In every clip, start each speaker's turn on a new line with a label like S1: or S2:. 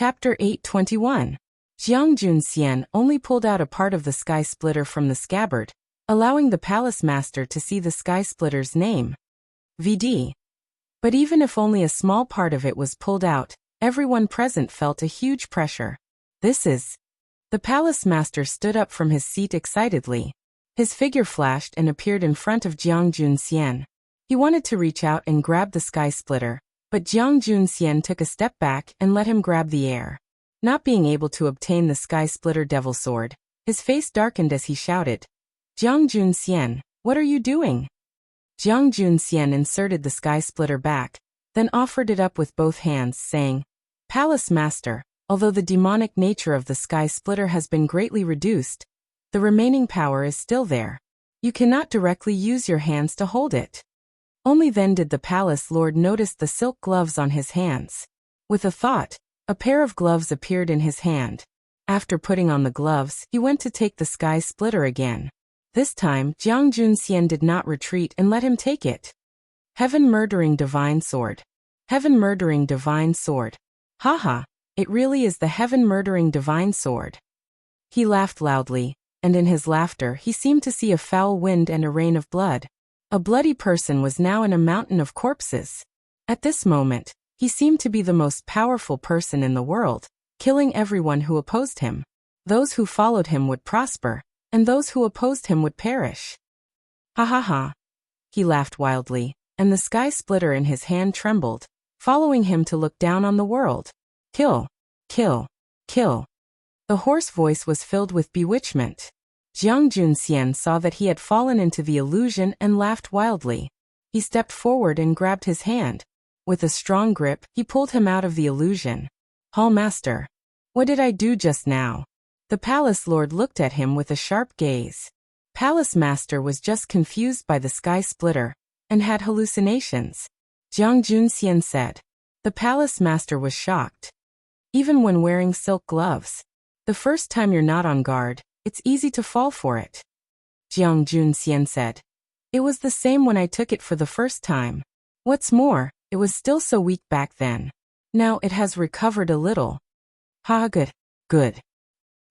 S1: Chapter 821. Jiang Junxian only pulled out a part of the sky splitter from the scabbard, allowing the palace master to see the sky splitter's name. VD. But even if only a small part of it was pulled out, everyone present felt a huge pressure. This is... The palace master stood up from his seat excitedly. His figure flashed and appeared in front of Jiang Junxian. He wanted to reach out and grab the sky splitter, but Jiang Junxian took a step back and let him grab the air. Not being able to obtain the sky splitter devil sword, his face darkened as he shouted, "Jiang Junxian, what are you doing?" Jiang Junxian inserted the sky splitter back, then offered it up with both hands, saying, "Palace master, although the demonic nature of the sky splitter has been greatly reduced, the remaining power is still there. You cannot directly use your hands to hold it." Only then did the palace lord notice the silk gloves on his hands. With a thought, a pair of gloves appeared in his hand. After putting on the gloves, he went to take the sky splitter again. This time, Jiang Junxian did not retreat and let him take it. Heaven-murdering divine sword. Heaven-murdering divine sword. Haha, it really is the heaven-murdering divine sword. He laughed loudly, and in his laughter he seemed to see a foul wind and a rain of blood. A bloody person was now in a mountain of corpses. At this moment, he seemed to be the most powerful person in the world, killing everyone who opposed him. Those who followed him would prosper, and those who opposed him would perish. Ha ha ha. He laughed wildly, and the sky splitter in his hand trembled, following him to look down on the world. Kill, kill, kill. The hoarse voice was filled with bewitchment. Jiang Junxian saw that he had fallen into the illusion and laughed wildly. He stepped forward and grabbed his hand. With a strong grip, he pulled him out of the illusion. "Hall master, what did I do just now?" The palace lord looked at him with a sharp gaze. Palace master was just confused by the sky splitter, and had hallucinations. Jiang Junxian said. The palace master was shocked. Even when wearing silk gloves, the first time you're not on guard, it's easy to fall for it. Jiang Junxian said. It was the same when I took it for the first time. What's more, it was still so weak back then. Now it has recovered a little. Ha, good, good.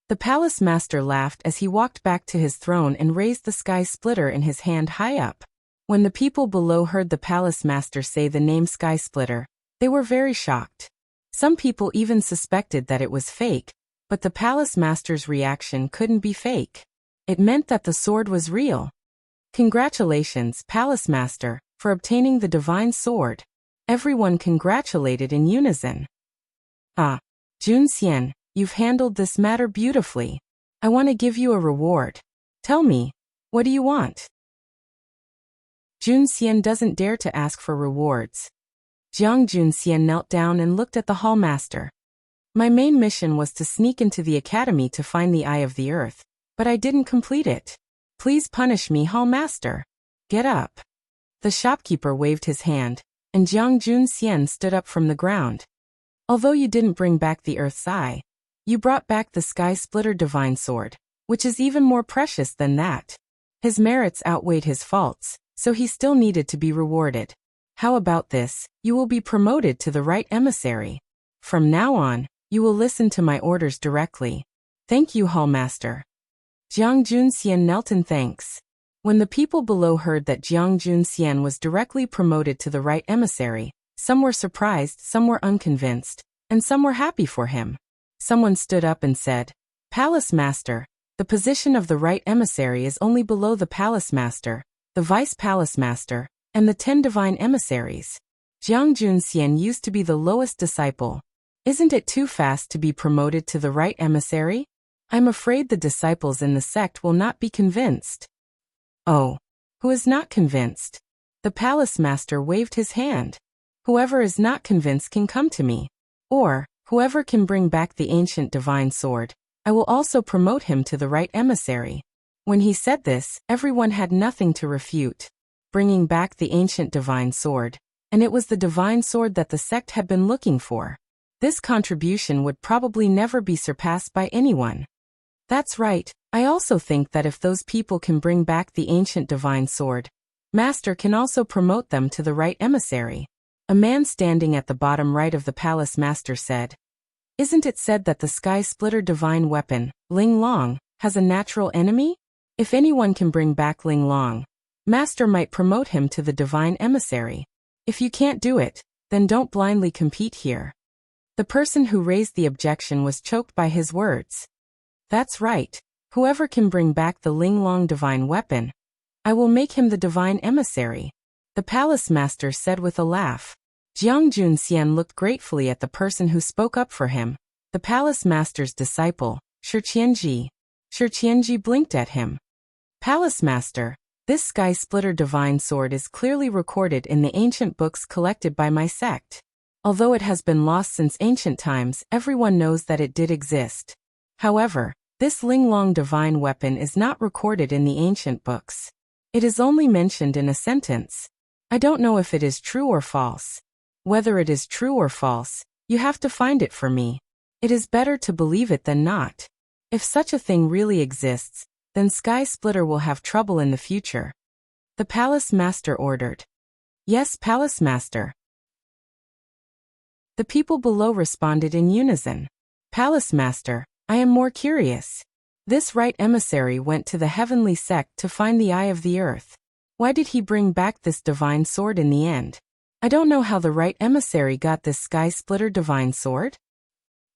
S1: The palace master laughed as he walked back to his throne and raised the sky splitter in his hand high up. When the people below heard the palace master say the name sky splitter, they were very shocked. Some people even suspected that it was fake, but the palace master's reaction couldn't be fake. It meant that the sword was real. Congratulations, palace master, for obtaining the divine sword. Everyone congratulated in unison. Ah, Junxian, you've handled this matter beautifully. I want to give you a reward. Tell me, what do you want? Junxian doesn't dare to ask for rewards. Jiang Junxian knelt down and looked at the hall master. My main mission was to sneak into the academy to find the Eye of the Earth, but I didn't complete it. Please punish me, hall master. Get up. The shopkeeper waved his hand, and Jiang Junxian stood up from the ground. Although you didn't bring back the Earth's Eye, you brought back the sky splitter divine sword, which is even more precious than that. His merits outweighed his faults, so he still needed to be rewarded. How about this? You will be promoted to the right emissary. From now on, you will listen to my orders directly. Thank you, hall master. Jiang Junxian knelt in thanks. When the people below heard that Jiang Junxian was directly promoted to the right emissary, some were surprised, some were unconvinced, and some were happy for him. Someone stood up and said, Palace master, the position of the right emissary is only below the palace master, the vice palace master, and the 10 divine emissaries. Jiang Junxian used to be the lowest disciple. Isn't it too fast to be promoted to the right emissary? I'm afraid the disciples in the sect will not be convinced. Oh, who is not convinced? The palace master waved his hand. Whoever is not convinced can come to me. Or, whoever can bring back the ancient divine sword, I will also promote him to the right emissary. When he said this, everyone had nothing to refute. Bringing back the ancient divine sword, and it was the divine sword that the sect had been looking for. This contribution would probably never be surpassed by anyone. That's right, I also think that if those people can bring back the ancient divine sword, Master can also promote them to the right emissary. A man standing at the bottom right of the palace master said. Isn't it said that the Sky Splitter divine weapon, Ling Long, has a natural enemy? If anyone can bring back Ling Long, Master might promote him to the divine emissary. If you can't do it, then don't blindly compete here. The person who raised the objection was choked by his words. That's right. Whoever can bring back the Ling Long divine weapon, I will make him the divine emissary, the palace master said with a laugh. Jiang Junxian looked gratefully at the person who spoke up for him, the palace master's disciple, Shi Qianji. Shi Qianji blinked at him. Palace master, this Sky Splitter divine sword is clearly recorded in the ancient books collected by my sect. Although it has been lost since ancient times, everyone knows that it did exist. However, this Ling Long divine weapon is not recorded in the ancient books. It is only mentioned in a sentence. I don't know if it is true or false. Whether it is true or false, you have to find it for me. It is better to believe it than not. If such a thing really exists, then Sky Splitter will have trouble in the future. The palace master ordered. Yes, palace master. The people below responded in unison. Palace master, I am more curious. This right emissary went to the heavenly sect to find the Eye of the Earth. Why did he bring back this divine sword in the end? I don't know how the right emissary got this Sky Splitter divine sword.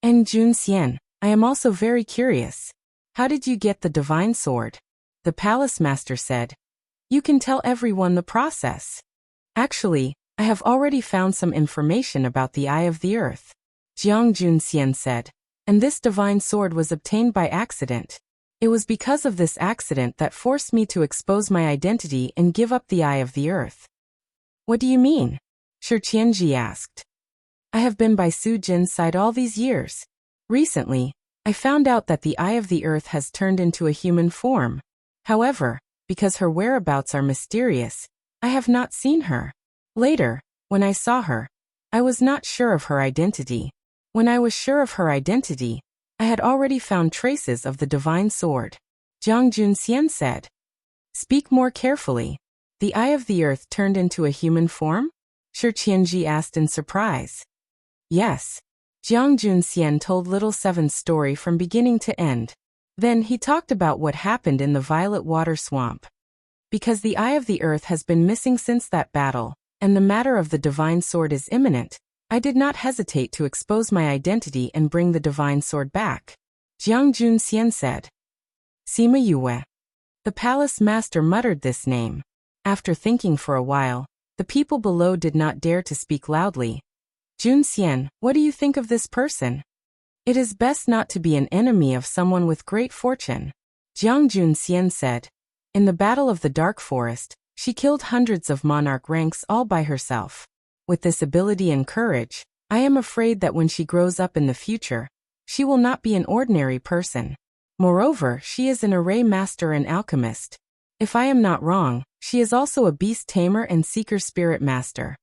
S1: And Junxian, I am also very curious. How did you get the divine sword? The palace master said. You can tell everyone the process. Actually, I have already found some information about the Eye of the Earth. Jiang Junxian said. And this divine sword was obtained by accident. It was because of this accident that forced me to expose my identity and give up the Eye of the Earth. What do you mean? Shi Qianji asked. I have been by Su Jin's side all these years. Recently, I found out that the Eye of the Earth has turned into a human form. However, because her whereabouts are mysterious, I have not seen her. Later, when I saw her, I was not sure of her identity. When I was sure of her identity, I had already found traces of the divine sword. Jiang Junxian said. Speak more carefully. The Eye of the Earth turned into a human form? Shi Qianji asked in surprise. Yes. Jiang Junxian told Little Seven's story from beginning to end. Then he talked about what happened in the Violet Water Swamp. Because the Eye of the Earth has been missing since that battle, and the matter of the divine sword is imminent, I did not hesitate to expose my identity and bring the divine sword back. Jiang Junxian said. Sima Yue. The palace master muttered this name. After thinking for a while, the people below did not dare to speak loudly. Junxian, what do you think of this person? It is best not to be an enemy of someone with great fortune. Jiang Junxian said. In the Battle of the Dark Forest, she killed hundreds of monarch ranks all by herself. With this ability and courage, I am afraid that when she grows up in the future, she will not be an ordinary person. Moreover, she is an array master and alchemist. If I am not wrong, she is also a beast tamer and seeker spirit master.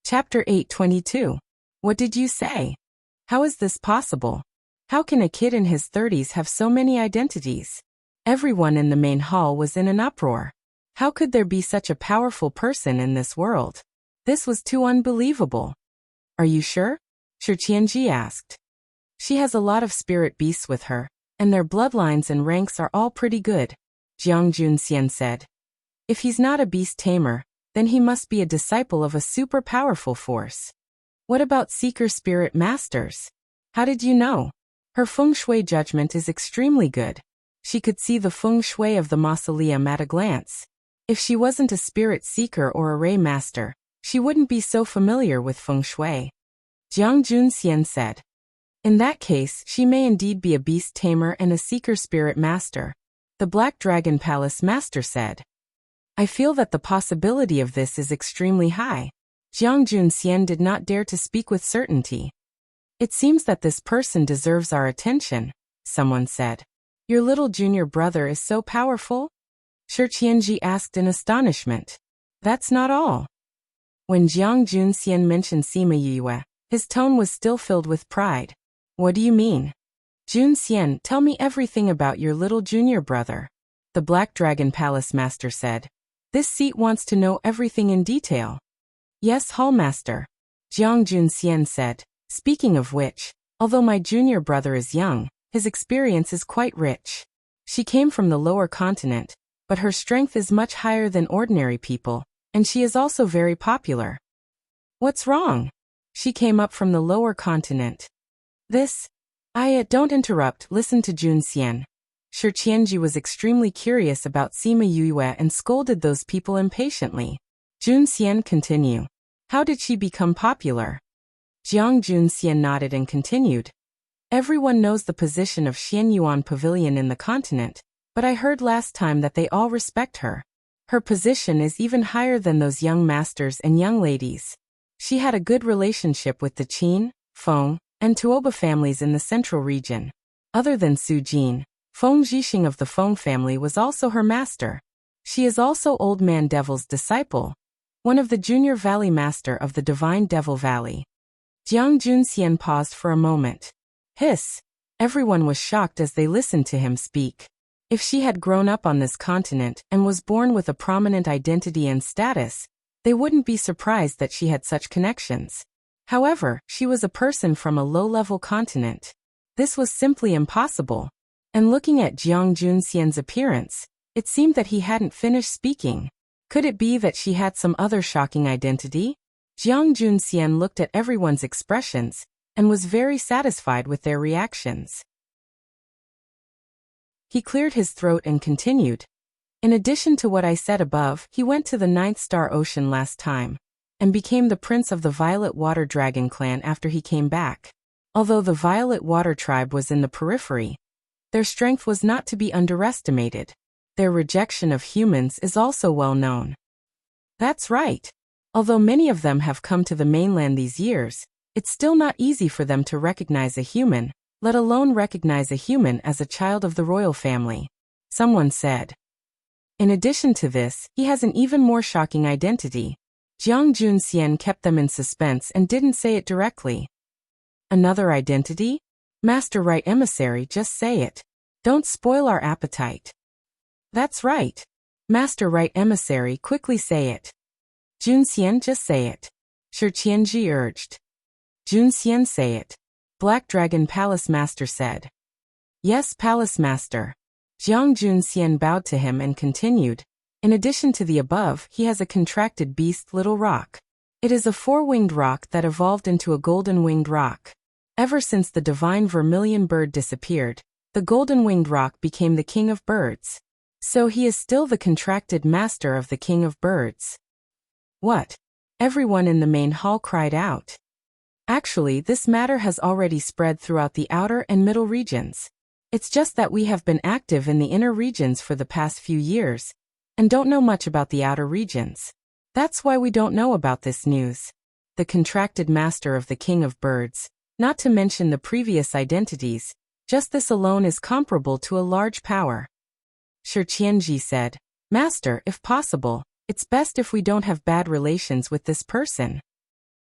S1: Chapter 822. What did you say? How is this possible? How can a kid in his 30s have so many identities? Everyone in the main hall was in an uproar. How could there be such a powerful person in this world? This was too unbelievable. Are you sure? Shi Qianji asked. She has a lot of spirit beasts with her, and their bloodlines and ranks are all pretty good, Jiang Junxian said. If he's not a beast tamer, then he must be a disciple of a super powerful force. What about seeker spirit masters? How did you know? Her feng shui judgment is extremely good. She could see the feng shui of the mausoleum at a glance. If she wasn't a spirit seeker or a ray master, she wouldn't be so familiar with feng shui. Jiang Junxian said. In that case, she may indeed be a beast tamer and a seeker spirit master. The Black Dragon Palace master said. I feel that the possibility of this is extremely high. Jiang Junxian did not dare to speak with certainty. It seems that this person deserves our attention, someone said. Your little junior brother is so powerful? Shi Qianji asked in astonishment. That's not all. When Jiang Junxian mentioned Sima Yue, his tone was still filled with pride. What do you mean? Junxian, tell me everything about your little junior brother. The Black Dragon Palace master said. This seat wants to know everything in detail. Yes, Hallmaster. Jiang Junxian said. Speaking of which, although my junior brother is young, his experience is quite rich. She came from the lower continent, but her strength is much higher than ordinary people, and she is also very popular. What's wrong? She came up from the lower continent. Don't interrupt, listen to Jun Xian. Shi Qianji was extremely curious about Sima Yue and scolded those people impatiently. Jun Xian continue. How did she become popular? Jiang Jun Xian nodded and continued. Everyone knows the position of Xianyuan Pavilion in the continent, but I heard last time that they all respect her. Her position is even higher than those young masters and young ladies. She had a good relationship with the Qin, Feng, and Tuoba families in the central region. Other than Su Jin, Feng Zhixing of the Feng family was also her master. She is also Old Man Devil's disciple, one of the junior valley master of the Divine Devil Valley. Jiang Junxian paused for a moment. Hiss! Everyone was shocked as they listened to him speak. If she had grown up on this continent and was born with a prominent identity and status, they wouldn't be surprised that she had such connections. However, she was a person from a low-level continent. This was simply impossible. And looking at Jiang Junxian's appearance, it seemed that he hadn't finished speaking. Could it be that she had some other shocking identity? Jiang Junxian looked at everyone's expressions and was very satisfied with their reactions. He cleared his throat and continued. In addition to what I said above, he went to the 9th Star Ocean last time, and became the prince of the Violet Water Dragon clan after he came back. Although the Violet Water tribe was in the periphery, their strength was not to be underestimated. Their rejection of humans is also well known. That's right. Although many of them have come to the mainland these years, it's still not easy for them to recognize a human, let alone recognize a human as a child of the royal family. Someone said. In addition to this, he has an even more shocking identity. Jiang Junxian kept them in suspense and didn't say it directly. Another identity? Master Right Emissary, just say it. Don't spoil our appetite. That's right. Master Right Emissary, quickly say it. Junxian, just say it. Shi Qianji urged. Junxian, say it. Black Dragon Palace Master said. Yes, Palace Master. Jiang Junxian bowed to him and continued. In addition to the above, he has a contracted beast Little Rock. It is a 4-winged rock that evolved into a golden-winged rock. Ever since the divine vermilion bird disappeared, the golden-winged rock became the king of birds. So he is still the contracted master of the king of birds. What? Everyone in the main hall cried out. Actually, this matter has already spread throughout the outer and middle regions. It's just that we have been active in the inner regions for the past few years, and don't know much about the outer regions. That's why we don't know about this news. The contracted master of the king of birds, not to mention the previous identities, just this alone is comparable to a large power. Shi Qianji said, Master, if possible, it's best if we don't have bad relations with this person.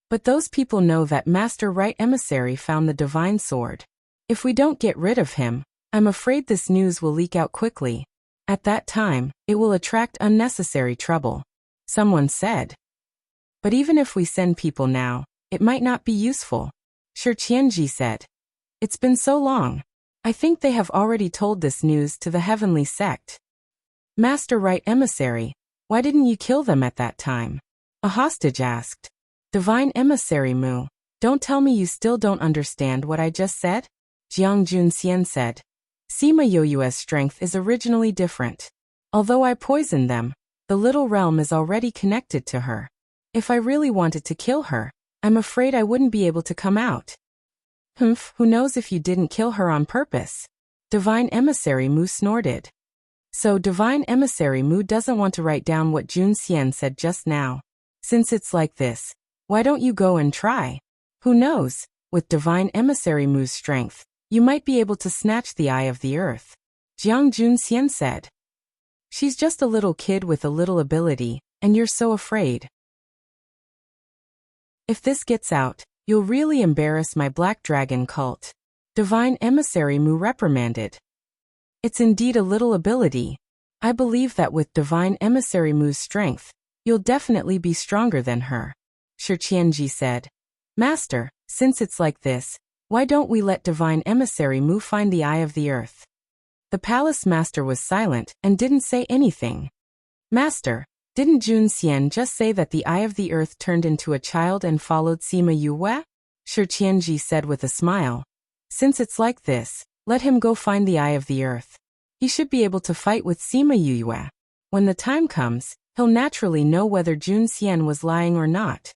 S1: But those people know that Master Right Emissary found the divine sword. If we don't get rid of him, I'm afraid this news will leak out quickly. At that time, it will attract unnecessary trouble. Someone said. But even if we send people now, it might not be useful. Shi Qianji said. It's been so long. I think they have already told this news to the heavenly sect. Master Right Emissary, why didn't you kill them at that time? A hostage asked. Divine Emissary Mu, don't tell me you still don't understand what I just said? Jiang Junxian said. Sima Yoyue's strength is originally different. Although I poisoned them, the little realm is already connected to her. If I really wanted to kill her, I'm afraid I wouldn't be able to come out. Humph, who knows if you didn't kill her on purpose? Divine Emissary Mu snorted. So Divine Emissary Mu doesn't want to write down what Jun Xian said just now. Since it's like this, why don't you go and try? Who knows, with Divine Emissary Mu's strength, you might be able to snatch the eye of the earth. Jiang Junxian said. She's just a little kid with a little ability, and you're so afraid. If this gets out, you'll really embarrass my Black Dragon cult. Divine Emissary Mu reprimanded. It's indeed a little ability. I believe that with Divine Emissary Mu's strength, you'll definitely be stronger than her. Shi Qianji said. Master, since it's like this, why don't we let Divine Emissary Mu find the Eye of the Earth? The palace master was silent and didn't say anything. Master, didn't Jun Xian just say that the Eye of the Earth turned into a child and followed Sima Yue? Shi Qianji said with a smile. Since it's like this, let him go find the Eye of the Earth. He should be able to fight with Sima Yue. When the time comes, he'll naturally know whether Jun Xian was lying or not.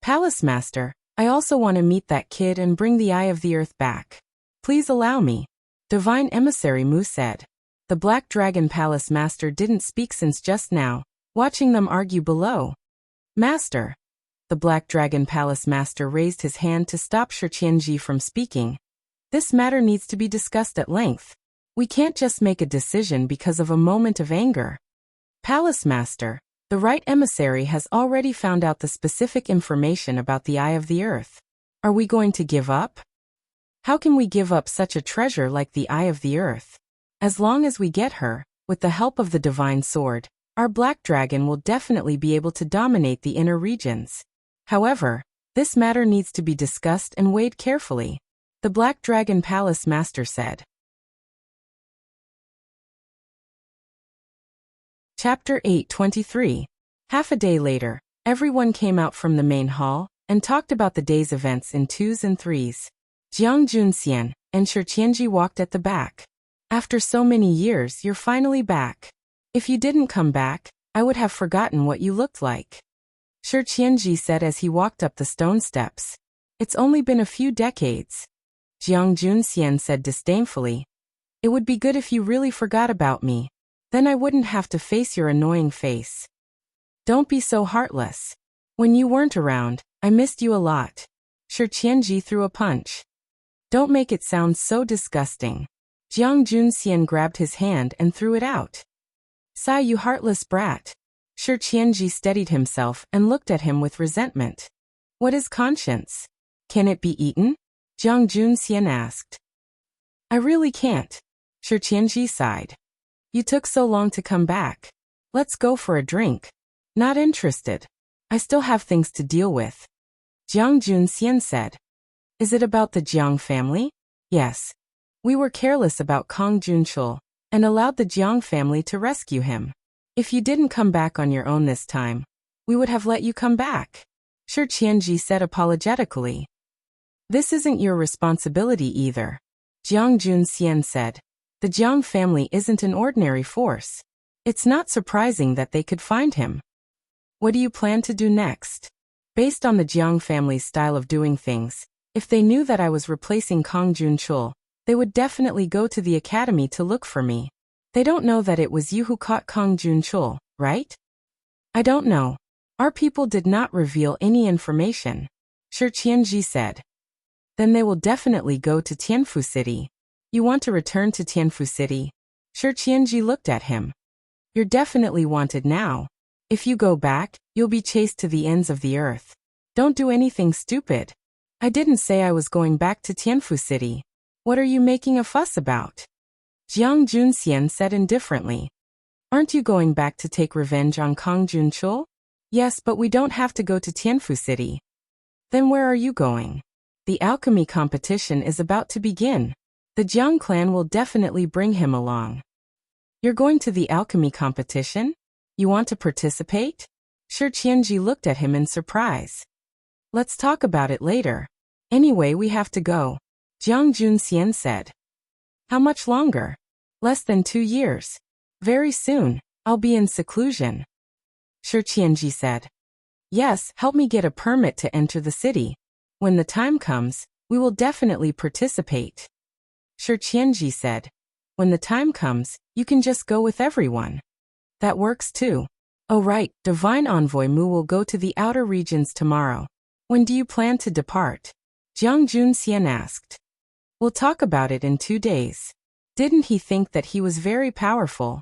S1: Palace Master, I also want to meet that kid and bring the Eye of the Earth back. Please allow me. Divine Emissary Mu said. The Black Dragon Palace Master didn't speak since just now, watching them argue below. Master. The Black Dragon Palace Master raised his hand to stop Shi Qianji from speaking. This matter needs to be discussed at length. We can't just make a decision because of a moment of anger. Palace Master, the right emissary has already found out the specific information about the Eye of the Earth. Are we going to give up? How can we give up such a treasure like the Eye of the Earth? As long as we get her, with the help of the Divine Sword, our Black Dragon will definitely be able to dominate the inner regions. However, this matter needs to be discussed and weighed carefully, the Black Dragon Palace Master said. Chapter 8:23. Half a day later, everyone came out from the main hall and talked about the day's events in twos and threes. Jiang Junxian and Shi Qianji walked at the back. After so many years, you're finally back. If you didn't come back, I would have forgotten what you looked like. Shi Qianji said as he walked up the stone steps. It's only been a few decades. Jiang Junxian said disdainfully. It would be good if you really forgot about me. Then I wouldn't have to face your annoying face. Don't be so heartless. When you weren't around, I missed you a lot. Shi Qianji threw a punch. Don't make it sound so disgusting. Jiang Junxian grabbed his hand and threw it out. Sigh, you heartless brat. Shi Qianji steadied himself and looked at him with resentment. What is conscience? Can it be eaten? Jiang Junxian asked. I really can't. Shi Qianji sighed. You took so long to come back. Let's go for a drink. Not interested. I still have things to deal with. Jiang Junxian said. Is it about the Jiang family? Yes. We were careless about Kong Junchul and allowed the Jiang family to rescue him. If you didn't come back on your own this time, we would have let you come back. Shi Qianji said apologetically. This isn't your responsibility either. Jiang Junxian said. The Jiang family isn't an ordinary force. It's not surprising that they could find him. What do you plan to do next? Based on the Jiang family's style of doing things, if they knew that I was replacing Kong Junchul, they would definitely go to the academy to look for me. They don't know that it was you who caught Kong Junchul, right? I don't know. Our people did not reveal any information. Shi Qianji said. Then they will definitely go to Tianfu City. You want to return to Tianfu City? Shi Qianji looked at him. You're definitely wanted now. If you go back, you'll be chased to the ends of the earth. Don't do anything stupid. I didn't say I was going back to Tianfu City. What are you making a fuss about? Jiang Junxian said indifferently. Aren't you going back to take revenge on Kong Junchul? Yes, but we don't have to go to Tianfu City. Then where are you going? The alchemy competition is about to begin. The Jiang clan will definitely bring him along. You're going to the alchemy competition? You want to participate? Shi Qianji looked at him in surprise. Let's talk about it later. Anyway, we have to go. Jiang Junxian said. How much longer? Less than 2 years. Very soon, I'll be in seclusion. Shi Qianji said. Yes, help me get a permit to enter the city. When the time comes, we will definitely participate. Shi Qianji said. When the time comes, you can just go with everyone. That works too. Oh right, Divine Envoy Mu will go to the outer regions tomorrow. When do you plan to depart? Jiang Junxian asked. We'll talk about it in 2 days. Didn't he think that he was very powerful?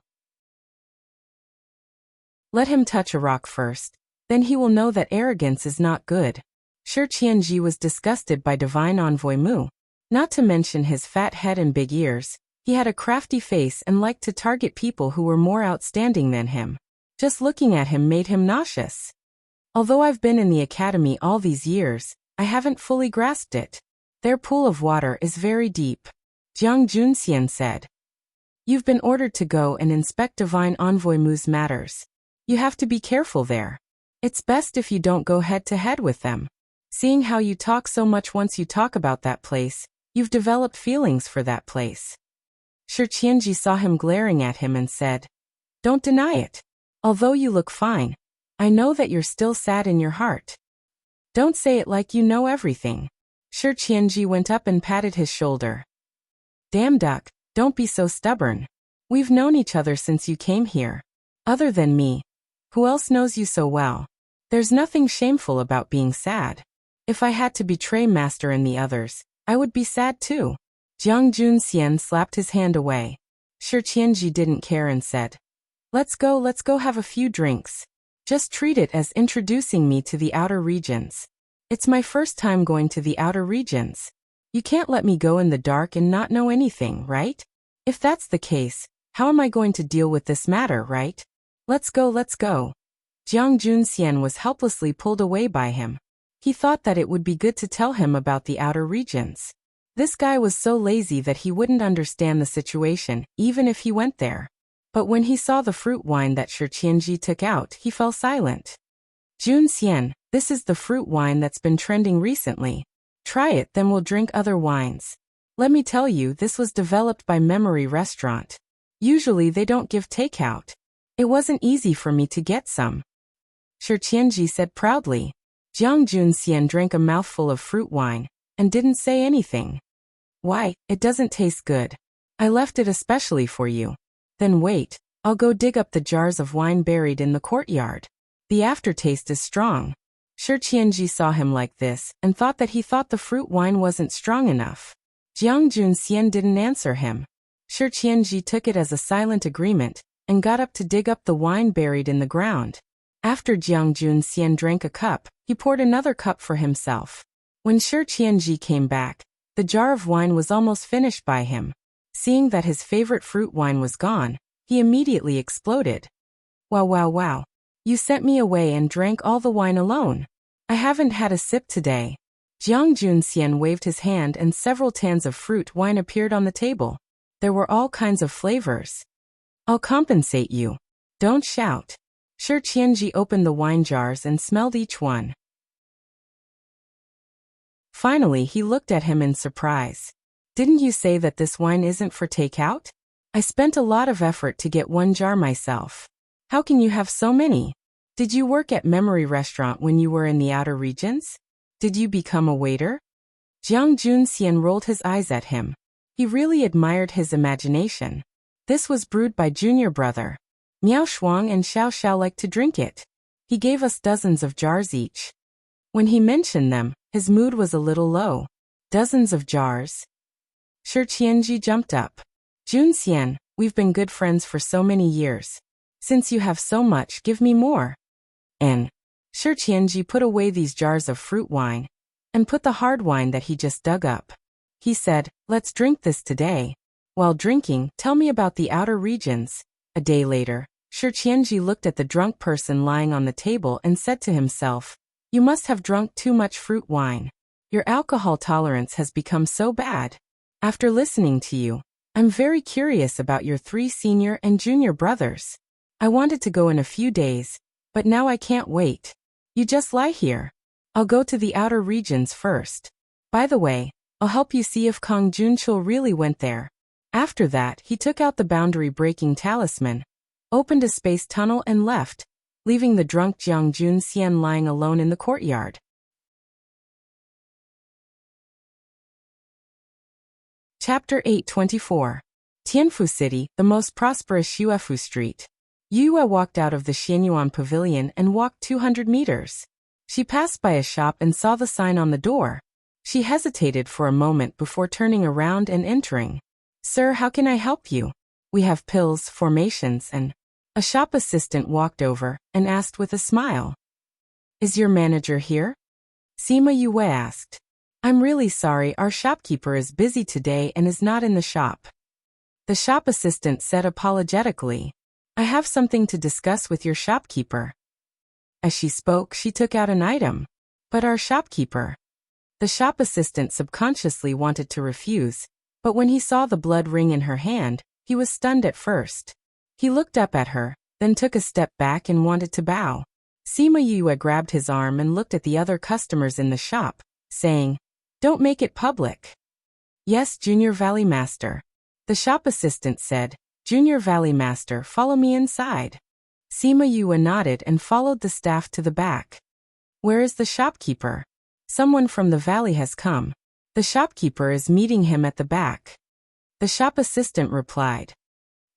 S1: Let him touch a rock first. Then he will know that arrogance is not good. Shi Qianji was disgusted by Divine Envoy Mu. Not to mention his fat head and big ears, he had a crafty face and liked to target people who were more outstanding than him. Just looking at him made him nauseous. Although I've been in the academy all these years, I haven't fully grasped it. Their pool of water is very deep. Jiang Junxian said. You've been ordered to go and inspect Divine Envoy Mu's matters. You have to be careful there. It's best if you don't go head-to-head with them. Seeing how you talk so much once you talk about that place, you've developed feelings for that place. Shi Qianji saw him glaring at him and said, Don't deny it. Although you look fine, I know that you're still sad in your heart. Don't say it like you know everything. Shi Qianji went up and patted his shoulder. Damn duck, don't be so stubborn. We've known each other since you came here. Other than me, who else knows you so well? There's nothing shameful about being sad. If I had to betray Master and the others, I would be sad too. Jiang Junxian slapped his hand away. Shi Qianji didn't care and said, let's go have a few drinks. Just treat it as introducing me to the outer regions. It's my first time going to the outer regions. You can't let me go in the dark and not know anything, right? If that's the case, how am I going to deal with this matter, right? Let's go. Jiang Junxian was helplessly pulled away by him. He thought that it would be good to tell him about the outer regions. This guy was so lazy that he wouldn't understand the situation, even if he went there. But when he saw the fruit wine that Shi Qianji took out, he fell silent. Junxian, this is the fruit wine that's been trending recently. Try it, then we'll drink other wines. Let me tell you, this was developed by Memory Restaurant. Usually they don't give takeout. It wasn't easy for me to get some. Shi Qianji said proudly. Jiang Junxian drank a mouthful of fruit wine and didn't say anything. Why, it doesn't taste good. I left it especially for you. Then wait, I'll go dig up the jars of wine buried in the courtyard. The aftertaste is strong. Shi Qianji saw him like this and thought the fruit wine wasn't strong enough. Jiang Junxian didn't answer him. Shi Qianji took it as a silent agreement and got up to dig up the wine buried in the ground. After Jiang Junxian drank a cup, he poured another cup for himself. When Shi Qianji came back, the jar of wine was almost finished by him. Seeing that his favorite fruit wine was gone, he immediately exploded. Wow. You sent me away and drank all the wine alone. I haven't had a sip today. Jiang Junxian waved his hand and several tans of fruit wine appeared on the table. There were all kinds of flavors. I'll compensate you. Don't shout. Shi Qianji opened the wine jars and smelled each one. Finally, he looked at him in surprise. Didn't you say that this wine isn't for takeout? I spent a lot of effort to get one jar myself. How can you have so many? Did you work at Memory Restaurant when you were in the outer regions? Did you become a waiter? Jiang Junxian rolled his eyes at him. He really admired his imagination. This was brewed by junior brother. Miao Shuang and Xiao Xiao like to drink it. He gave us dozens of jars each. When he mentioned them, his mood was a little low. Dozens of jars? Shi Qianji jumped up. Junxian, we've been good friends for so many years. Since you have so much, give me more. And Shi Qianji put away these jars of fruit wine and put the hard wine that he just dug up. He said, let's drink this today. While drinking, tell me about the outer regions. A day later, Shi Qianji looked at the drunk person lying on the table and said to himself, you must have drunk too much fruit wine. Your alcohol tolerance has become so bad. After listening to you, I'm very curious about your 3 senior and junior brothers. I wanted to go in a few days, but now I can't wait. You just lie here. I'll go to the outer regions first. By the way, I'll help you see if Kong Junchul really went there. After that, he took out the boundary-breaking talisman, opened a space tunnel and left, leaving the drunk Jiang Junxian lying alone in the courtyard. Chapter 824. Tianfu City, the most prosperous Xuefu Street. Yue walked out of the Xianyuan Pavilion and walked 200 meters. She passed by a shop and saw the sign on the door. She hesitated for a moment before turning around and entering. Sir, how can I help you? We have pills, formations, and... A shop assistant walked over and asked with a smile. Is your manager here? Sima Yue asked. I'm really sorry, our shopkeeper is busy today and is not in the shop. The shop assistant said apologetically. I have something to discuss with your shopkeeper. As she spoke, she took out an item. But our shopkeeper. The shop assistant subconsciously wanted to refuse, but when he saw the blood ring in her hand, he was stunned at first. He looked up at her, then took a step back and wanted to bow. Sima Yue grabbed his arm and looked at the other customers in the shop, saying, "Don't make it public." "Yes, Junior Valley Master." The shop assistant said, "Junior Valley Master, follow me inside." Sima Yue nodded and followed the staff to the back. "Where is the shopkeeper?" "Someone from the valley has come. The shopkeeper is meeting him at the back." The shop assistant replied.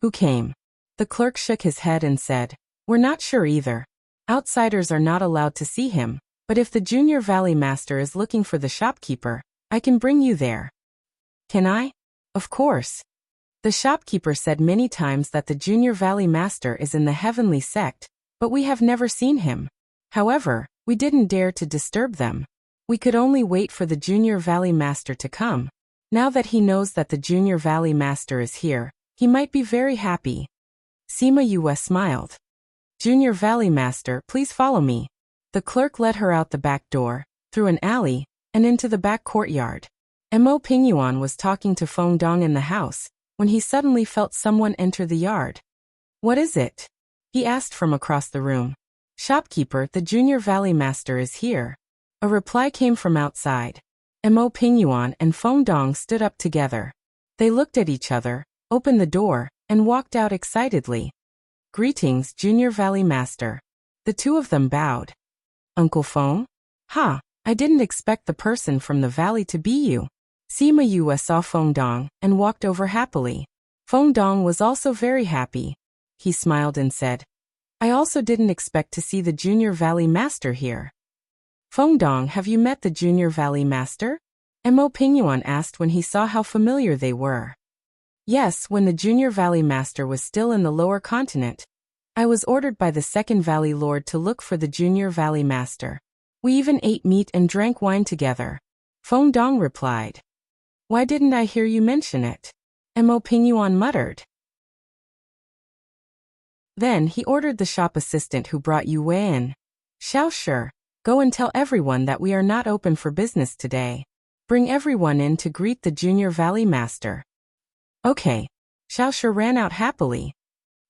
S1: "Who came?" The clerk shook his head and said, "We're not sure either. Outsiders are not allowed to see him, but if the Junior Valley Master is looking for the shopkeeper, I can bring you there." "Can I?" "Of course." The shopkeeper said many times that the Junior Valley Master is in the heavenly sect, but we have never seen him. However, we didn't dare to disturb them. We could only wait for the Junior Valley Master to come. Now that he knows that the Junior Valley Master is here, he might be very happy. Sima Yue smiled. "Junior Valley Master, please follow me." The clerk led her out the back door, through an alley, and into the back courtyard. Mo Pingyuan was talking to Feng Dong in the house, when he suddenly felt someone enter the yard. "What is it?" he asked from across the room. "Shopkeeper, the Junior Valley Master is here." A reply came from outside. Mo Pingyuan and Feng Dong stood up together. They looked at each other, opened the door, and walked out excitedly. "Greetings, Junior Valley Master." The two of them bowed. "Uncle Feng? Ha, I didn't expect the person from the valley to be you." Sima Yue saw Feng Dong and walked over happily. Feng Dong was also very happy. He smiled and said, "I also didn't expect to see the Junior Valley Master here." "Feng Dong, have you met the Junior Valley Master?" Mo Pingyuan asked when he saw how familiar they were. "Yes, when the Junior Valley Master was still in the lower continent. I was ordered by the Second Valley Lord to look for the Junior Valley Master. We even ate meat and drank wine together." Feng Dong replied. "Why didn't I hear you mention it?" Mo Pingyuan muttered. Then he ordered the shop assistant who brought Yue in. "Xiao Shi, go and tell everyone that we are not open for business today. Bring everyone in to greet the Junior Valley Master." "Okay." Xiao Shi ran out happily.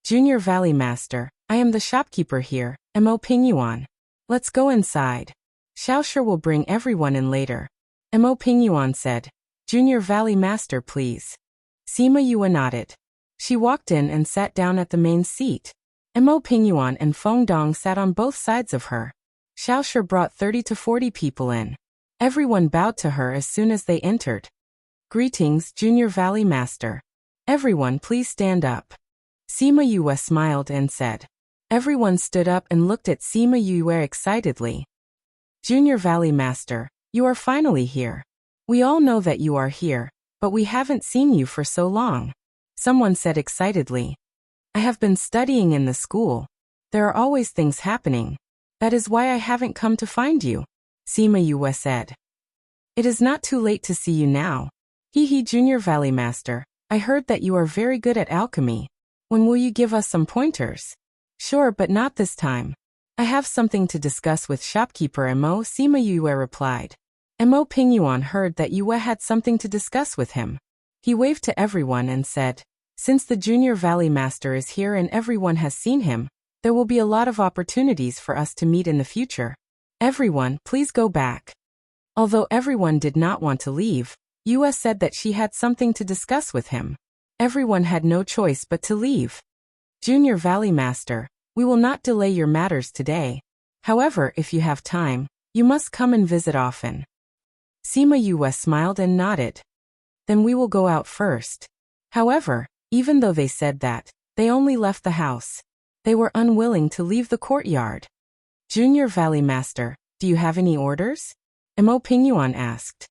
S1: "Junior Valley Master, I am the shopkeeper here, Mo Pingyuan. Let's go inside. Xiao Shi will bring everyone in later." Mo Pingyuan said, "Junior Valley Master, please." Sima Yue nodded. She walked in and sat down at the main seat. Mo Pingyuan and Feng Dong sat on both sides of her. Xiao Shi brought 30 to 40 people in. Everyone bowed to her as soon as they entered. "Greetings, Junior Valley Master. Everyone please stand up." Sima Yue smiled and said. Everyone stood up and looked at Sima Yue excitedly. "Junior Valley Master, you are finally here. We all know that you are here, but we haven't seen you for so long." Someone said excitedly. "I have been studying in the school. There are always things happening. That is why I haven't come to find you," Sima Yue said. "It is not too late to see you now. Hee Junior Valley Master, I heard that you are very good at alchemy. When will you give us some pointers?" "Sure, but not this time. I have something to discuss with shopkeeper Mo," Sima Yue replied. Mo Pingyuan heard that Yue had something to discuss with him. He waved to everyone and said, "Since the Junior Valley Master is here and everyone has seen him, there will be a lot of opportunities for us to meet in the future. Everyone, please go back." Although everyone did not want to leave, Yue said that she had something to discuss with him. Everyone had no choice but to leave. "Junior Valley Master, we will not delay your matters today. However, if you have time, you must come and visit often." Sima Yue smiled and nodded. "Then we will go out first." However, even though they said that, they only left the house. They were unwilling to leave the courtyard. "Junior Valley Master, do you have any orders?" Mo Pingyuan asked.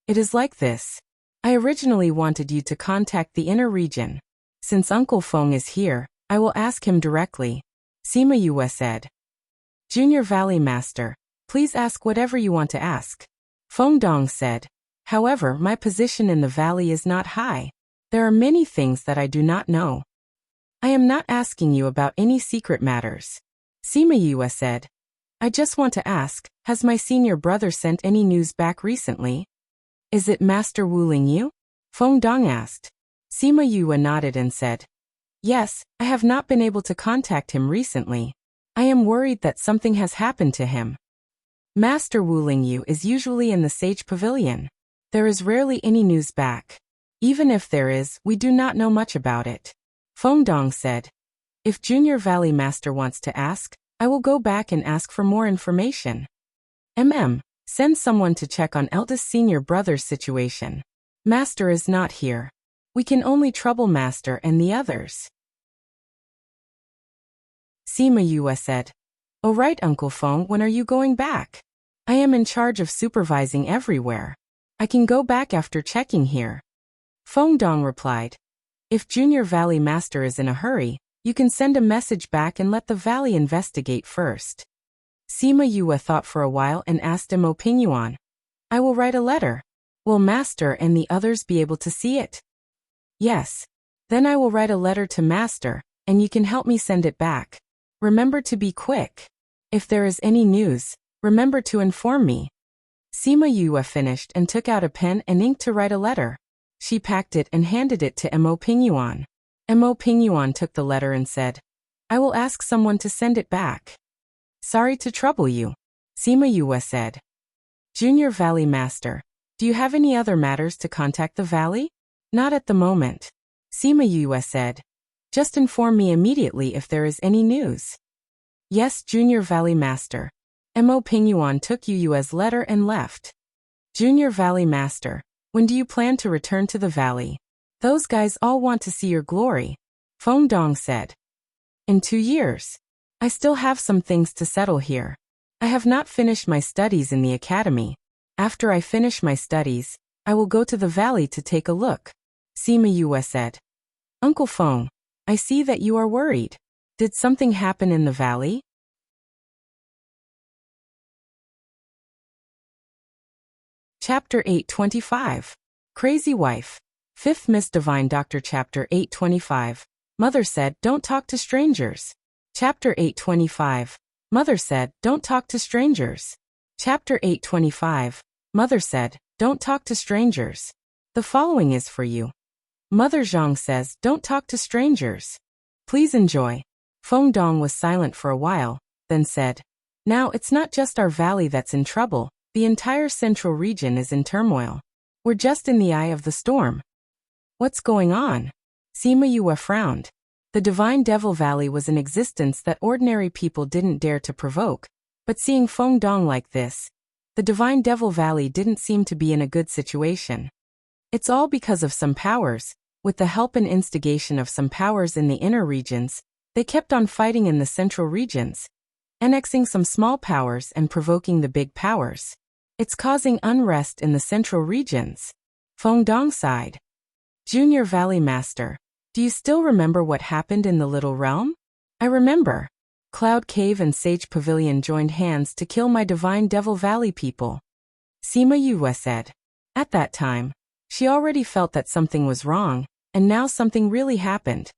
S1: "It is like this. I originally wanted you to contact the inner region. Since Uncle Feng is here, I will ask him directly," Sima Yue said. "Junior Valley Master, please ask whatever you want to ask," Feng Dong said. "However, my position in the valley is not high. There are many things that I do not know. I am not asking you about any secret matters," Sima Yue said. I just want to ask, has my senior brother sent any news back recently? Is it Master Wu Lingyu? Feng Dong asked. Sima Yue nodded and said, yes, I have not been able to contact him recently. I am worried that something has happened to him. Master Wu Lingyu is usually in the Sage Pavilion. There is rarely any news back. Even if there is, we do not know much about it. Feng Dong said, if Junior Valley Master wants to ask, I will go back and ask for more information. Send someone to check on eldest senior brother's situation. Master is not here. We can only trouble Master and the others. Sima Yue said, oh right, Uncle Feng, when are you going back? I am in charge of supervising everywhere. I can go back after checking here. Feng Dong replied, if Junior Valley Master is in a hurry, you can send a message back and let the valley investigate first. Sima Yue thought for a while and asked him Opinion. I will write a letter. Will Master and the others be able to see it? Yes. Then I will write a letter to Master, and you can help me send it back. Remember to be quick. If there is any news, remember to inform me. Sima Yue finished and took out a pen and ink to write a letter. She packed it and handed it to Mo Pingyuan. Mo Pingyuan took the letter and said, I will ask someone to send it back. Sorry to trouble you, Sima Yue said. Junior Valley Master, do you have any other matters to contact the valley? Not at the moment, Sima Yue said. Just inform me immediately if there is any news. Yes, Junior Valley Master. Mo Pingyuan took Yue's letter and left. Junior Valley Master, when do you plan to return to the valley? Those guys all want to see your glory, Feng Dong said. In 2 years. I still have some things to settle here. I have not finished my studies in the academy. After I finish my studies, I will go to the valley to take a look, Sima Yue said. Uncle Feng, I see that you are worried. Did something happen in the valley? Chapter 825. Crazy Wife. 5th Miss Divine Doctor Chapter 825. Mother said, don't talk to strangers. Chapter 825. Mother said, don't talk to strangers. Chapter 825. Mother said, don't talk to strangers. The following is for you. Mother Zhang says, don't talk to strangers. Please enjoy. Feng Dong was silent for a while, then said, now it's not just our valley that's in trouble, the entire central region is in turmoil. We're just in the eye of the storm. What's going on? Sima Yue frowned. The Divine Devil Valley was an existence that ordinary people didn't dare to provoke, but seeing Feng Dong like this, the Divine Devil Valley didn't seem to be in a good situation. It's all because of some powers. With the help and instigation of some powers in the inner regions, they kept on fighting in the central regions, annexing some small powers and provoking the big powers. It's causing unrest in the central regions. Feng Dong sighed. Junior Valley Master, do you still remember what happened in the Little Realm? I remember. Cloud Cave and Sage Pavilion joined hands to kill my Divine Devil Valley people, Sima Yue said. At that time, she already felt that something was wrong, and now something really happened.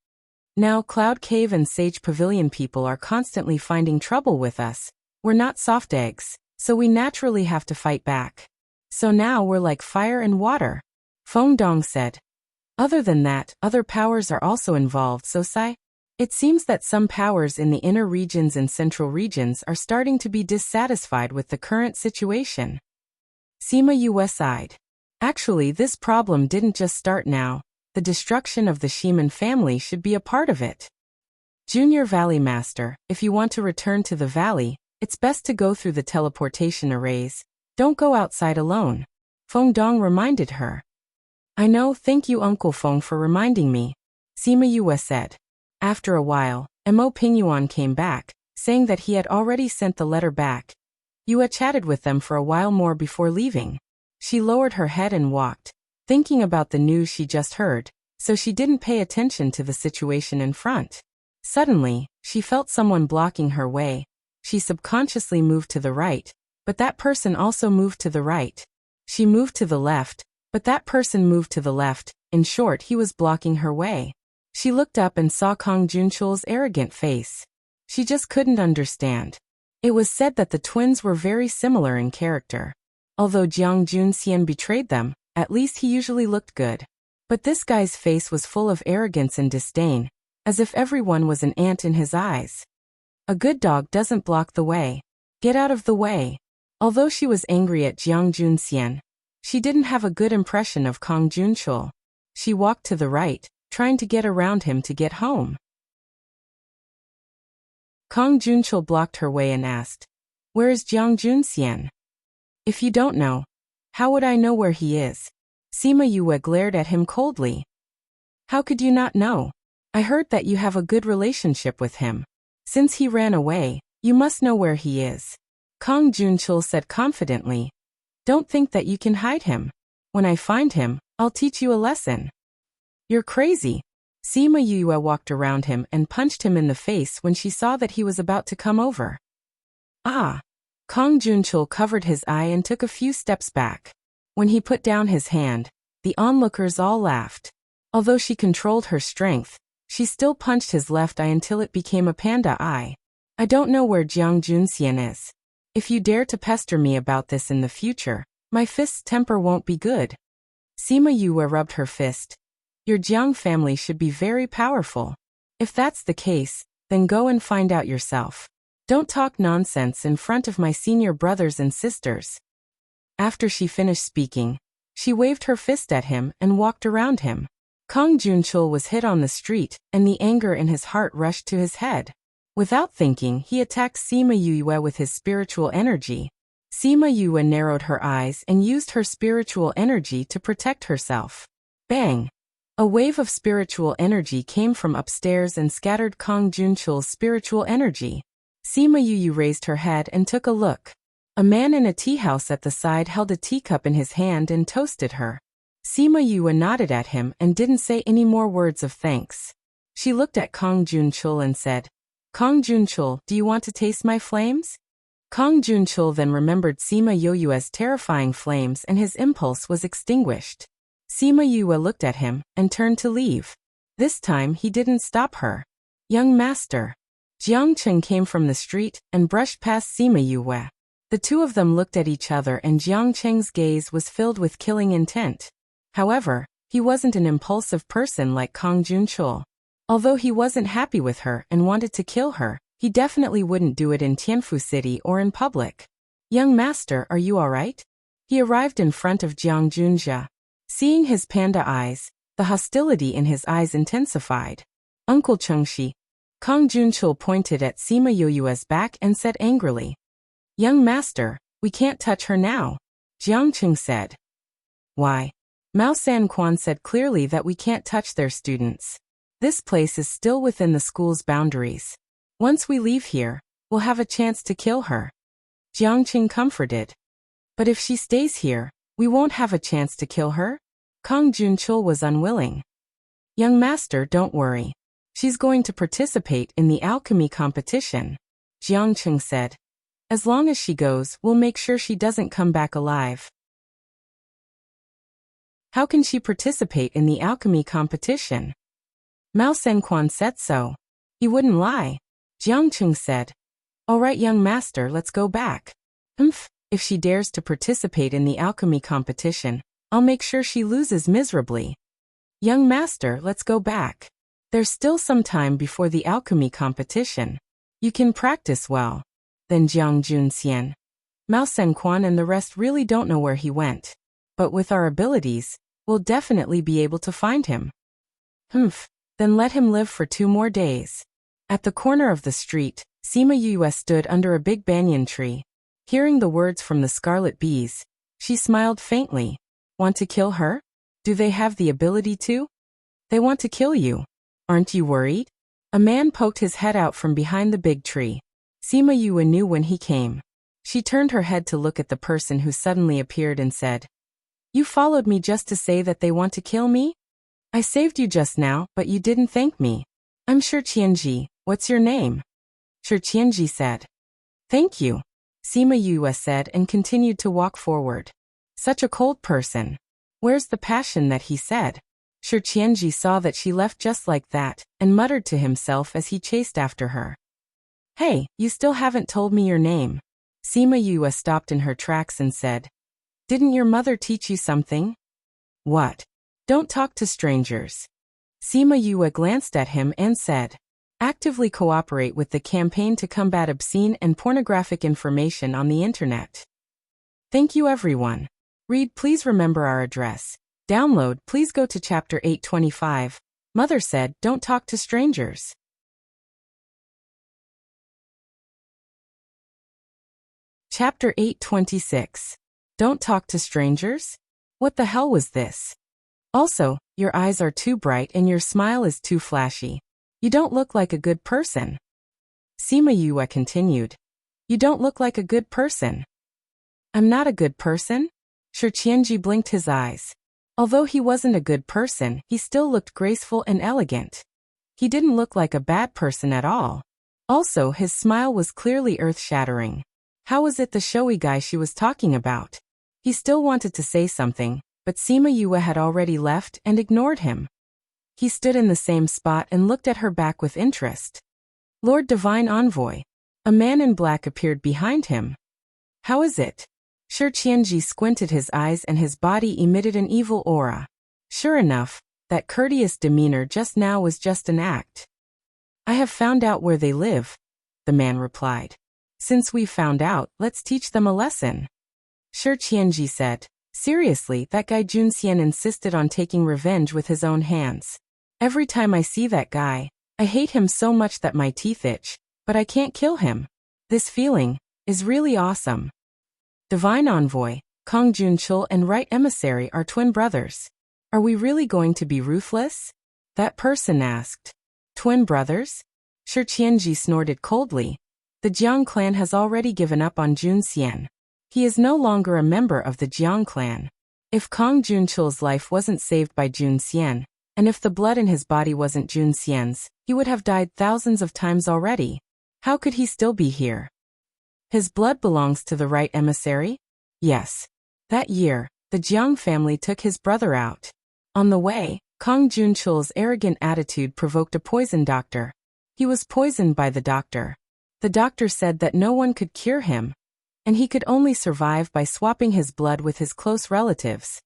S1: Now Cloud Cave and Sage Pavilion people are constantly finding trouble with us. We're not soft eggs, so we naturally have to fight back. So now we're like fire and water, Feng Dong said. Other than that, other powers are also involved, so it seems that some powers in the inner regions and central regions are starting to be dissatisfied with the current situation. Sima Yue sighed. Actually, this problem didn't just start now. The destruction of the Shiman family should be a part of it. Junior Valley Master, if you want to return to the valley, it's best to go through the teleportation arrays. Don't go outside alone, Feng Dong reminded her. I know, thank you Uncle Feng for reminding me, Sima Yue said. After a while, Mo Pingyuan came back, saying that he had already sent the letter back. Yue chatted with them for a while more before leaving. She lowered her head and walked, thinking about the news she just heard, so she didn't pay attention to the situation in front. Suddenly, she felt someone blocking her way. She subconsciously moved to the right, but that person also moved to the right. She moved to the left, but that person moved to the left. In short, he was blocking her way. She looked up and saw Kong Junchul's arrogant face. She just couldn't understand. It was said that the twins were very similar in character. Although Jiang Junxian betrayed them, at least he usually looked good. But this guy's face was full of arrogance and disdain, as if everyone was an ant in his eyes. A good dog doesn't block the way. Get out of the way. Although she was angry at Jiang Junxian, she didn't have a good impression of Kang Junchul. She walked to the right, trying to get around him to get home. Kang Junchul blocked her way and asked, "Where is Jiang Junxian?" "If you don't know, how would I know where he is?" Sima Yue glared at him coldly. "How could you not know? I heard that you have a good relationship with him. Since he ran away, you must know where he is." Kang Junchul said confidently, "Don't think that you can hide him. When I find him, I'll teach you a lesson." "You're crazy." Sima Yue walked around him and punched him in the face when she saw that he was about to come over. "Ah!" Kang Junchul covered his eye and took a few steps back. When he put down his hand, the onlookers all laughed. Although she controlled her strength, she still punched his left eye until it became a panda eye. "I don't know where Jiang Junxian is. If you dare to pester me about this in the future, my fist's temper won't be good." Sima Yue rubbed her fist. "Your Jiang family should be very powerful. If that's the case, then go and find out yourself. Don't talk nonsense in front of my senior brothers and sisters." After she finished speaking, she waved her fist at him and walked around him. Kang Junchul was hit on the street, and the anger in his heart rushed to his head. Without thinking, he attacked Sima Yue with his spiritual energy. Sima Yue narrowed her eyes and used her spiritual energy to protect herself. Bang! A wave of spiritual energy came from upstairs and scattered Kang Junchul's spiritual energy. Sima Yue raised her head and took a look. A man in a tea house at the side held a teacup in his hand and toasted her. Sima Yue nodded at him and didn't say any more words of thanks. She looked at Kang Junchul and said, "Kang Junchul, do you want to taste my flames?" Kang Junchul then remembered Sima Yue's terrifying flames and his impulse was extinguished. Sima Yue looked at him and turned to leave. This time he didn't stop her. "Young master." Jiang Cheng came from the street and brushed past Sima Yue. The two of them looked at each other and Jiang Cheng's gaze was filled with killing intent. However, he wasn't an impulsive person like Kang Junchul. Although he wasn't happy with her and wanted to kill her, he definitely wouldn't do it in Tianfu City or in public. "Young master, are you alright?" He arrived in front of Jiang Junjia. Seeing his panda eyes, the hostility in his eyes intensified. "Uncle Chengxi." Kang Junchul pointed at Sima Yue's back and said angrily, "Young master, we can't touch her now." Jiang Cheng said. "Why?" Mao San Quan said clearly that we can't touch their students. This place is still within the school's boundaries. Once we leave here, we'll have a chance to kill her. Jiang Cheng comforted. "But if she stays here, we won't have a chance to kill her?" Kang Junchul was unwilling. "Young master, don't worry. She's going to participate in the alchemy competition," Jiang Cheng said. "As long as she goes, we'll make sure she doesn't come back alive." "How can she participate in the alchemy competition?" Mao Senquan said so. He wouldn't lie. Jiang Cheng said, "All right, young master, let's go back." If she dares to participate in the alchemy competition, I'll make sure she loses miserably." "Young master, let's go back. There's still some time before the alchemy competition. You can practice well." Then Jiang Junxian. Mao Senquan and the rest really don't know where he went. But with our abilities, we'll definitely be able to find him. Then let him live for 2 more days. At the corner of the street, Sima Yue stood under a big banyan tree. Hearing the words from the scarlet bees, she smiled faintly. "Want to kill her? Do they have the ability to?" "They want to kill you. Aren't you worried?" A man poked his head out from behind the big tree. Sima Yue knew when he came. She turned her head to look at the person who suddenly appeared and said, "You followed me just to say that they want to kill me? I saved you just now, but you didn't thank me." "I'm Shi Qianji. What's your name?" Shi Qianji said. "Thank you," Sima Yue said and continued to walk forward. Such a cold person. Where's the passion that he said? Shi Qianji saw that she left just like that, and muttered to himself as he chased after her. Hey, you still haven't told me your name. Sima Yue stopped in her tracks and said, Didn't your mother teach you something? What? Don't talk to strangers. Sima Yue glanced at him and said, Actively cooperate with the campaign to combat obscene and pornographic information on the internet. Thank you everyone. Read, please remember our address. Download, please go to chapter 825. Mother said, don't talk to strangers. Chapter 826. Don't talk to strangers? What the hell was this? Also, your eyes are too bright and your smile is too flashy. You don't look like a good person. Sima Yue continued. You don't look like a good person. I'm not a good person? Shi Qianji blinked his eyes. Although he wasn't a good person, he still looked graceful and elegant. He didn't look like a bad person at all. Also, his smile was clearly earth-shattering. How was it the showy guy she was talking about? He still wanted to say something, but Sima Yue had already left and ignored him. He stood in the same spot and looked at her back with interest. Lord Divine Envoy. A man in black appeared behind him. How is it? Shi Qianji squinted his eyes and his body emitted an evil aura. Sure enough, that courteous demeanor just now was just an act. I have found out where they live, the man replied. Since we've found out, let's teach them a lesson. Shi Qianji said. Seriously, that guy Junxian insisted on taking revenge with his own hands. Every time I see that guy, I hate him so much that my teeth itch, but I can't kill him. This feeling is really awesome. Divine Envoy, Kong Junchul and Right Emissary are twin brothers. Are we really going to be ruthless? That person asked. Twin brothers? Shi Qianji snorted coldly. The Jiang clan has already given up on Junxian. He is no longer a member of the Jiang clan. If Kong Junchul's life wasn't saved by Junxian, and if the blood in his body wasn't Junxian's, he would have died thousands of times already. How could he still be here? His blood belongs to the Right Emissary? Yes. That year, the Jiang family took his brother out. On the way, Kong Junchul's arrogant attitude provoked a poison doctor. He was poisoned by the doctor. The doctor said that no one could cure him, and he could only survive by swapping his blood with his close relatives.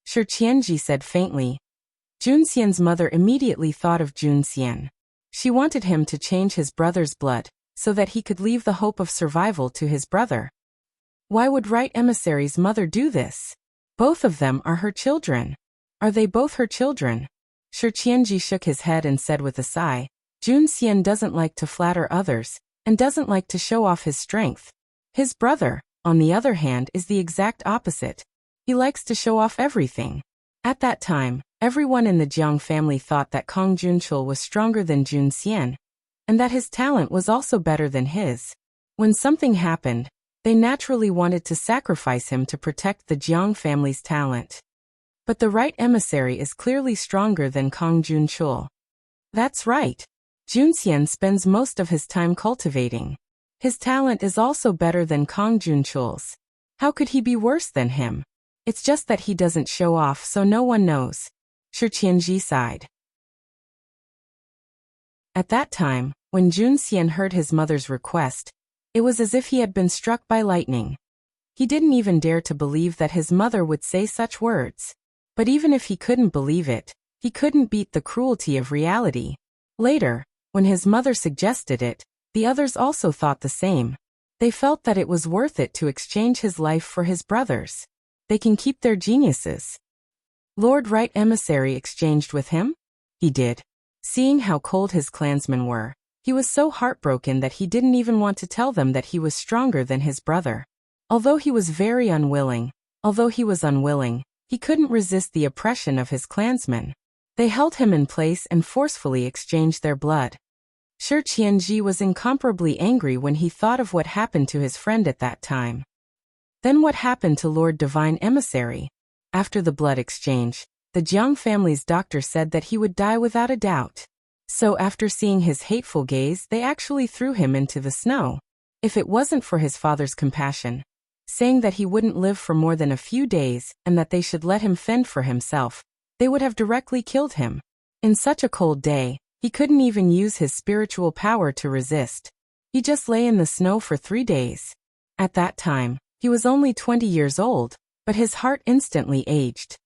S1: Shi Qianji said faintly. Junxian's mother immediately thought of Junxian. She wanted him to change his brother's blood, so that he could leave the hope of survival to his brother. Why would Right Emissary's mother do this? Both of them are her children. Are they both her children? Shi Qianji shook his head and said with a sigh, Junxian doesn't like to flatter others, and doesn't like to show off his strength. His brother, on the other hand, is the exact opposite. He likes to show off everything. At that time, everyone in the Jiang family thought that Kong Junchul was stronger than Junxian, and that his talent was also better than his. When something happened, they naturally wanted to sacrifice him to protect the Jiang family's talent. But the Right Emissary is clearly stronger than Kong Junchul. That's right. Junxian spends most of his time cultivating. His talent is also better than Kong Junchul's. How could he be worse than him? It's just that he doesn't show off so no one knows. Shi Qianji sighed. At that time, when Junxian heard his mother's request, it was as if he had been struck by lightning. He didn't even dare to believe that his mother would say such words. But even if he couldn't believe it, he couldn't beat the cruelty of reality. Later, when his mother suggested it, the others also thought the same. They felt that it was worth it to exchange his life for his brother's. They can keep their geniuses. Lord Right Emissary exchanged with him? He did. Seeing how cold his clansmen were, he was so heartbroken that he didn't even want to tell them that he was stronger than his brother. Although he was unwilling, he couldn't resist the oppression of his clansmen. They held him in place and forcefully exchanged their blood. Shi Qianji was incomparably angry when he thought of what happened to his friend at that time. Then what happened to Lord Divine Emissary? After the blood exchange, the Jiang family's doctor said that he would die without a doubt. So after seeing his hateful gaze, they actually threw him into the snow. If it wasn't for his father's compassion, saying that he wouldn't live for more than a few days and that they should let him fend for himself, they would have directly killed him. In such a cold day, he couldn't even use his spiritual power to resist. He just lay in the snow for 3 days. At that time, he was only 20 years old, but his heart instantly aged.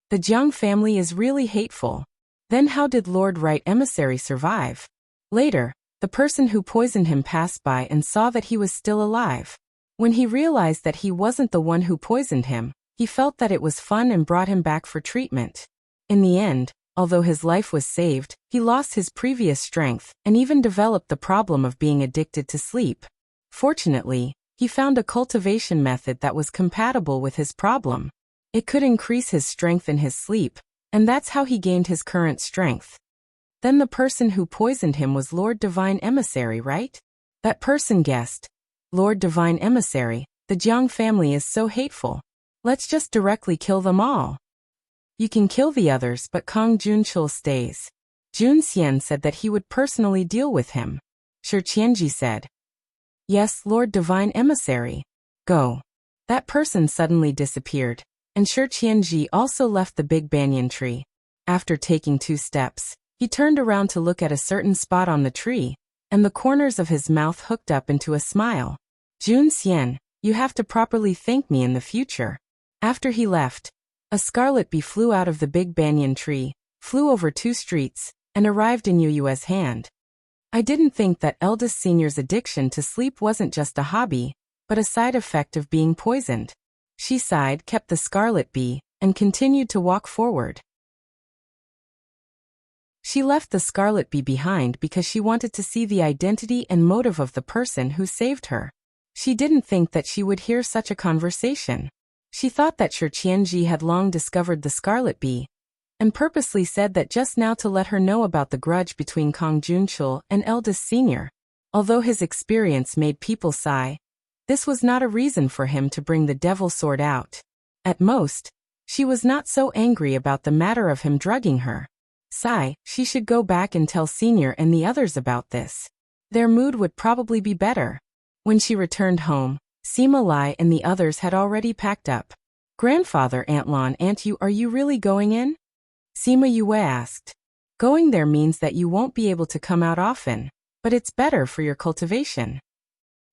S1: The Jiang family is really hateful. Then how did Lord Right Emissary survive? Later, the person who poisoned him passed by and saw that he was still alive. When he realized that he wasn't the one who poisoned him, he felt that it was fun and brought him back for treatment. In the end, although his life was saved, he lost his previous strength and even developed the problem of being addicted to sleep. Fortunately, he found a cultivation method that was compatible with his problem. It could increase his strength in his sleep, and that's how he gained his current strength. Then the person who poisoned him was Lord Divine Emissary, right? That person guessed. Lord Divine Emissary, the Jiang family is so hateful. Let's just directly kill them all. You can kill the others, but Kang Junchul stays. Jun Xian said that he would personally deal with him. Shi Qianji said, Yes, Lord Divine Emissary. Go. That person suddenly disappeared, and Shi Qianji also left the big banyan tree. After taking 2 steps, he turned around to look at a certain spot on the tree, and the corners of his mouth hooked up into a smile. Jun Xian, you have to properly thank me in the future. After he left, a scarlet bee flew out of the big banyan tree, flew over 2 streets, and arrived in Yu Yue's hand. I didn't think that eldest senior's addiction to sleep wasn't just a hobby, but a side effect of being poisoned. She sighed, kept the scarlet bee, and continued to walk forward. She left the scarlet bee behind because she wanted to see the identity and motive of the person who saved her. She didn't think that she would hear such a conversation. She thought that Shi Qianji had long discovered the scarlet bee, and purposely said that just now to let her know about the grudge between Kang Junchul and eldest senior. Although his experience made people sigh, this was not a reason for him to bring the devil sword out. At most, she was not so angry about the matter of him drugging her. Sigh, she should go back and tell senior and the others about this. Their mood would probably be better. When she returned home, Sima Lai and the others had already packed up. Grandfather Antlon, are you really going in? Sima Yue asked. Going there means that you won't be able to come out often, but it's better for your cultivation.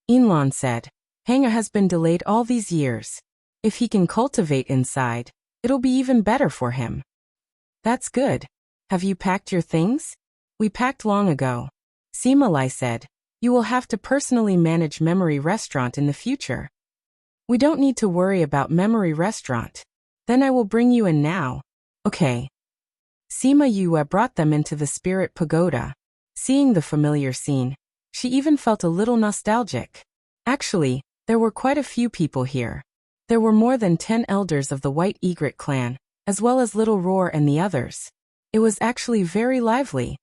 S1: Inlon said. Hanga has been delayed all these years. If he can cultivate inside, it'll be even better for him. That's good. Have you packed your things? We packed long ago. Sima Lai said. You will have to personally manage Memory Restaurant in the future. We don't need to worry about Memory Restaurant. Then I will bring you in now. Okay. Sima Yue brought them into the Spirit Pagoda. Seeing the familiar scene, she even felt a little nostalgic. Actually, there were quite a few people here. There were more than 10 elders of the White Egret clan, as well as Little Roar and the others. It was actually very lively.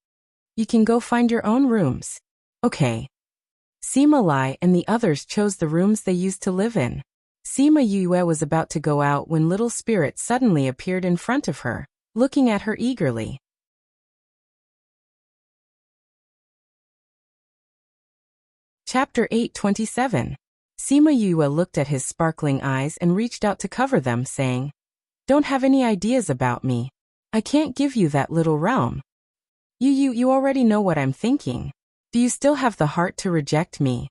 S1: You can go find your own rooms. Okay. Sima Lai and the others chose the rooms they used to live in. Sima Yue was about to go out when Little Spirit suddenly appeared in front of her, looking at her eagerly. Chapter 8:27. Sima Yue looked at his sparkling eyes and reached out to cover them, saying, Don't have any ideas about me. I can't give you that little realm. You already know what I'm thinking. Do you still have the heart to reject me?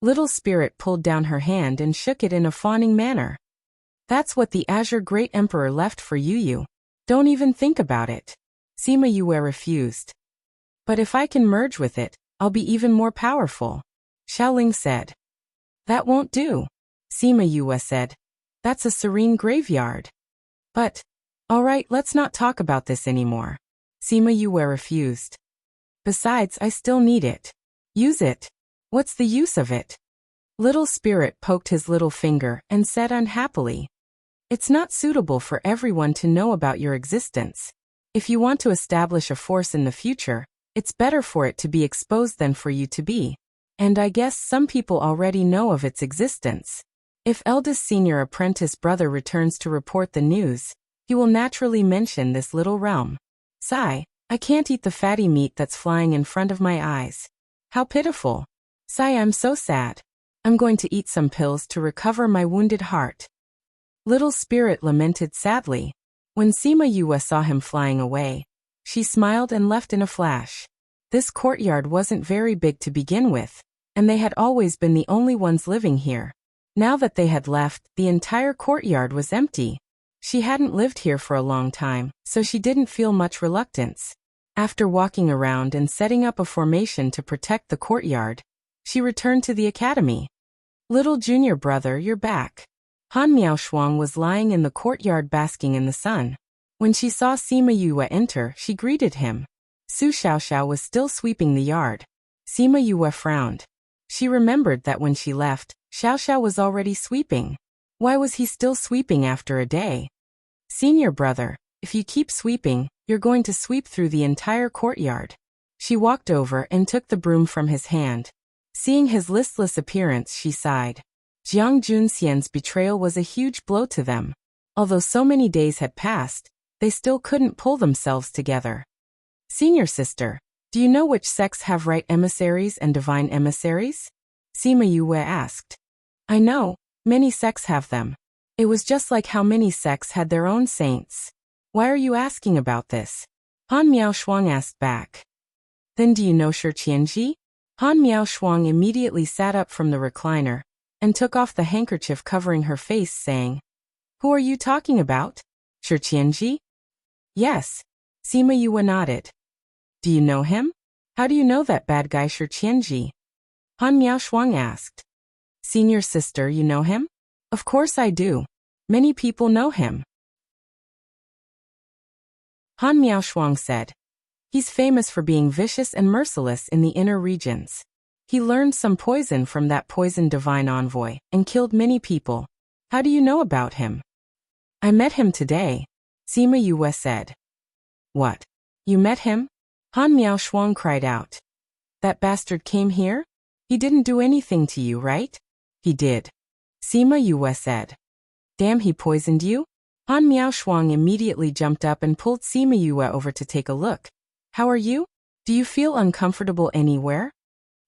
S1: Little Spirit pulled down her hand and shook it in a fawning manner. That's what the Azure Great Emperor left for you. Don't even think about it. Sima Yue refused. But if I can merge with it, I'll be even more powerful. Xiaoling said. That won't do. Sima Yue said. That's a serene graveyard. But, alright, let's not talk about this anymore. Sima Yue refused. Besides, I still need it. Use it. What's the use of it? Little Spirit poked his little finger and said unhappily. It's not suitable for everyone to know about your existence. If you want to establish a force in the future, it's better for it to be exposed than for you to be. And I guess some people already know of its existence. If eldest senior apprentice brother returns to report the news, he will naturally mention this little realm. Sigh, I can't eat the fatty meat that's flying in front of my eyes. How pitiful. Sigh, I'm so sad. I'm going to eat some pills to recover my wounded heart. Little Spirit lamented sadly. When Sima Yue saw him flying away, she smiled and left in a flash. This courtyard wasn't very big to begin with, and they had always been the only ones living here. Now that they had left, the entire courtyard was empty. She hadn't lived here for a long time, so she didn't feel much reluctance. After walking around and setting up a formation to protect the courtyard, she returned to the academy. Little junior brother, you're back. Han Miaoshuang was lying in the courtyard basking in the sun. When she saw Sima Yue enter, she greeted him. Su Xiaoxiao was still sweeping the yard. Sima Yue frowned. She remembered that when she left, Xiaoxiao was already sweeping. Why was he still sweeping after a day? Senior brother, if you keep sweeping, you're going to sweep through the entire courtyard. She walked over and took the broom from his hand. Seeing his listless appearance, she sighed. Jiang Junxian's betrayal was a huge blow to them. Although so many days had passed, they still couldn't pull themselves together. Senior sister, do you know which sects have right emissaries and divine emissaries? Sima Yue asked. I know, many sects have them. It was just like how many sects had their own saints. Why are you asking about this? Han Miaoshuang asked back. Then do you know Shi Qianji? Han Miaoshuang immediately sat up from the recliner and took off the handkerchief covering her face, saying, Who are you talking about? Shi Qianji? Yes. Sima Yue nodded. Do you know him? How do you know that bad guy Shi Qianji? Han Miaoshuang asked. Senior sister, you know him? Of course I do. Many people know him. Han Miaoshuang said. He's famous for being vicious and merciless in the inner regions. He learned some poison from that poison divine envoy and killed many people. How do you know about him? I met him today, Sima Yue said. What? You met him? Han Miaoshuang cried out. That bastard came here? He didn't do anything to you, right? He did. Sima Yue said. Damn, he poisoned you? Han Miaoshuang immediately jumped up and pulled Sima Yue over to take a look. How are you? Do you feel uncomfortable anywhere?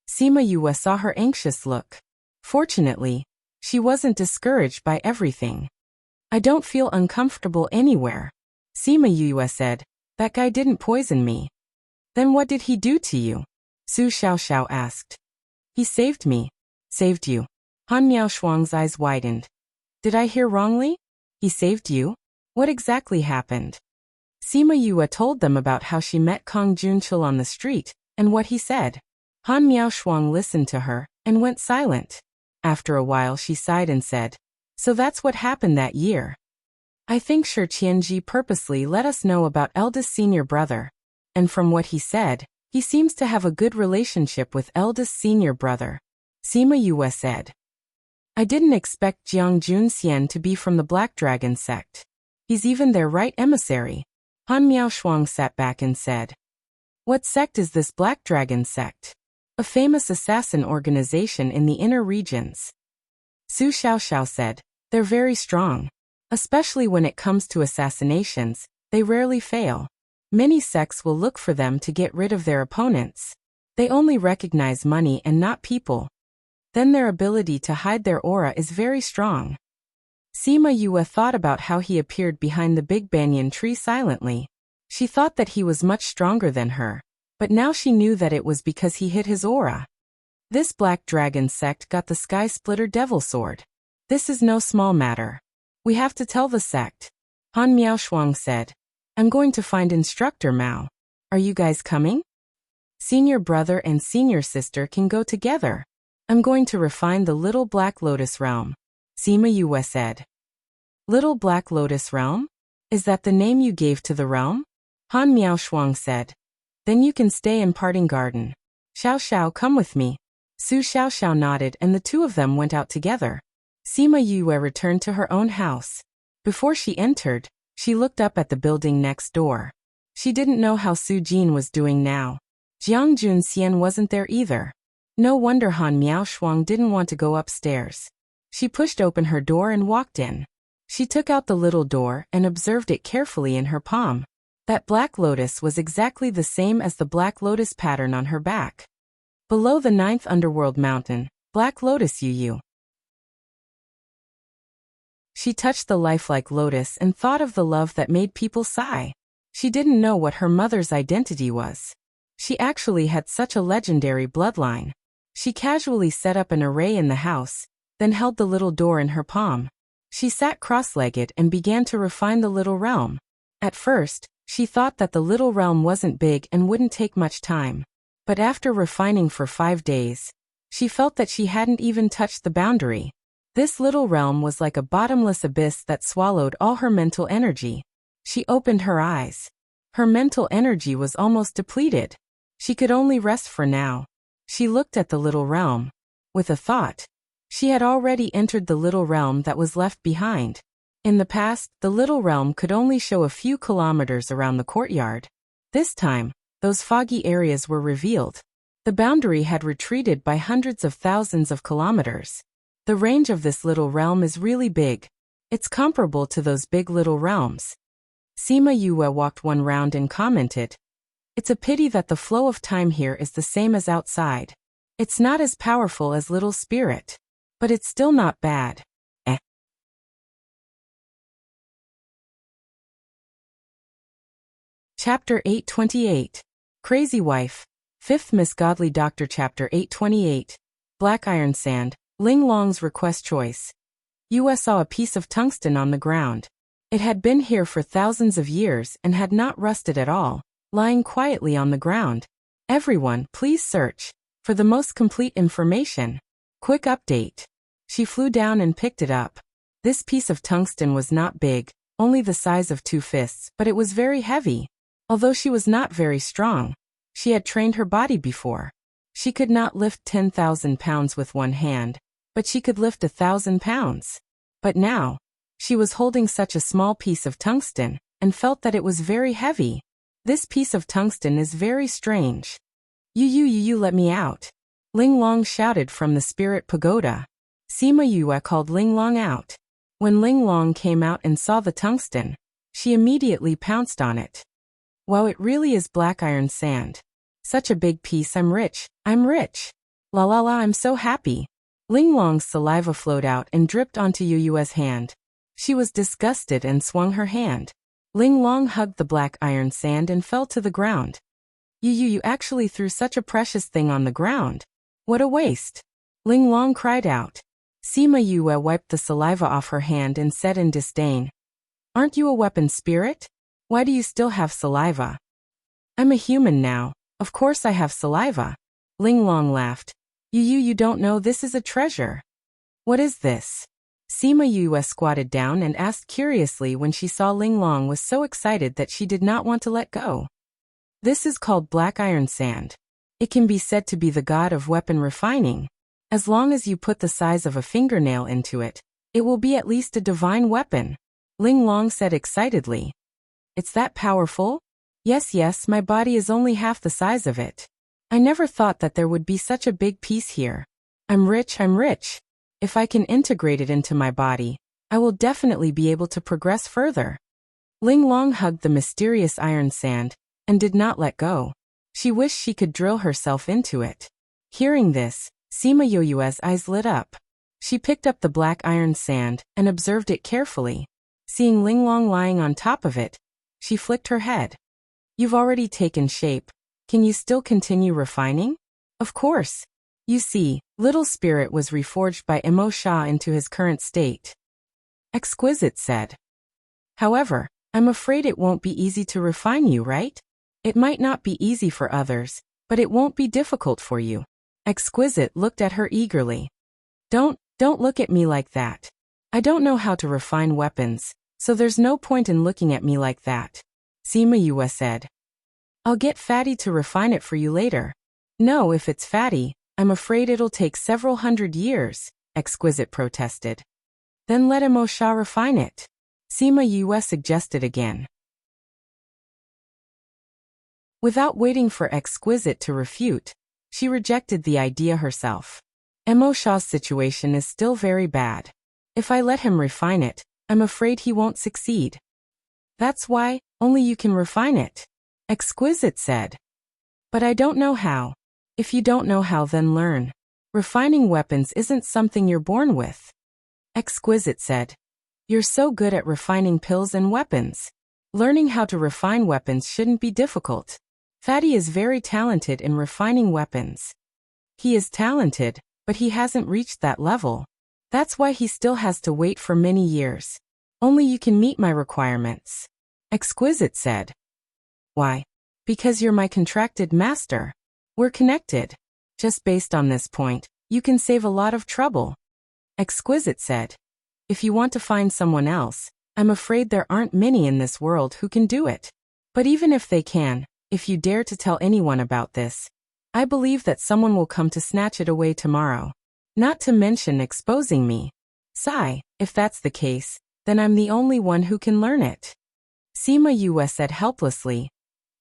S1: Sima Yue saw her anxious look. Fortunately, she wasn't discouraged by everything. I don't feel uncomfortable anywhere. Sima Yue said, That guy didn't poison me. Then what did he do to you? Su Xiaoxiao asked. He saved me. Saved you. Han Miaoshuang's eyes widened. Did I hear wrongly? He saved you? What exactly happened? Sima Yue told them about how she met Kong Junchil on the street, and what he said. Han Miaoshuang listened to her, and went silent. After a while she sighed and said, So that's what happened that year. I think Shi Qianji purposely let us know about eldest senior brother. And from what he said, he seems to have a good relationship with eldest senior brother. Sima Yue said. I didn't expect Jiang Junxian to be from the Black Dragon sect. He's even their right emissary. Han Miaoshuang sat back and said. What sect is this Black Dragon sect? A famous assassin organization in the inner regions. Su Xiaoxiao said. They're very strong. Especially when it comes to assassinations, they rarely fail. Many sects will look for them to get rid of their opponents. They only recognize money and not people. Then their ability to hide their aura is very strong. Sima Yue thought about how he appeared behind the big banyan tree silently. She thought that he was much stronger than her, but now she knew that it was because he hid his aura. This Black Dragon sect got the Sky Splitter Devil Sword. This is no small matter. We have to tell the sect. Han Miaoshuang said. I'm going to find Instructor Mao. Are you guys coming? Senior brother and senior sister can go together. I'm going to refine the Little Black Lotus Realm. Sima Yue said. Little Black Lotus Realm? Is that the name you gave to the realm? Han Miaoshuang said. Then you can stay in Parting Garden. Xiaoxiao, come with me. Su Xiaoxiao nodded and the two of them went out together. Sima Yue returned to her own house. Before she entered, she looked up at the building next door. She didn't know how Su Jin was doing now. Jiang Junxian wasn't there either. No wonder Han Miaoshuang didn't want to go upstairs. She pushed open her door and walked in. She took out the little door and observed it carefully in her palm. That black lotus was exactly the same as the black lotus pattern on her back. Below the 9th underworld mountain, Black Lotus Yu. She touched the lifelike lotus and thought of the love that made people sigh. She didn't know what her mother's identity was. She actually had such a legendary bloodline. She casually set up an array in the house, then held the little door in her palm. She sat cross-legged and began to refine the little realm. At first, she thought that the little realm wasn't big and wouldn't take much time. But after refining for 5 days, she felt that she hadn't even touched the boundary. This little realm was like a bottomless abyss that swallowed all her mental energy. She opened her eyes. Her mental energy was almost depleted. She could only rest for now. She looked at the little realm. With a thought. She had already entered the little realm that was left behind. In the past, the little realm could only show a few kilometers around the courtyard. This time, those foggy areas were revealed. The boundary had retreated by hundreds of thousands of kilometers. The range of this little realm is really big. It's comparable to those big little realms. Sima Yue walked one round and commented, "It's a pity that the flow of time here is the same as outside. It's not as powerful as Little Spirit. But it's still not bad." Chapter 828. Crazy Wife. 5th Miss Godly Doctor. Chapter 828. Black Iron Sand. Ling Long's request choice. Yue saw a piece of tungsten on the ground. It had been here for thousands of years and had not rusted at all, lying quietly on the ground. Everyone, please search for the most complete information. Quick update. She flew down and picked it up. This piece of tungsten was not big, only the size of 2 fists, but it was very heavy. Although she was not very strong, she had trained her body before. She could not lift 10,000 pounds with one hand, but she could lift 1,000 pounds. But now, she was holding such a small piece of tungsten, and felt that it was very heavy. This piece of tungsten is very strange. You let me out. Ling Long shouted from the spirit pagoda. Sima Yue called Ling Long out. When Ling Long came out and saw the tungsten, she immediately pounced on it. Wow, it really is black iron sand. Such a big piece. I'm rich. La la la, I'm so happy. Ling Long's saliva flowed out and dripped onto Yue's hand. She was disgusted and swung her hand. Ling Long hugged the black iron sand and fell to the ground. You actually threw such a precious thing on the ground. What a waste. Ling Long cried out. Sima Yue wiped the saliva off her hand and said in disdain, "Aren't you a weapon spirit? Why do you still have saliva?" "I'm a human now. Of course I have saliva." Ling Long laughed. You don't know this is a treasure." "What is this?" Sima Yue squatted down and asked curiously when she saw Ling Long was so excited that she did not want to let go. "This is called black iron sand. It can be said to be the god of weapon refining. As long as you put the size of a fingernail into it, it will be at least a divine weapon," Ling Long said excitedly. "It's that powerful?" Yes, my body is only half the size of it. I never thought that there would be such a big piece here. I'm rich. If I can integrate it into my body, I will definitely be able to progress further." Ling Long hugged the mysterious iron sand and did not let go. She wished she could drill herself into it. Hearing this, Sima Yue's eyes lit up. She picked up the black iron sand and observed it carefully. Seeing Ling Long lying on top of it, she flicked her head. "You've already taken shape. Can you still continue refining?" "Of course. You see, Little Spirit was reforged by Emo Sha into his current state," Exquisite said. "However, I'm afraid it won't be easy to refine you, right? It might not be easy for others, but it won't be difficult for you." Exquisite looked at her eagerly. Don't look at me like that. I don't know how to refine weapons, so there's no point in looking at me like that," Sima Yue said. "I'll get Fatty to refine it for you later." "No, if it's Fatty, I'm afraid it'll take several hundred years," Exquisite protested. "Then let Emo Sha refine it," Sima Yue suggested again. Without waiting for Exquisite to refute, she rejected the idea herself. Emo Sha's situation is still very bad. If I let him refine it, I'm afraid he won't succeed. "That's why, only you can refine it," Exquisite said. "But I don't know how." "If you don't know how, then learn. Refining weapons isn't something you're born with," Exquisite said. "You're so good at refining pills and weapons. Learning how to refine weapons shouldn't be difficult." Fatty is very talented in refining weapons. He is talented, but he hasn't reached that level. That's why he still has to wait for many years. Only you can meet my requirements. Exquisite said. Why? Because you're my contracted master. We're connected. Just based on this point, you can save a lot of trouble. Exquisite said. If you want to find someone else, I'm afraid there aren't many in this world who can do it. But even if they can, if you dare to tell anyone about this, I believe that someone will come to snatch it away tomorrow. Not to mention exposing me. Sigh, if that's the case, then I'm the only one who can learn it. Sima Yue said helplessly.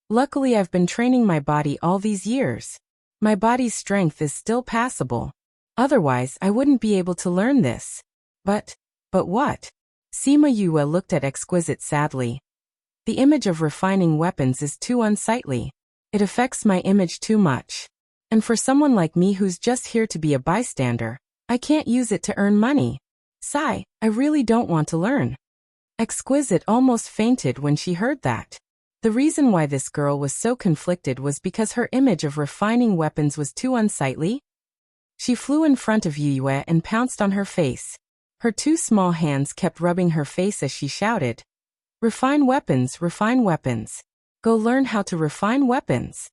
S1: Luckily I've been training my body all these years. My body's strength is still passable. Otherwise I wouldn't be able to learn this. But what? Sima Yue looked at Exquisite sadly. The image of refining weapons is too unsightly. It affects my image too much. And for someone like me who's just here to be a bystander, I can't use it to earn money. Sigh, I really don't want to learn. Exquisite almost fainted when she heard that. The reason why this girl was so conflicted was because her image of refining weapons was too unsightly. She flew in front of Yue and pounced on her face. Her two small hands kept rubbing her face as she shouted, refine weapons, refine weapons. Go learn how to refine weapons.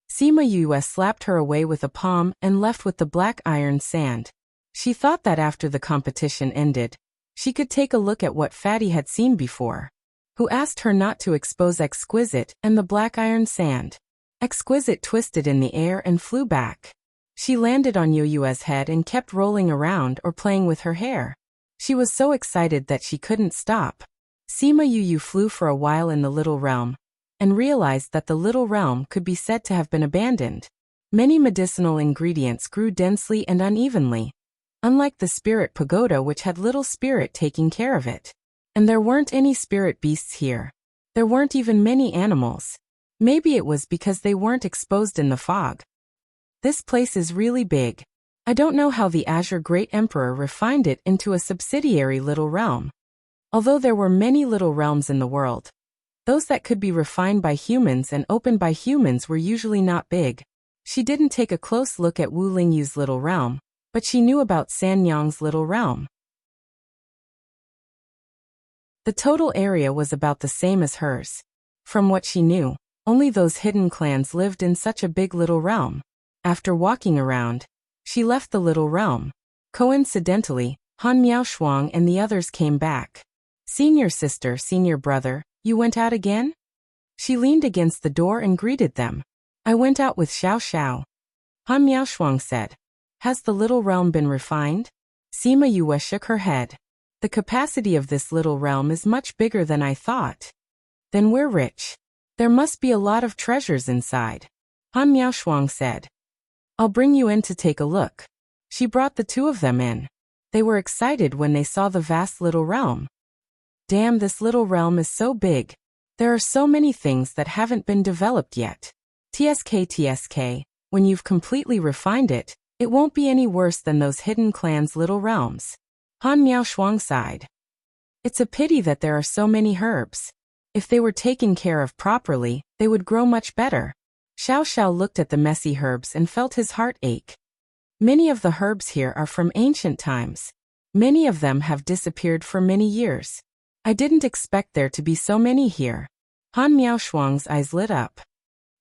S1: Sima Yue slapped her away with a palm and left with the black iron sand. She thought that after the competition ended, she could take a look at what Fatty had seen before, who asked her not to expose Exquisite and the black iron sand. Exquisite twisted in the air and flew back. She landed on Yue's head and kept rolling around or playing with her hair. She was so excited that she couldn't stop. Sima Yue flew for a while in the little realm, and realized that the little realm could be said to have been abandoned. Many medicinal ingredients grew densely and unevenly, unlike the spirit pagoda which had little spirit taking care of it. And there weren't any spirit beasts here. There weren't even many animals. Maybe it was because they weren't exposed in the fog. This place is really big. I don't know how the Azure Great Emperor refined it into a subsidiary little realm. Although there were many little realms in the world, those that could be refined by humans and opened by humans were usually not big. She didn't take a close look at Wu Lingyu's little realm, but she knew about San Yang's little realm. The total area was about the same as hers. From what she knew, only those hidden clans lived in such a big little realm. After walking around, she left the little realm. Coincidentally, Han Miaoshuang and the others came back. Senior sister, senior brother, you went out again? She leaned against the door and greeted them. I went out with Xiao Xiao. Han Miaoshuang said. Has the little realm been refined? Sima Yue shook her head. The capacity of this little realm is much bigger than I thought. Then we're rich. There must be a lot of treasures inside. Han Miaoshuang said. I'll bring you in to take a look. She brought the two of them in. They were excited when they saw the vast little realm. Damn, this little realm is so big. There are so many things that haven't been developed yet. TSK, when you've completely refined it, it won't be any worse than those hidden clans' little realms. Han Miaoshuang sighed. It's a pity that there are so many herbs. If they were taken care of properly, they would grow much better. Xiao Xiao looked at the messy herbs and felt his heart ache. Many of the herbs here are from ancient times. Many of them have disappeared for many years. I didn't expect there to be so many here. Han Miaoshuang's eyes lit up.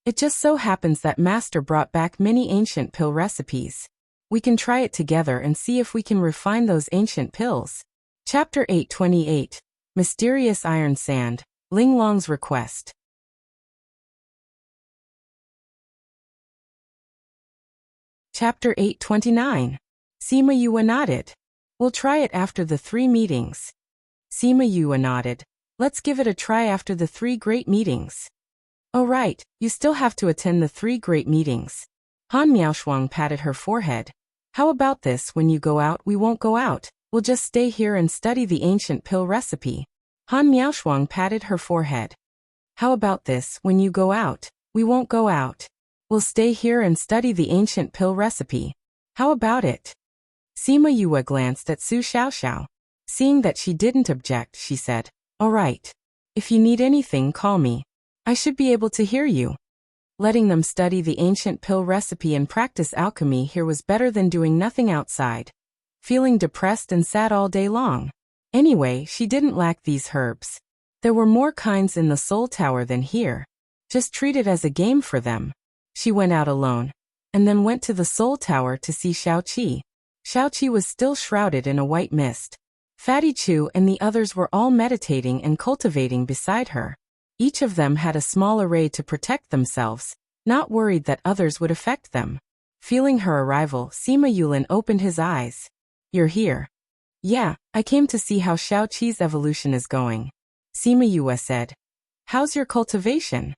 S1: It just so happens that Master brought back many ancient pill recipes. We can try it together and see if we can refine those ancient pills. Chapter 828, Mysterious Iron Sand, Ling Long's Request. Chapter 829. Sima Yue nodded. We'll try it after the 3 meetings. Sima Yue nodded. Let's give it a try after the 3 great meetings. Oh right, you still have to attend the 3 great meetings. Han Miaoshuang patted her forehead. How about this, when you go out we won't go out, we'll just stay here and study the ancient pill recipe. Han Miaoshuang patted her forehead. How about this, when you go out, we won't go out. We'll stay here and study the ancient pill recipe. How about it? Sima Yue glanced at Su Xiaoxiao. Seeing that she didn't object, she said, all right. If you need anything, call me. I should be able to hear you. Letting them study the ancient pill recipe and practice alchemy here was better than doing nothing outside, feeling depressed and sad all day long. Anyway, she didn't lack these herbs. There were more kinds in the Soul Tower than here. Just treat it as a game for them. She went out alone, and then went to the Soul Tower to see Xiaoqi. Xiaoqi was still shrouded in a white mist. Fatty Chu and the others were all meditating and cultivating beside her. Each of them had a small array to protect themselves, not worried that others would affect them. Feeling her arrival, Sima Yulin opened his eyes. You're here. Yeah, I came to see how Xiaoqi's evolution is going. Sima Yue said. How's your cultivation?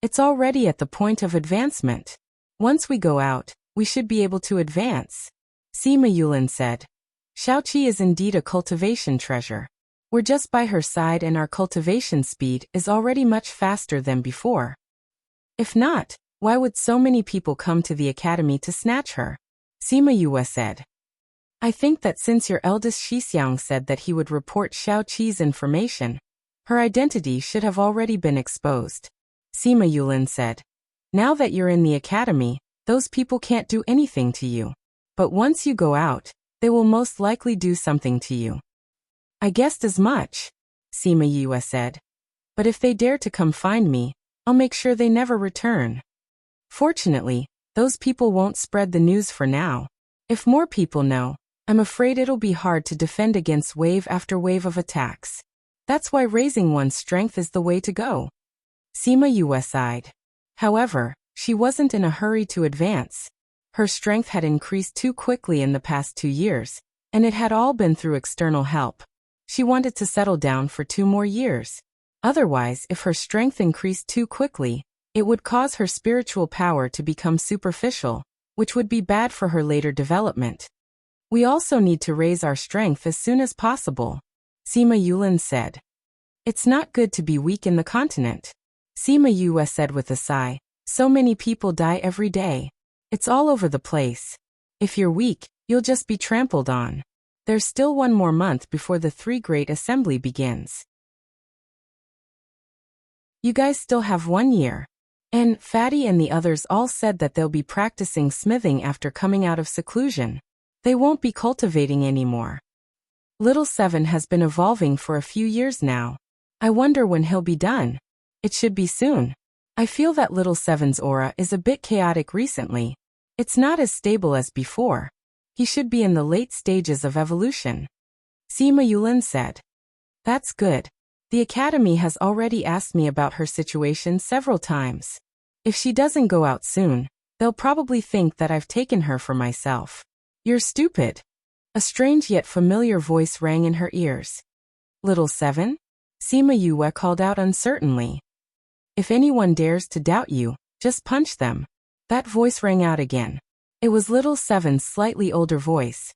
S1: It's already at the point of advancement. Once we go out, we should be able to advance. Sima Yulin said. Xiaoqi is indeed a cultivation treasure. We're just by her side and our cultivation speed is already much faster than before. If not, why would so many people come to the academy to snatch her? Sima Yue said. I think that since your eldest Shixiang said that he would report Xiaoqi's information, her identity should have already been exposed. Sima Yulin said. Now that you're in the academy, those people can't do anything to you. But once you go out, they will most likely do something to you. I guessed as much, Sima Yue said. But if they dare to come find me, I'll make sure they never return. Fortunately, those people won't spread the news for now. If more people know, I'm afraid it'll be hard to defend against wave after wave of attacks. That's why raising one's strength is the way to go. Sima Yue sighed. However, she wasn't in a hurry to advance. Her strength had increased too quickly in the past 2 years, and it had all been through external help. She wanted to settle down for 2 more years. Otherwise, if her strength increased too quickly, it would cause her spiritual power to become superficial, which would be bad for her later development. We also need to raise our strength as soon as possible, Sima Yulin said. It's not good to be weak in the continent. Sima Yue said with a sigh. So many people die every day. It's all over the place. If you're weak, you'll just be trampled on. There's still 1 more month before the 3 Great Assembly begins. You guys still have 1 year. And Fatty and the others all said that they'll be practicing smithing after coming out of seclusion. They won't be cultivating anymore. Little Seven has been evolving for a few years now. I wonder when he'll be done. It should be soon. I feel that Little Seven's aura is a bit chaotic recently. It's not as stable as before. He should be in the late stages of evolution. Sima Yulin said. That's good. The academy has already asked me about her situation several times. If she doesn't go out soon, they'll probably think that I've taken her for myself. You're stupid. A strange yet familiar voice rang in her ears. Little Seven? Sima Yue called out uncertainly. If anyone dares to doubt you, just punch them. That voice rang out again. It was Little Seven's slightly older voice.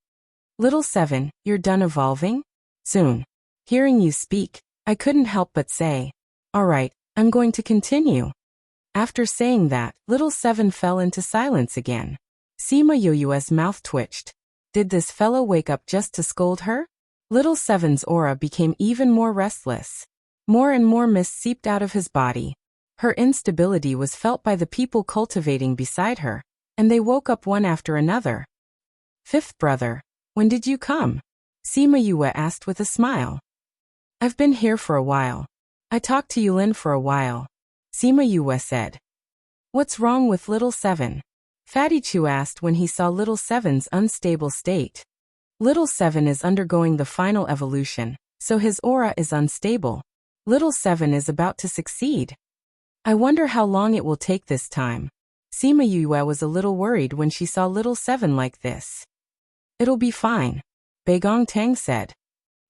S1: Little Seven, you're done evolving? Soon. Hearing you speak, I couldn't help but say, all right, I'm going to continue. After saying that, Little Seven fell into silence again. Sima Yue's mouth twitched. Did this fellow wake up just to scold her? Little Seven's aura became even more restless. More and more mist seeped out of his body. Her instability was felt by the people cultivating beside her, and they woke up one after another. Fifth brother, when did you come? Sima Yue asked with a smile. I've been here for a while. I talked to Yulin for a while. Sima Yue said. What's wrong with Little Seven? Fatty Chu asked when he saw Little Seven's unstable state. Little Seven is undergoing the final evolution, so his aura is unstable. Little Seven is about to succeed. I wonder how long it will take this time. Sima Yue was a little worried when she saw Little Seven like this. It'll be fine, Beigong Tang said.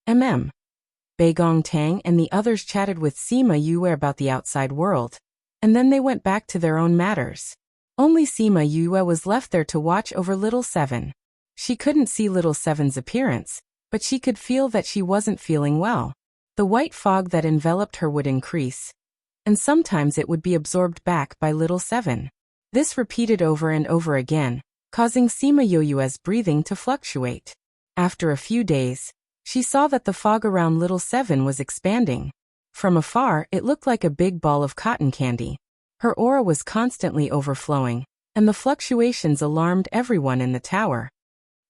S1: Beigong Tang and the others chatted with Sima Yue about the outside world, and then they went back to their own matters. Only Sima Yue was left there to watch over Little Seven. She couldn't see Little Seven's appearance, but she could feel that she wasn't feeling well. The white fog that enveloped her would increase, and sometimes it would be absorbed back by Little Seven. This repeated over and over again, causing Sima Yue's breathing to fluctuate. After a few days, she saw that the fog around Little Seven was expanding. From afar, it looked like a big ball of cotton candy. Her aura was constantly overflowing, and the fluctuations alarmed everyone in the tower.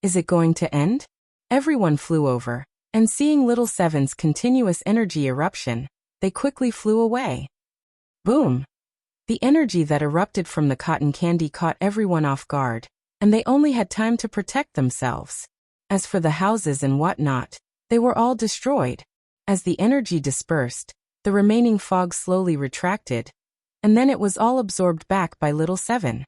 S1: Is it going to end? Everyone flew over, and seeing Little Seven's continuous energy eruption, they quickly flew away. Boom! The energy that erupted from the cotton candy caught everyone off guard, and they only had time to protect themselves. As for the houses and whatnot, they were all destroyed. As the energy dispersed, the remaining fog slowly retracted, and then it was all absorbed back by Little Seven.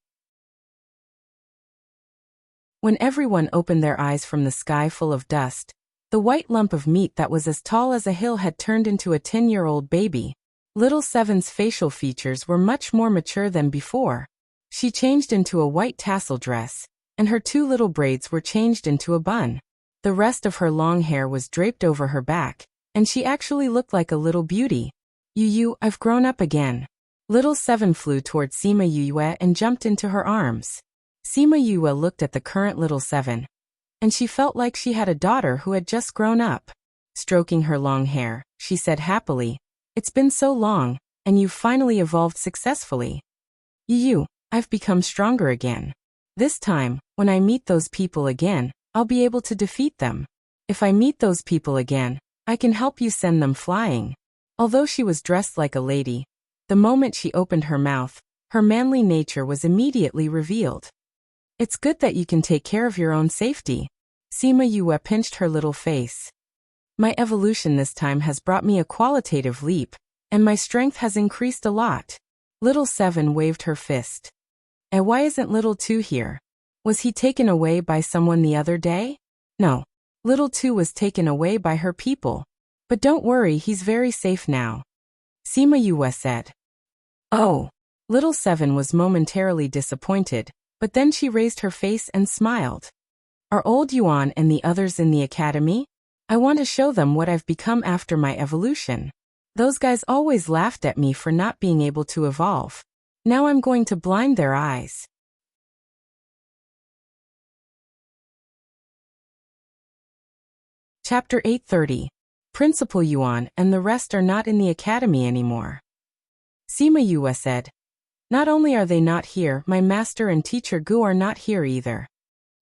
S1: When everyone opened their eyes from the sky full of dust, the white lump of meat that was as tall as a hill had turned into a 10-year-old baby. Little Seven's facial features were much more mature than before. She changed into a white tassel dress, and her 2 little braids were changed into a bun. The rest of her long hair was draped over her back, and she actually looked like a little beauty. Yu, I've grown up again. Little Seven flew toward Sima Yue and jumped into her arms. Sima Yue looked at the current Little Seven, and she felt like she had a daughter who had just grown up. Stroking her long hair, she said happily, "It's been so long, and you've finally evolved successfully. Yu, I've become stronger again. This time, when I meet those people again, I'll be able to defeat them. If I meet those people again, I can help you send them flying." Although she was dressed like a lady, the moment she opened her mouth, her manly nature was immediately revealed. "It's good that you can take care of your own safety." Sima Yue pinched her little face. "My evolution this time has brought me a qualitative leap, and my strength has increased a lot." Little Seven waved her fist. "And why isn't Little Two here? Was he taken away by someone the other day?" "No. Little Two was taken away by her people. But don't worry, he's very safe now," Sima Yue said. "Oh." Little Seven was momentarily disappointed, but then she raised her face and smiled. "Are Old Yuan and the others in the academy? I want to show them what I've become after my evolution. Those guys always laughed at me for not being able to evolve. Now I'm going to blind their eyes." Chapter 830. Principal Yuan and the rest are not in the academy anymore. Sima Yue said, "Not only are they not here, my master and teacher Gu are not here either.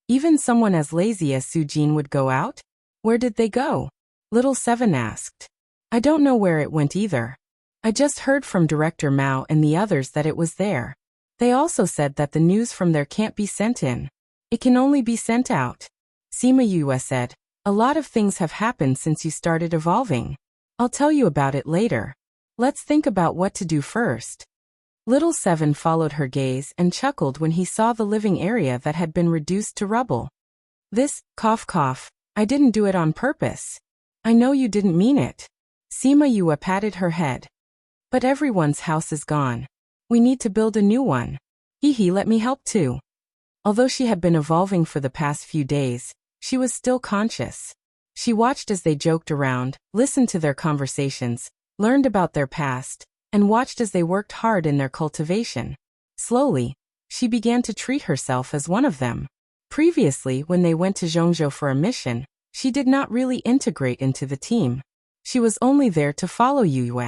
S1: Even someone as lazy as Su Jin would go out? Where did they go?" Little Seven asked. "I don't know where it went either. I just heard from Director Mao and the others that it was there. They also said that the news from there can't be sent in. It can only be sent out." Sima Yue said, "A lot of things have happened since you started evolving. I'll tell you about it later. Let's think about what to do first." Little Seven followed her gaze and chuckled when he saw the living area that had been reduced to rubble. "This, cough cough, I didn't do it on purpose. I know you didn't mean it." Sima Yue patted her head. "But everyone's house is gone. We need to build a new one. Hee, let me help too." Although she had been evolving for the past few days, she was still conscious. She watched as they joked around, listened to their conversations, learned about their past, and watched as they worked hard in their cultivation. Slowly, she began to treat herself as one of them. Previously, when they went to Zhongzhou for a mission, she did not really integrate into the team. She was only there to follow Yue.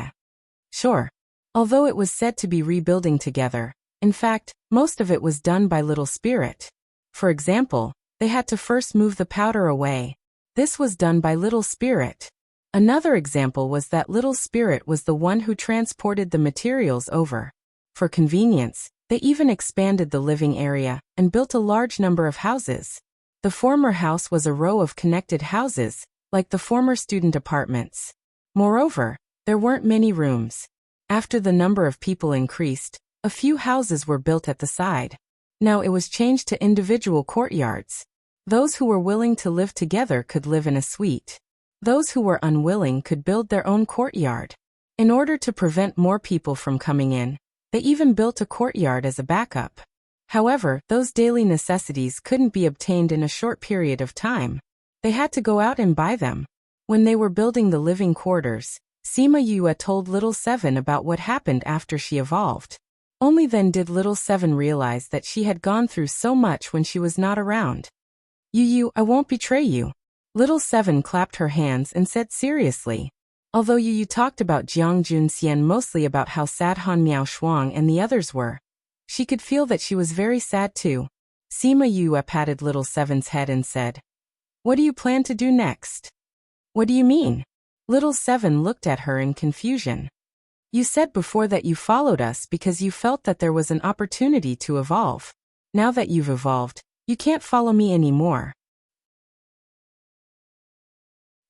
S1: Sure. Although it was said to be rebuilding together, in fact, most of it was done by Little Spirit. For example, they had to first move the powder away. This was done by Little Spirit. Another example was that Little Spirit was the one who transported the materials over. For convenience, they even expanded the living area and built a large number of houses. The former house was a row of connected houses, like the former student apartments. Moreover, there weren't many rooms. After the number of people increased, a few houses were built at the side. Now it was changed to individual courtyards. Those who were willing to live together could live in a suite. Those who were unwilling could build their own courtyard. In order to prevent more people from coming in, they even built a courtyard as a backup. However, those daily necessities couldn't be obtained in a short period of time. They had to go out and buy them. When they were building the living quarters, Sima Yue told Little Seven about what happened after she evolved. Only then did Little Seven realize that she had gone through so much when she was not around. "Yu, I won't betray you." Little Seven clapped her hands and said seriously. Although you talked about Jiang Junxian mostly about how sad Han Miao Shuang and the others were, she could feel that she was very sad too. Sima Yue patted little Seven's head and said, "What do you plan to do next?" "What do you mean?" Little Seven looked at her in confusion. "You said before that you followed us because you felt that there was an opportunity to evolve. Now that you've evolved, you can't follow me anymore."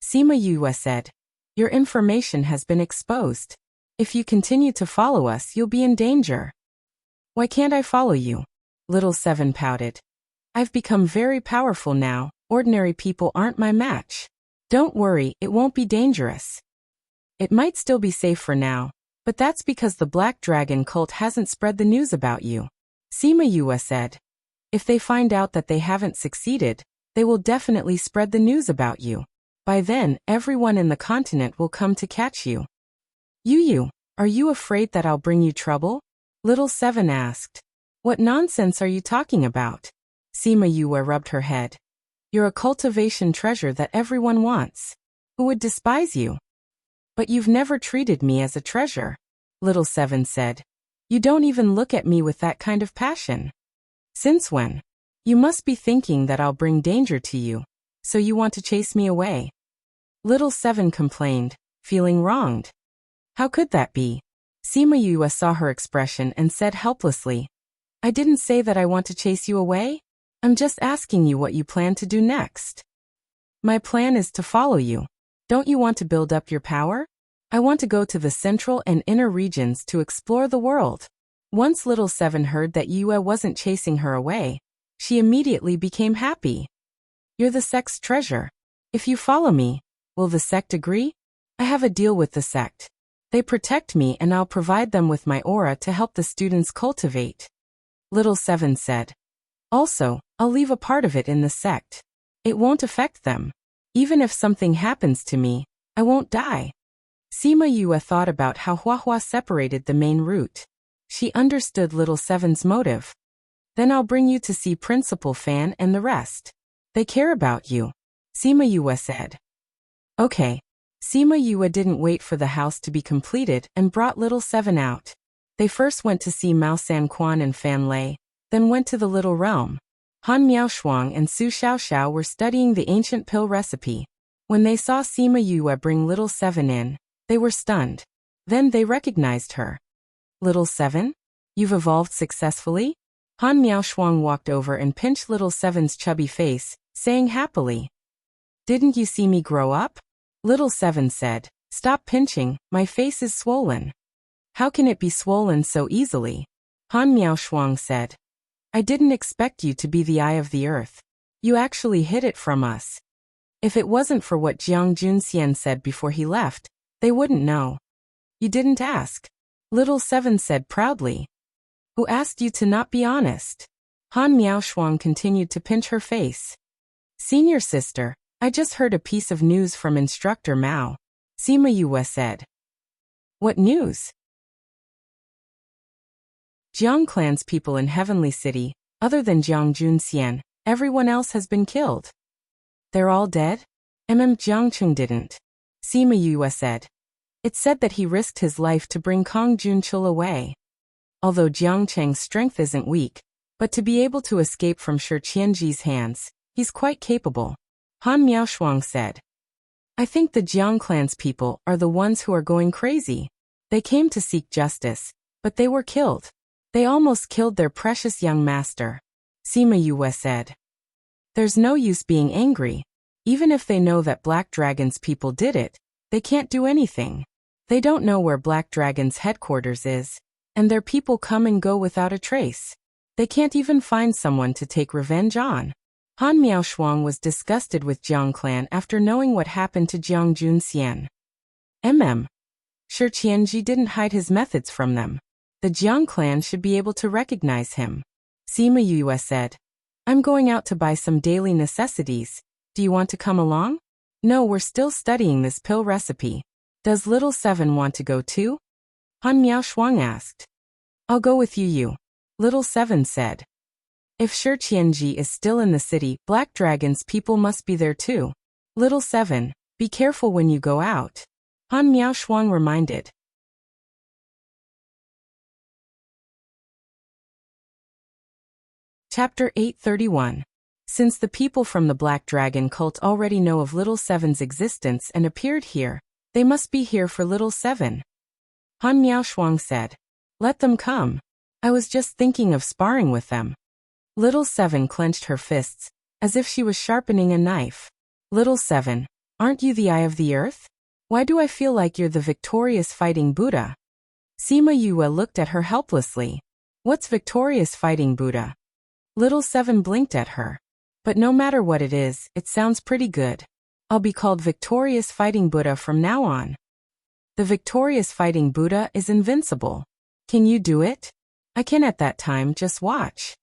S1: Sima Yue said, "Your information has been exposed. If you continue to follow us, you'll be in danger." "Why can't I follow you?" Little Seven pouted. "I've become very powerful now. Ordinary people aren't my match." "Don't worry, it won't be dangerous. It might still be safe for now, but that's because the Black Dragon cult hasn't spread the news about you," Sima Yue said. "If they find out that they haven't succeeded, they will definitely spread the news about you. By then, everyone in the continent will come to catch you." "Yu, are you afraid that I'll bring you trouble?" Little Seven asked. "What nonsense are you talking about?" Sima Yue rubbed her head. "You're a cultivation treasure that everyone wants. Who would despise you?" "But you've never treated me as a treasure," Little Seven said. "You don't even look at me with that kind of passion." "Since when?" "You must be thinking that I'll bring danger to you, so you want to chase me away," Little Seven complained, feeling wronged. "How could that be?" Sima Yue saw her expression and said helplessly, "I didn't say that I want to chase you away. I'm just asking you what you plan to do next." "My plan is to follow you. Don't you want to build up your power?" "I want to go to the central and inner regions to explore the world." Once Little Seven heard that Yue wasn't chasing her away, she immediately became happy. "You're the sect's treasure. If you follow me, will the sect agree?" "I have a deal with the sect. They protect me and I'll provide them with my aura to help the students cultivate," Little Seven said. "Also, I'll leave a part of it in the sect. It won't affect them. Even if something happens to me, I won't die." Sima Yue thought about how Huahua separated the main route. She understood Little Seven's motive. "Then I'll bring you to see Principal Fan and the rest. They care about you," Sima Yue said. "Okay." Sima Yue didn't wait for the house to be completed and brought Little Seven out. They first went to see Mao San Quan and Fan Lei, then went to the Little Realm. Han Miao Shuang and Su Xiaoxiao were studying the ancient pill recipe. When they saw Sima Yue bring Little Seven in, they were stunned. Then they recognized her. "Little Seven? You've evolved successfully?" Han Miao Shuang walked over and pinched Little Seven's chubby face, saying happily, "Didn't you see me grow up?" Little Seven said, "Stop pinching, my face is swollen." "How can it be swollen so easily?" Han Miao Shuang said. "I didn't expect you to be the eye of the earth. You actually hid it from us. If it wasn't for what Jiang Junxian said before he left, they wouldn't know." "You didn't ask," Little Seven said proudly. "Who asked you to not be honest?" Han Miao Shuang continued to pinch her face. "Senior sister, I just heard a piece of news from Instructor Mao," Sima Yue said. "What news?" "Jiang Clan's people in Heavenly City, other than Jiang Junxian, everyone else has been killed." "They're all dead?" Jiangcheng didn't," Sima Yue said. "It said that he risked his life to bring Kong Junchul away. Although Jiangcheng's strength isn't weak, but to be able to escape from Shi Qianji's hands, he's quite capable," Han Miao Shuang said. "I think the Jiang Clan's people are the ones who are going crazy. They came to seek justice, but they were killed. They almost killed their precious young master," Sima Yue said. "There's no use being angry. Even if they know that Black Dragon's people did it, they can't do anything. They don't know where Black Dragon's headquarters is, and their people come and go without a trace. They can't even find someone to take revenge on." Han Miao Shuang was disgusted with Jiang Clan after knowing what happened to Jiang Junxian. Shi Qianji didn't hide his methods from them. The Jiang Clan should be able to recognize him. Sima Yue said, "I'm going out to buy some daily necessities. Do you want to come along?" "No, we're still studying this pill recipe. Does Little Seven want to go too?" Han Miao Shuang asked. "I'll go with you," Little Seven said. "If Shi Qianji is still in the city, Black Dragon's people must be there too. Little Seven, be careful when you go out." Han Miaoshuang reminded. Chapter 831. Since the people from the Black Dragon cult already know of Little Seven's existence and appeared here, they must be here for Little Seven. Han Miaoshuang said. Let them come. I was just thinking of sparring with them. Little Seven clenched her fists, as if she was sharpening a knife. Little Seven, aren't you the Eye of the Earth? Why do I feel like you're the victorious fighting Buddha? Sima Yue looked at her helplessly. What's victorious fighting Buddha? Little Seven blinked at her. But no matter what it is, it sounds pretty good. I'll be called Victorious Fighting Buddha from now on. The Victorious Fighting Buddha is invincible. Can you do it? I can at that time, just watch.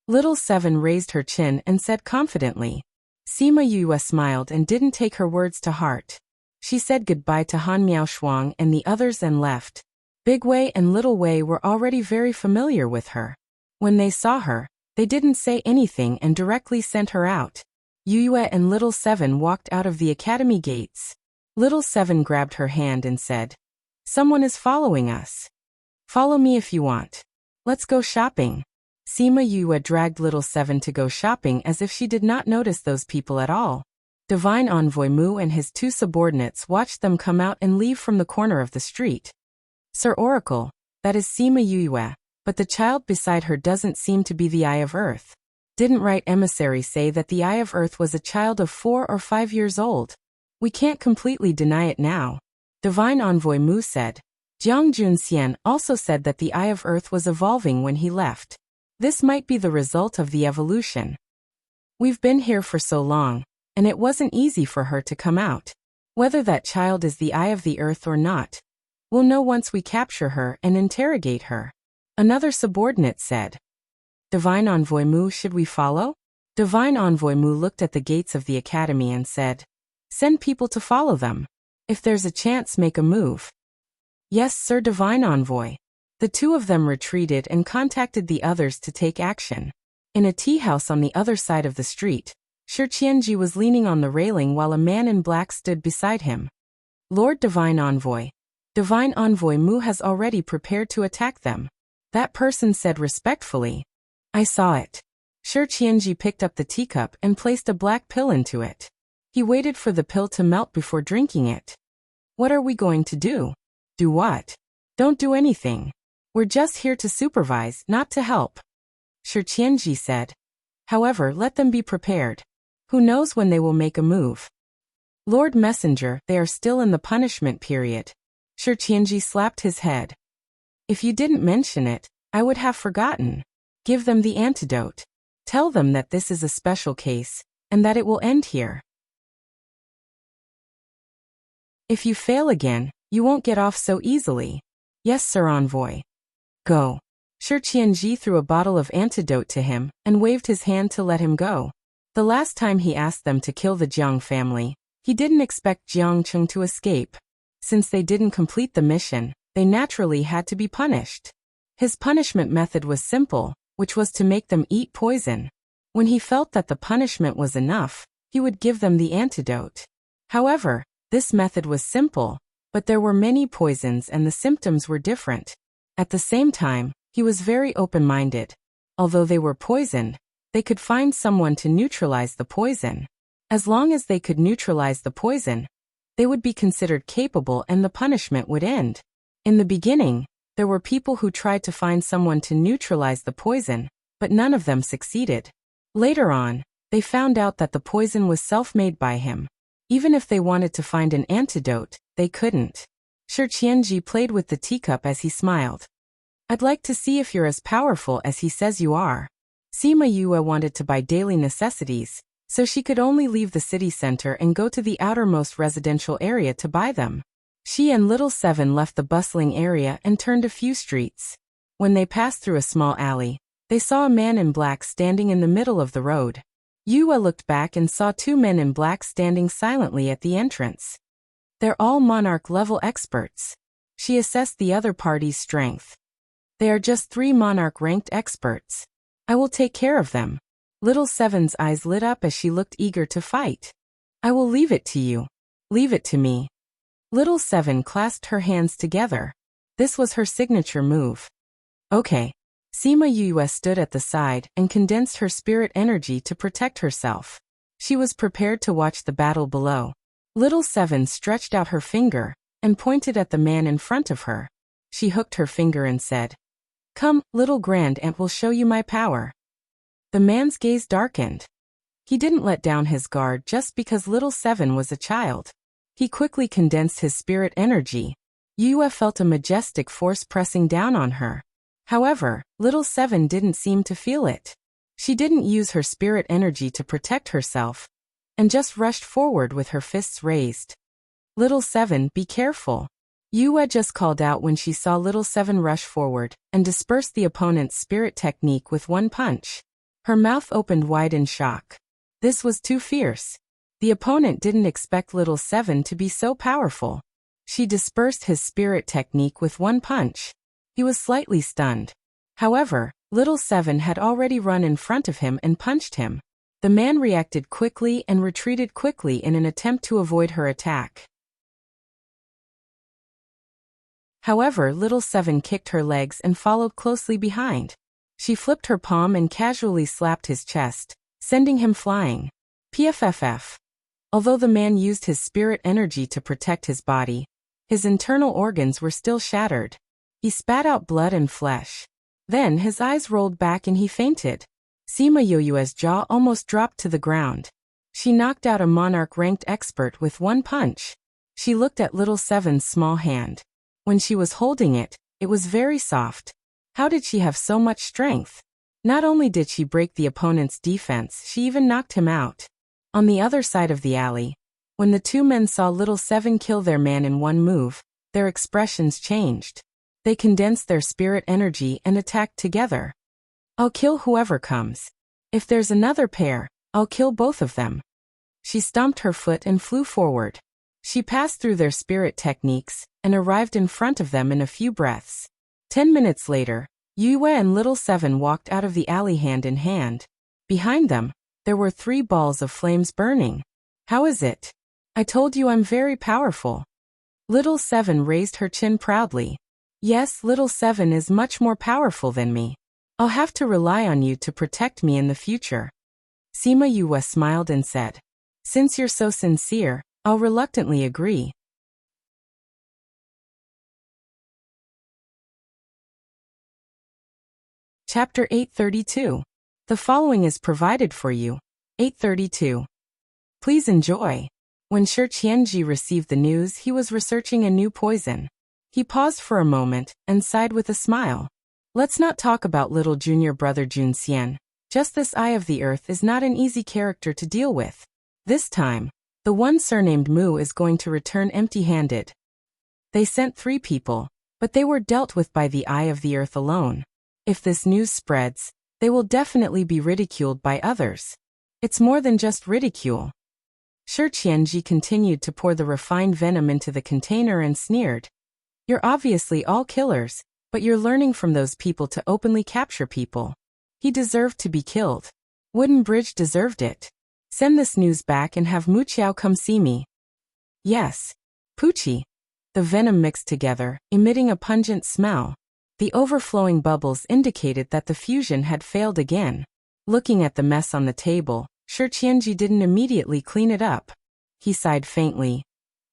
S1: Little Seven raised her chin and said confidently. Sima Yue smiled and didn't take her words to heart. She said goodbye to Han Miaoshuang and the others and left. Big Wei and Little Wei were already very familiar with her. When they saw her, they didn't say anything and directly sent her out. Yue and Little Seven walked out of the academy gates. Little Seven grabbed her hand and said, Someone is following us. Follow me if you want. Let's go shopping. Sima Yue dragged Little Seven to go shopping as if she did not notice those people at all. Divine Envoy Mu and his two subordinates watched them come out and leave from the corner of the street. Sir Oracle, that is Sima Yue. But the child beside her doesn't seem to be the Eye of Earth. Didn't Right Emissary say that the Eye of Earth was a child of 4 or 5 years old? We can't completely deny it now. Divine Envoy Mu said. Jiang Junxian also said that the Eye of Earth was evolving when he left. This might be the result of the evolution. We've been here for so long, and it wasn't easy for her to come out. Whether that child is the Eye of the Earth or not, we'll know once we capture her and interrogate her. Another subordinate said. Divine Envoy Mu, should we follow? Divine Envoy Mu looked at the gates of the academy and said, Send people to follow them. If there's a chance, make a move. Yes, Sir Divine Envoy. The two of them retreated and contacted the others to take action. In a tea house on the other side of the street, Shi Qianji was leaning on the railing while a man in black stood beside him. Lord Divine Envoy. Divine Envoy Mu has already prepared to attack them. That person said respectfully. I saw it. Shi Qianji picked up the teacup and placed a black pill into it. He waited for the pill to melt before drinking it. What are we going to do? Do what? Don't do anything. We're just here to supervise, not to help. Shi Qianji said. However, let them be prepared. Who knows when they will make a move? Lord Messenger, they are still in the punishment period. Shi Qianji slapped his head. If you didn't mention it, I would have forgotten. Give them the antidote. Tell them that this is a special case, and that it will end here. If you fail again, you won't get off so easily. Yes, Sir Envoy. Go. Shi Qianji threw a bottle of antidote to him, and waved his hand to let him go. The last time he asked them to kill the Jiang family, he didn't expect Jiang Cheng to escape. Since they didn't complete the mission, they naturally had to be punished. His punishment method was simple, which was to make them eat poison. When he felt that the punishment was enough, he would give them the antidote. However, this method was simple, but there were many poisons and the symptoms were different. At the same time, he was very open-minded. Although they were poisoned, they could find someone to neutralize the poison. As long as they could neutralize the poison, they would be considered capable and the punishment would end. In the beginning, there were people who tried to find someone to neutralize the poison, but none of them succeeded. Later on, they found out that the poison was self-made by him. Even if they wanted to find an antidote, they couldn't. Shi Qianji played with the teacup as he smiled. I'd like to see if you're as powerful as he says you are. Sima Yue wanted to buy daily necessities, so she could only leave the city center and go to the outermost residential area to buy them. She and Little Seven left the bustling area and turned a few streets. When they passed through a small alley, they saw a man in black standing in the middle of the road. Yue looked back and saw two men in black standing silently at the entrance. They're all monarch-level experts. She assessed the other party's strength. They are just 3 monarch-ranked experts. I will take care of them. Little Seven's eyes lit up as she looked eager to fight. I will leave it to you. Leave it to me. Little Seven clasped her hands together. This was her signature move. Okay. Sima Yue stood at the side and condensed her spirit energy to protect herself. She was prepared to watch the battle below. Little Seven stretched out her finger and pointed at the man in front of her. She hooked her finger and said, "Come, little Grand Aunt will show you my power." The man's gaze darkened. He didn't let down his guard just because Little Seven was a child. He quickly condensed his spirit energy. Yue felt a majestic force pressing down on her. However, Little Seven didn't seem to feel it. She didn't use her spirit energy to protect herself, and just rushed forward with her fists raised. "Little Seven, be careful." Yue just called out when she saw Little Seven rush forward and disperse the opponent's spirit technique with one punch. Her mouth opened wide in shock. This was too fierce. The opponent didn't expect Little Seven to be so powerful. She dispersed his spirit technique with one punch. He was slightly stunned. However, Little Seven had already run in front of him and punched him. The man reacted quickly and retreated quickly in an attempt to avoid her attack. However, Little Seven kicked her legs and followed closely behind. She flipped her palm and casually slapped his chest, sending him flying. Pfff. Although the man used his spirit energy to protect his body, his internal organs were still shattered. He spat out blood and flesh. Then his eyes rolled back and he fainted. Sima Yue's jaw almost dropped to the ground. She knocked out a monarch-ranked expert with one punch. She looked at Little Seven's small hand. When she was holding it, it was very soft. How did she have so much strength? Not only did she break the opponent's defense, she even knocked him out. On the other side of the alley, when the two men saw Little Seven kill their man in one move, their expressions changed. They condensed their spirit energy and attacked together. "I'll kill whoever comes. If there's another pair, I'll kill both of them." She stomped her foot and flew forward. She passed through their spirit techniques and arrived in front of them in a few breaths. 10 minutes later, Yue and Little Seven walked out of the alley hand in hand. Behind them, there were 3 balls of flames burning. "How is it? I told you I'm very powerful." Little Seven raised her chin proudly. "Yes, Little Seven is much more powerful than me. I'll have to rely on you to protect me in the future." Sima Yue smiled and said, "Since you're so sincere, I'll reluctantly agree." Chapter 832. The following is provided for you. 832. Please enjoy. When Shi Qianji received the news, he was researching a new poison. He paused for a moment and sighed with a smile. Let's not talk about little junior brother Junxian. Just this Eye of the Earth is not an easy character to deal with. This time, the one surnamed Mu is going to return empty-handed. They sent 3 people, but they were dealt with by the Eye of the Earth alone. If this news spreads, they will definitely be ridiculed by others. It's more than just ridicule. Shi Qianji continued to pour the refined venom into the container and sneered. You're obviously all killers, but you're learning from those people to openly capture people. He deserved to be killed. Wooden Bridge deserved it. Send this news back and have Mu Qiao come see me. Yes. Poochie. The venom mixed together, emitting a pungent smell. The overflowing bubbles indicated that the fusion had failed again. Looking at the mess on the table, Shi Qianji didn't immediately clean it up. He sighed faintly.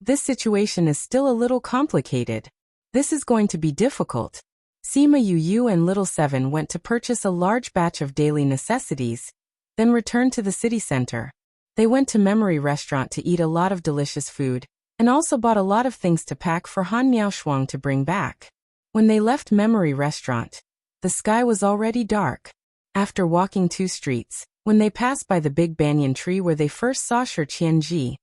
S1: This situation is still a little complicated. This is going to be difficult. Sima Yu and Little Seven went to purchase a large batch of daily necessities, then returned to the city center. They went to Memory Restaurant to eat a lot of delicious food, and also bought a lot of things to pack for Han Miaoshuang to bring back. When they left Memory Restaurant, the sky was already dark. After walking 2 streets, when they passed by the big banyan tree where they first saw Shi Qianji,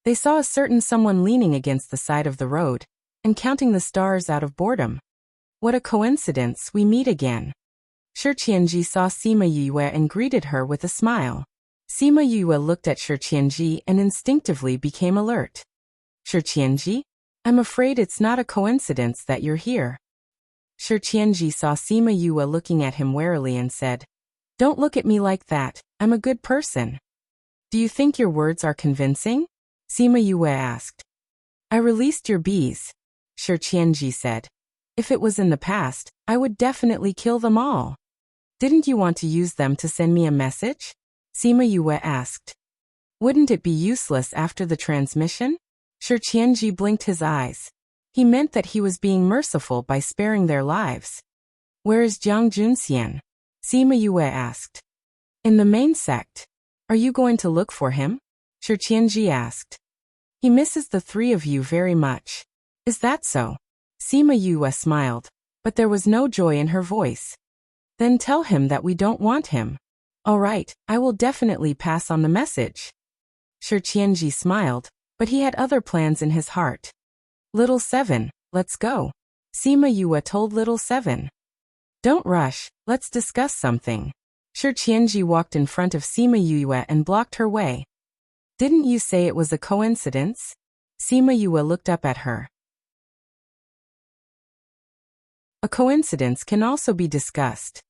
S1: they saw a certain someone leaning against the side of the road and counting the stars out of boredom. What a coincidence, we meet again. Shi Qianji saw Sima Yue and greeted her with a smile. Sima Yue looked at Shi Qianji and instinctively became alert. Shi Qianji? I'm afraid it's not a coincidence that you're here. Shi Qianji saw Sima Yue looking at him warily and said, Don't look at me like that, I'm a good person. Do you think your words are convincing? Sima Yue asked. I released your bees, Shi Qianji said. If it was in the past, I would definitely kill them all. Didn't you want to use them to send me a message? Sima Yue asked. Wouldn't it be useless after the transmission? Shi Qianji blinked his eyes. He meant that he was being merciful by sparing their lives. Where is Jiang Junxian? Sima Yue asked. In the main sect. Are you going to look for him? Shi Qianji asked. He misses the three of you very much. Is that so? Sima Yue smiled, but there was no joy in her voice. Then tell him that we don't want him. All right, I will definitely pass on the message. Shi Qianji smiled, but he had other plans in his heart. Little Seven, let's go. Sima Yue told Little Seven. Don't rush, let's discuss something. Shi Qianji walked in front of Sima Yue and blocked her way. Didn't you say it was a coincidence? Sima Yue looked up at her. A coincidence can also be discussed.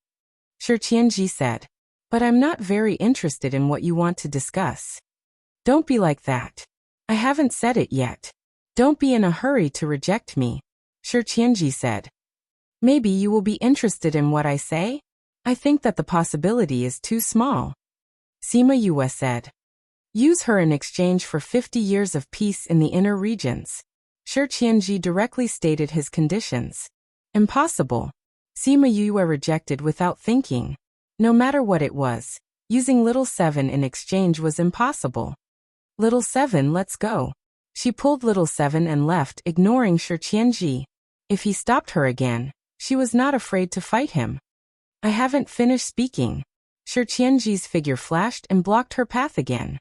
S1: Shi Qianji said. But I'm not very interested in what you want to discuss. Don't be like that. I haven't said it yet. Don't be in a hurry to reject me, Shi Qianji said. Maybe you will be interested in what I say? I think that the possibility is too small. Sima Yue said. Use her in exchange for 50 years of peace in the inner regions. Shi Qianji directly stated his conditions. Impossible. Sima Yue rejected without thinking. No matter what it was, using Little Seven in exchange was impossible. Little Seven, let's go. She pulled Little Seven and left, ignoring Shi Qianji. If he stopped her again, she was not afraid to fight him. I haven't finished speaking. Shi Qianji's figure flashed and blocked her path again.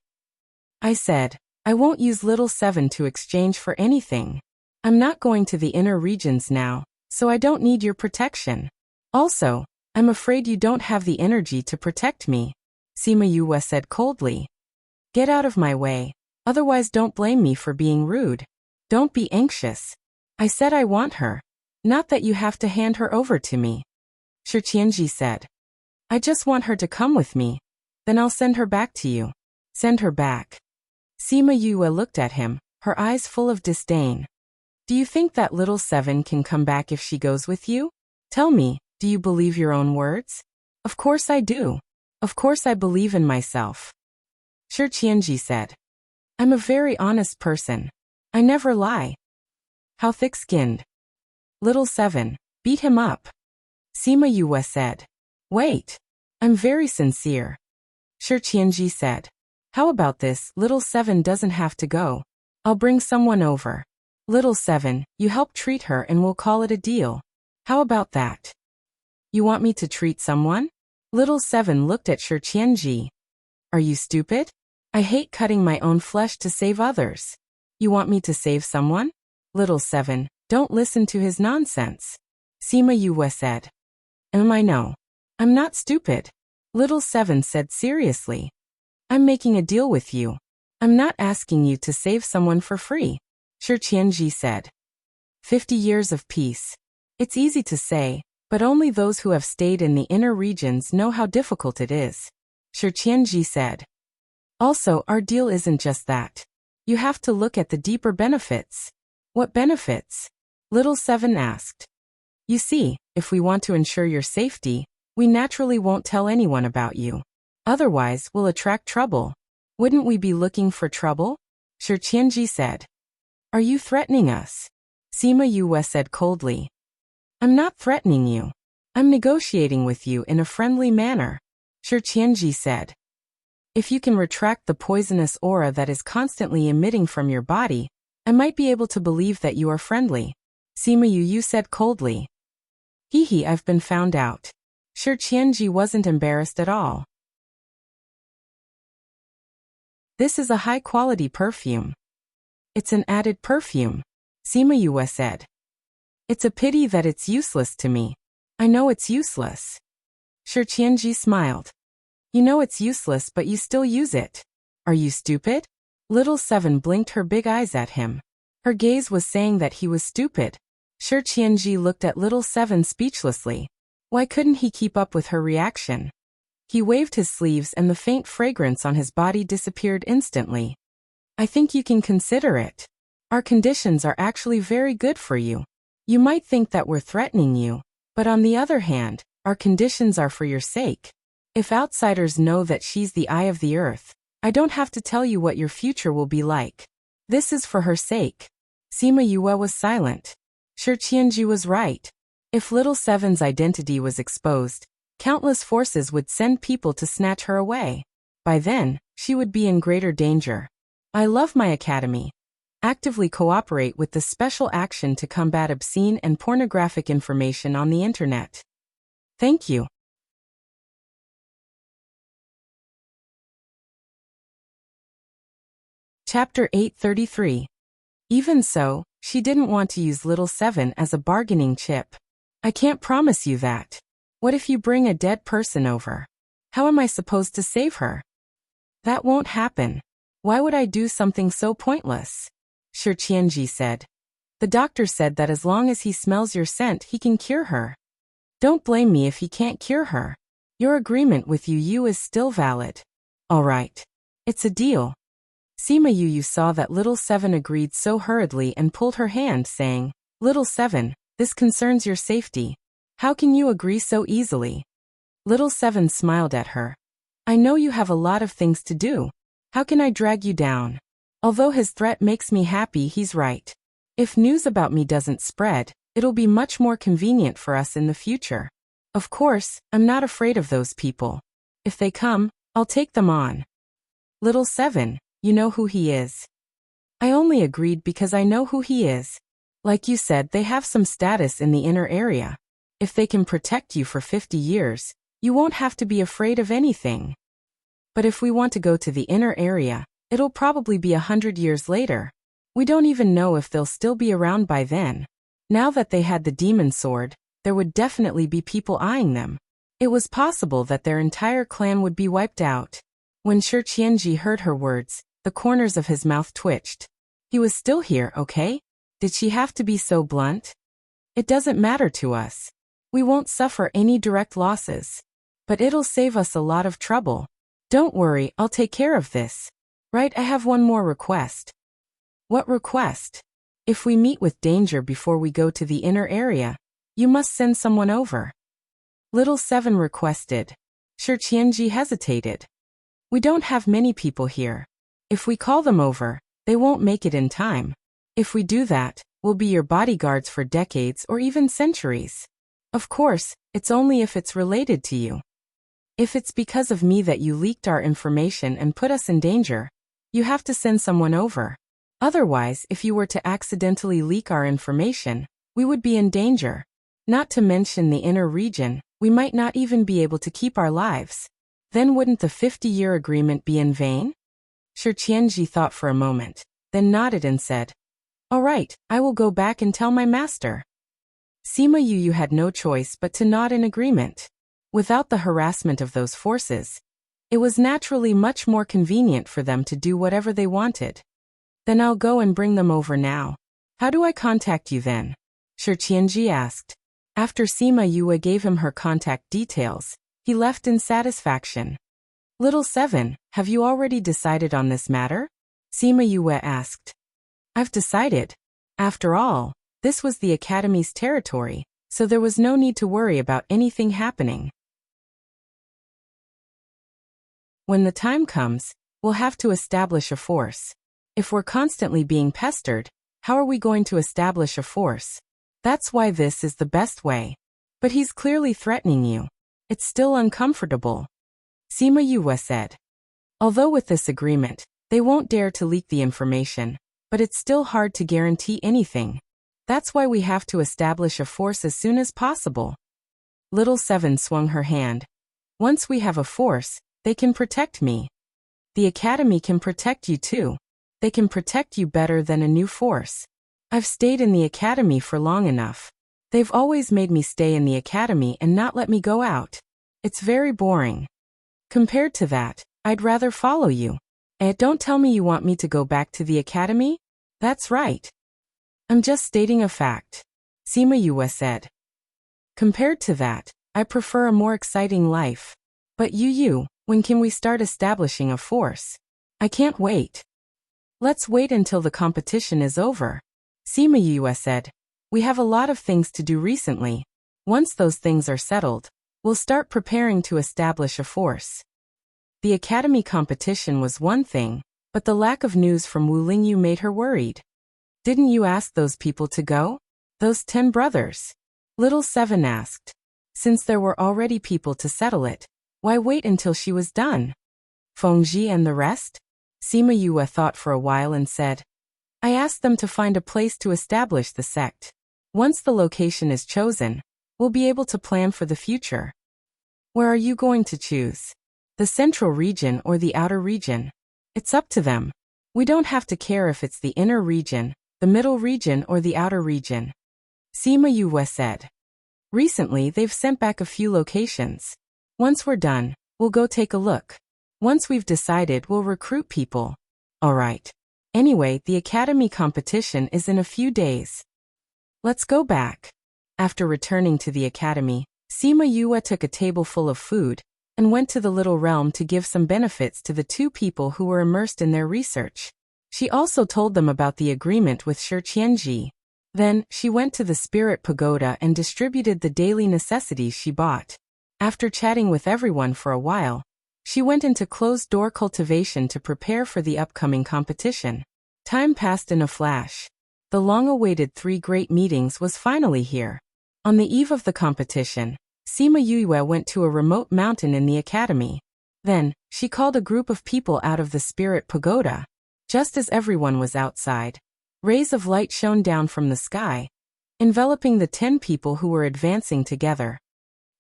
S1: I said, I won't use Little Seven to exchange for anything. I'm not going to the inner regions now, so I don't need your protection. Also, I'm afraid you don't have the energy to protect me, Sima Yue said coldly. Get out of my way, otherwise don't blame me for being rude. Don't be anxious. I said I want her. Not that you have to hand her over to me. Shi Qianji said. I just want her to come with me. Then I'll send her back to you. Send her back. Sima Yue looked at him, her eyes full of disdain. Do you think that Little Seven can come back if she goes with you? Tell me, do you believe your own words? Of course I do. Of course I believe in myself. Shi Qianji said. I'm a very honest person. I never lie. How thick-skinned. Little Seven, beat him up. Sima Yue said. Wait. I'm very sincere. Shi Qianji said. How about this? Little Seven doesn't have to go. I'll bring someone over. Little Seven, you help treat her and we'll call it a deal. How about that? You want me to treat someone? Little Seven looked at Shi Qianji. Are you stupid? I hate cutting my own flesh to save others. You want me to save someone? Little Seven, don't listen to his nonsense. Sima Yue said. No. I'm not stupid. Little Seven said seriously. I'm making a deal with you. I'm not asking you to save someone for free. Shi Qianji said. 50 years of peace. It's easy to say, but only those who have stayed in the inner regions know how difficult it is. Shi Qianji said. Also, our deal isn't just that. You have to look at the deeper benefits. What benefits? Little Seven asked. You see, if we want to ensure your safety, we naturally won't tell anyone about you. Otherwise, we'll attract trouble. Wouldn't we be looking for trouble? Shi Qianji said. Are you threatening us? Sima Yue said coldly. I'm not threatening you. I'm negotiating with you in a friendly manner. Shi Qianji said. If you can retract the poisonous aura that is constantly emitting from your body, I might be able to believe that you are friendly. Sima Yue said coldly. Hee, I've been found out. Shi Qianji wasn't embarrassed at all. This is a high-quality perfume. It's an added perfume, Sima Yue said. It's a pity that it's useless to me. I know it's useless. Shi Qianji smiled. You know it's useless but you still use it. Are you stupid? Little Seven blinked her big eyes at him. Her gaze was saying that he was stupid. Shi Qianji looked at Little Seven speechlessly. Why couldn't he keep up with her reaction? He waved his sleeves and the faint fragrance on his body disappeared instantly. I think you can consider it. Our conditions are actually very good for you. You might think that we're threatening you, but on the other hand, our conditions are for your sake. If outsiders know that she's the eye of the earth, I don't have to tell you what your future will be like. This is for her sake. Sima Yue was silent. Shi Qianji was right. If little Seven's identity was exposed, countless forces would send people to snatch her away. By then, she would be in greater danger. I love my academy. Actively cooperate with the special action to combat obscene and pornographic information on the internet. Thank you. Chapter 833. Even so, she didn't want to use little Seven as a bargaining chip. I can't promise you that. What if you bring a dead person over? How am I supposed to save her? That won't happen. Why would I do something so pointless? Shi Qianji said. The doctor said that as long as he smells your scent, he can cure her. Don't blame me if he can't cure her. Your agreement with Yu is still valid. All right. It's a deal. Sima Yu saw that little Seven agreed so hurriedly and pulled her hand, saying, Little Seven, this concerns your safety. How can you agree so easily? Little Seven smiled at her. I know you have a lot of things to do. How can I drag you down? Although his threat makes me happy, he's right. If news about me doesn't spread, it'll be much more convenient for us in the future. Of course, I'm not afraid of those people. If they come, I'll take them on. Little Seven, you know who he is. I only agreed because I know who he is. Like you said, they have some status in the inner area. If they can protect you for 50 years, you won't have to be afraid of anything. But if we want to go to the inner area, it'll probably be 100 years later. We don't even know if they'll still be around by then. Now that they had the demon sword, there would definitely be people eyeing them. It was possible that their entire clan would be wiped out. When Shi Qianji heard her words, the corners of his mouth twitched. He was still here, okay? Did she have to be so blunt? It doesn't matter to us. We won't suffer any direct losses. But it'll save us a lot of trouble. Don't worry, I'll take care of this. Right, I have one more request. What request? If we meet with danger before we go to the inner area, you must send someone over. Little Seven requested. Shi Qianji hesitated. We don't have many people here. If we call them over, they won't make it in time. If we do that, we'll be your bodyguards for decades or even centuries. Of course, it's only if it's related to you. If it's because of me that you leaked our information and put us in danger, you have to send someone over. Otherwise, if you were to accidentally leak our information, we would be in danger. Not to mention the inner region, we might not even be able to keep our lives. Then wouldn't the 50-year agreement be in vain? Shi Qianji thought for a moment, then nodded and said, All right, I will go back and tell my master. Sima Yu had no choice but to nod in agreement. Without the harassment of those forces, it was naturally much more convenient for them to do whatever they wanted. Then I'll go and bring them over now. How do I contact you then? Shi Qianji asked. After Sima Yue gave him her contact details, he left in satisfaction. Little Seven, have you already decided on this matter? Sima Yue asked. I've decided. After all, this was the Academy's territory, so there was no need to worry about anything happening. When the time comes, we'll have to establish a force. If we're constantly being pestered, how are we going to establish a force? That's why this is the best way. But he's clearly threatening you. It's still uncomfortable. Sima Yue said. Although with this agreement, they won't dare to leak the information, but it's still hard to guarantee anything. That's why we have to establish a force as soon as possible. Little Seven swung her hand. Once we have a force, they can protect me. The Academy can protect you too. They can protect you better than a new force. I've stayed in the Academy for long enough. They've always made me stay in the Academy and not let me go out. It's very boring. Compared to that, I'd rather follow you. Don't tell me you want me to go back to the Academy? That's right. I'm just stating a fact. Sima Yue said. Compared to that, I prefer a more exciting life. But when can we start establishing a force? I can't wait. Let's wait until the competition is over. Sima Yue said. We have a lot of things to do recently. Once those things are settled, we'll start preparing to establish a force. The academy competition was one thing, but the lack of news from Wu Lingyu made her worried. Didn't you ask those people to go? Those 10 brothers? Little Seven asked. Since there were already people to settle it, why wait until she was done? Fengji and the rest? Sima Yue thought for a while and said, I asked them to find a place to establish the sect. Once the location is chosen, we'll be able to plan for the future. Where are you going to choose? The central region or the outer region? It's up to them. We don't have to care if it's the inner region, the middle region or the outer region. Sima Yue said. Recently they've sent back a few locations. Once we're done, we'll go take a look. Once we've decided, we'll recruit people. Alright. Anyway, the academy competition is in a few days. Let's go back. After returning to the academy, Sima Yue took a table full of food and went to the little realm to give some benefits to the 2 people who were immersed in their research. She also told them about the agreement with Shi Qianji. Then, she went to the spirit pagoda and distributed the daily necessities she bought. After chatting with everyone for a while, she went into closed-door cultivation to prepare for the upcoming competition. Time passed in a flash. The long-awaited 3 great meetings was finally here. On the eve of the competition, Sima Yue went to a remote mountain in the academy. Then, she called a group of people out of the spirit pagoda. Just as everyone was outside, rays of light shone down from the sky, enveloping the 10 people who were advancing together.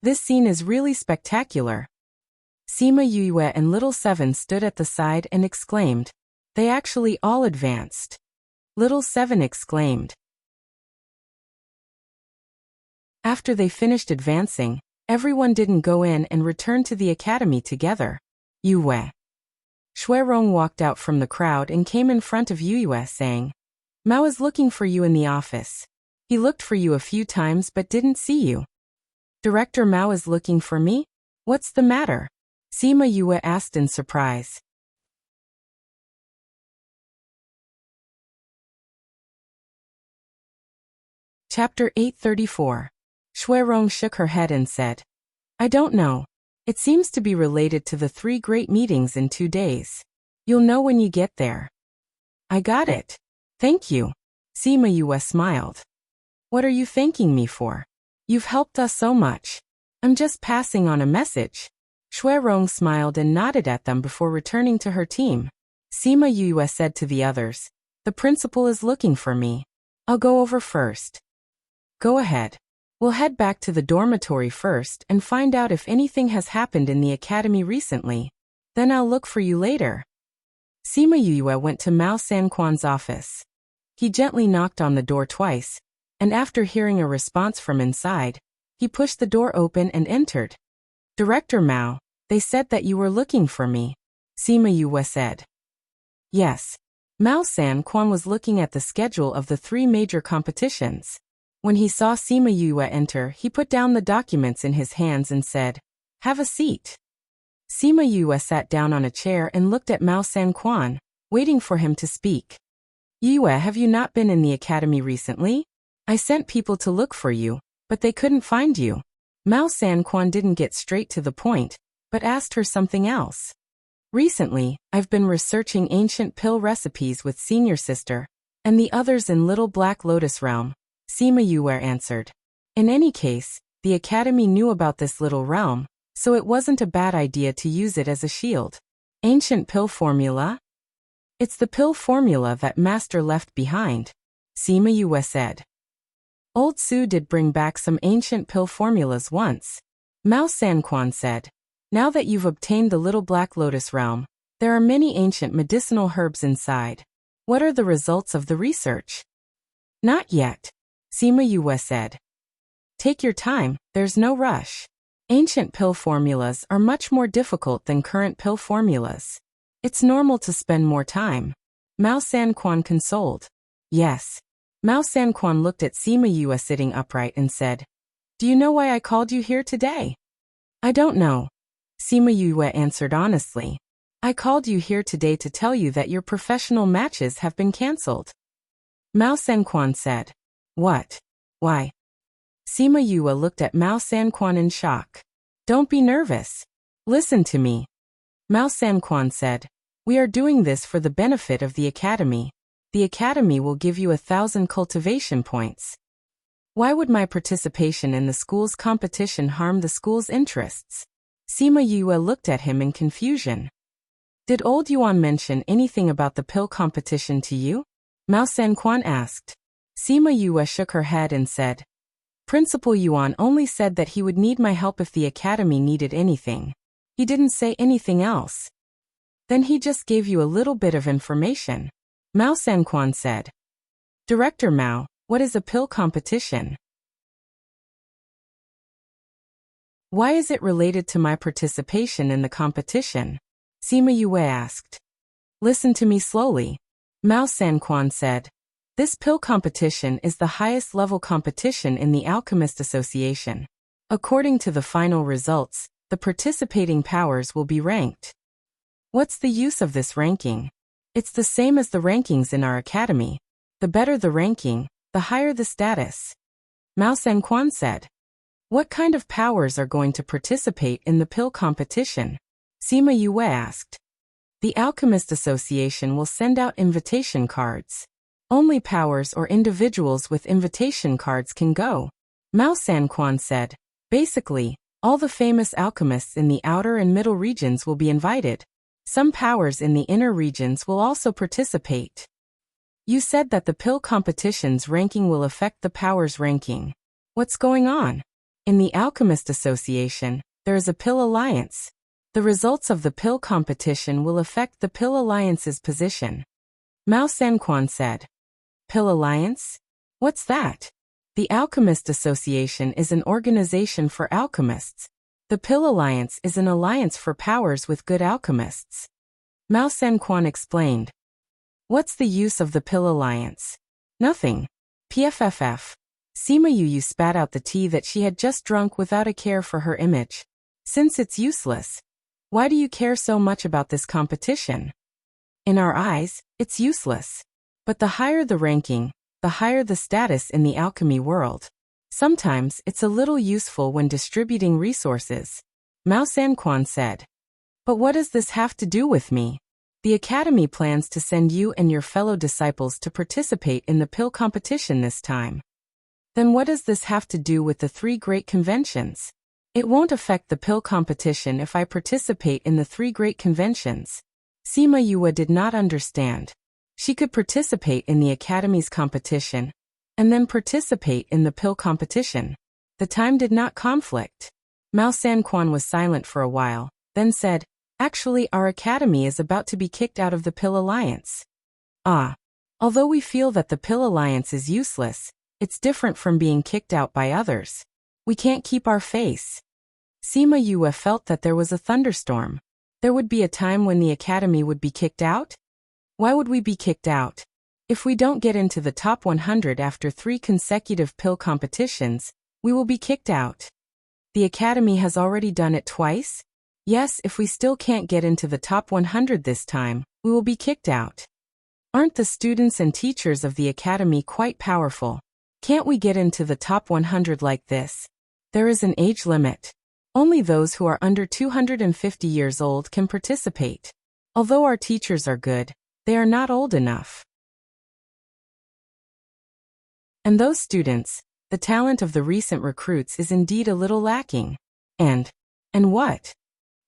S1: This scene is really spectacular. Sima Yue and Little Seven stood at the side and exclaimed, They actually all advanced. Little Seven exclaimed. After they finished advancing, everyone didn't go in and return to the academy together. Yue. Shuirong walked out from the crowd and came in front of Yue saying, Mao is looking for you in the office. He looked for you a few times but didn't see you. Director Mao is looking for me? What's the matter? Sima Yue asked in surprise. Chapter 834. Shuirong shook her head and said, I don't know. It seems to be related to the 3 great meetings in 2 days. You'll know when you get there. I got it. Thank you. Sima Yue smiled. What are you thanking me for? You've helped us so much. I'm just passing on a message. Shuirong smiled and nodded at them before returning to her team. Sima Yue said to the others, The principal is looking for me. I'll go over first. Go ahead. We'll head back to the dormitory first and find out if anything has happened in the academy recently. Then I'll look for you later. Sima Yue went to Mao Sanquan's office. He gently knocked on the door twice, and after hearing a response from inside, he pushed the door open and entered. Director Mao, they said that you were looking for me, Sima Yue said. Yes. Mao Sanquan was looking at the schedule of the 3 major competitions. When he saw Sima Yue enter, he put down the documents in his hands and said, Have a seat. Sima Yue sat down on a chair and looked at Mao Sanquan, waiting for him to speak. Yue, have you not been in the academy recently? I sent people to look for you, but they couldn't find you. Mao Sanquan didn't get straight to the point, but asked her something else. Recently, I've been researching ancient pill recipes with Senior Sister, and the others in Little Black Lotus Realm, Sima Yue answered. In any case, the academy knew about this little realm, so it wasn't a bad idea to use it as a shield. Ancient pill formula? It's the pill formula that Master left behind, Sima Yue said. Old Su did bring back some ancient pill formulas once, Mao Sanquan said. Now that you've obtained the Little Black Lotus Realm, there are many ancient medicinal herbs inside. What are the results of the research? Not yet, Sima Yue said. Take your time, there's no rush. Ancient pill formulas are much more difficult than current pill formulas. It's normal to spend more time. Mao Sanquan consoled. Yes. Mao Sanquan looked at Sima Yue sitting upright and said, Do you know why I called you here today? I don't know, Sima Yue answered honestly. I called you here today to tell you that your professional matches have been cancelled. Mao Sanquan said. What? Why? Sima Yue looked at Mao Sanquan in shock. Don't be nervous. Listen to me. Mao Sanquan said. We are doing this for the benefit of the academy. The academy will give you 1,000 cultivation points. Why would my participation in the school's competition harm the school's interests? Sima Yue looked at him in confusion. Did old Yuan mention anything about the pill competition to you? Mao Sanquan asked. Sima Yue shook her head and said, Principal Yuan only said that he would need my help if the academy needed anything. He didn't say anything else. Then he just gave you a little bit of information. Mao Sanquan said. Director Mao, what is a pill competition? Why is it related to my participation in the competition? Sima Yue asked. Listen to me slowly. Mao Sanquan said. This pill competition is the highest level competition in the Alchemist Association. According to the final results, the participating powers will be ranked. What's the use of this ranking? It's the same as the rankings in our academy. The better the ranking, the higher the status. Mao Sanquan said. What kind of powers are going to participate in the pill competition? Sima Yue asked. The Alchemist Association will send out invitation cards. Only powers or individuals with invitation cards can go. Mao Sanquan said. Basically, all the famous alchemists in the outer and middle regions will be invited. Some powers in the inner regions will also participate. You said that the pill competition's ranking will affect the powers' ranking. What's going on? In the Alchemist Association, there is a pill alliance. The results of the pill competition will affect the pill alliance's position. Mao Sanquan said. Pill alliance? What's that? The Alchemist Association is an organization for alchemists. The Pill Alliance is an alliance for powers with good alchemists. Mao Sanquan explained. What's the use of the Pill Alliance? Nothing. PFFF. Sima Yue spat out the tea that she had just drunk without a care for her image. Since it's useless, why do you care so much about this competition? In our eyes, it's useless. But the higher the ranking, the higher the status in the alchemy world. Sometimes it's a little useful when distributing resources. Mao Sanquan said. But what does this have to do with me? The academy plans to send you and your fellow disciples to participate in the pill competition this time. Then what does this have to do with the 3 great conventions? It won't affect the pill competition if I participate in the 3 great conventions. Sima Yue did not understand. She could participate in the academy's competition, and then participate in the pill competition. The time did not conflict. Mao Sanquan was silent for a while, then said, Actually, our academy is about to be kicked out of the Pill Alliance. Although we feel that the Pill Alliance is useless, it's different from being kicked out by others. We can't keep our face. Sima Yue felt that there was a thunderstorm. There would be a time when the academy would be kicked out? Why would we be kicked out? If we don't get into the top 100 after 3 consecutive pill competitions, we will be kicked out. The academy has already done it twice? Yes, if we still can't get into the top 100 this time, we will be kicked out. Aren't the students and teachers of the academy quite powerful? Can't we get into the top 100 like this? There is an age limit. Only those who are under 250 years old can participate. Although our teachers are good, they are not old enough. And those students, the talent of the recent recruits is indeed a little lacking. And what?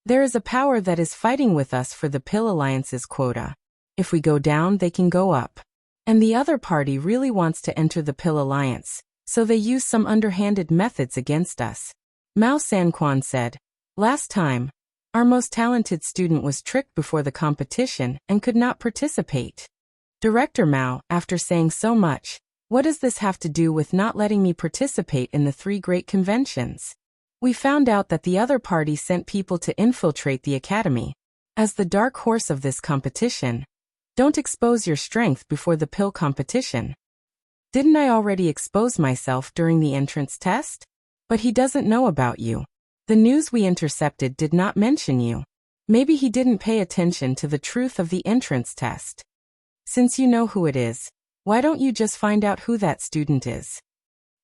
S1: There is a power that is fighting with us for the Pill Alliance's quota. If we go down, they can go up. And the other party really wants to enter the Pill Alliance, so they use some underhanded methods against us. Mao Sanquan said, Last time, our most talented student was tricked before the competition and could not participate. Director Mao, after saying so much, what does this have to do with not letting me participate in the 3 great conventions? We found out that the other party sent people to infiltrate the academy. As the dark horse of this competition, don't expose your strength before the pill competition. Didn't I already expose myself during the entrance test? But he doesn't know about you. The news we intercepted did not mention you. Maybe he didn't pay attention to the truth of the entrance test. Since you know who it is, why don't you just find out who that student is?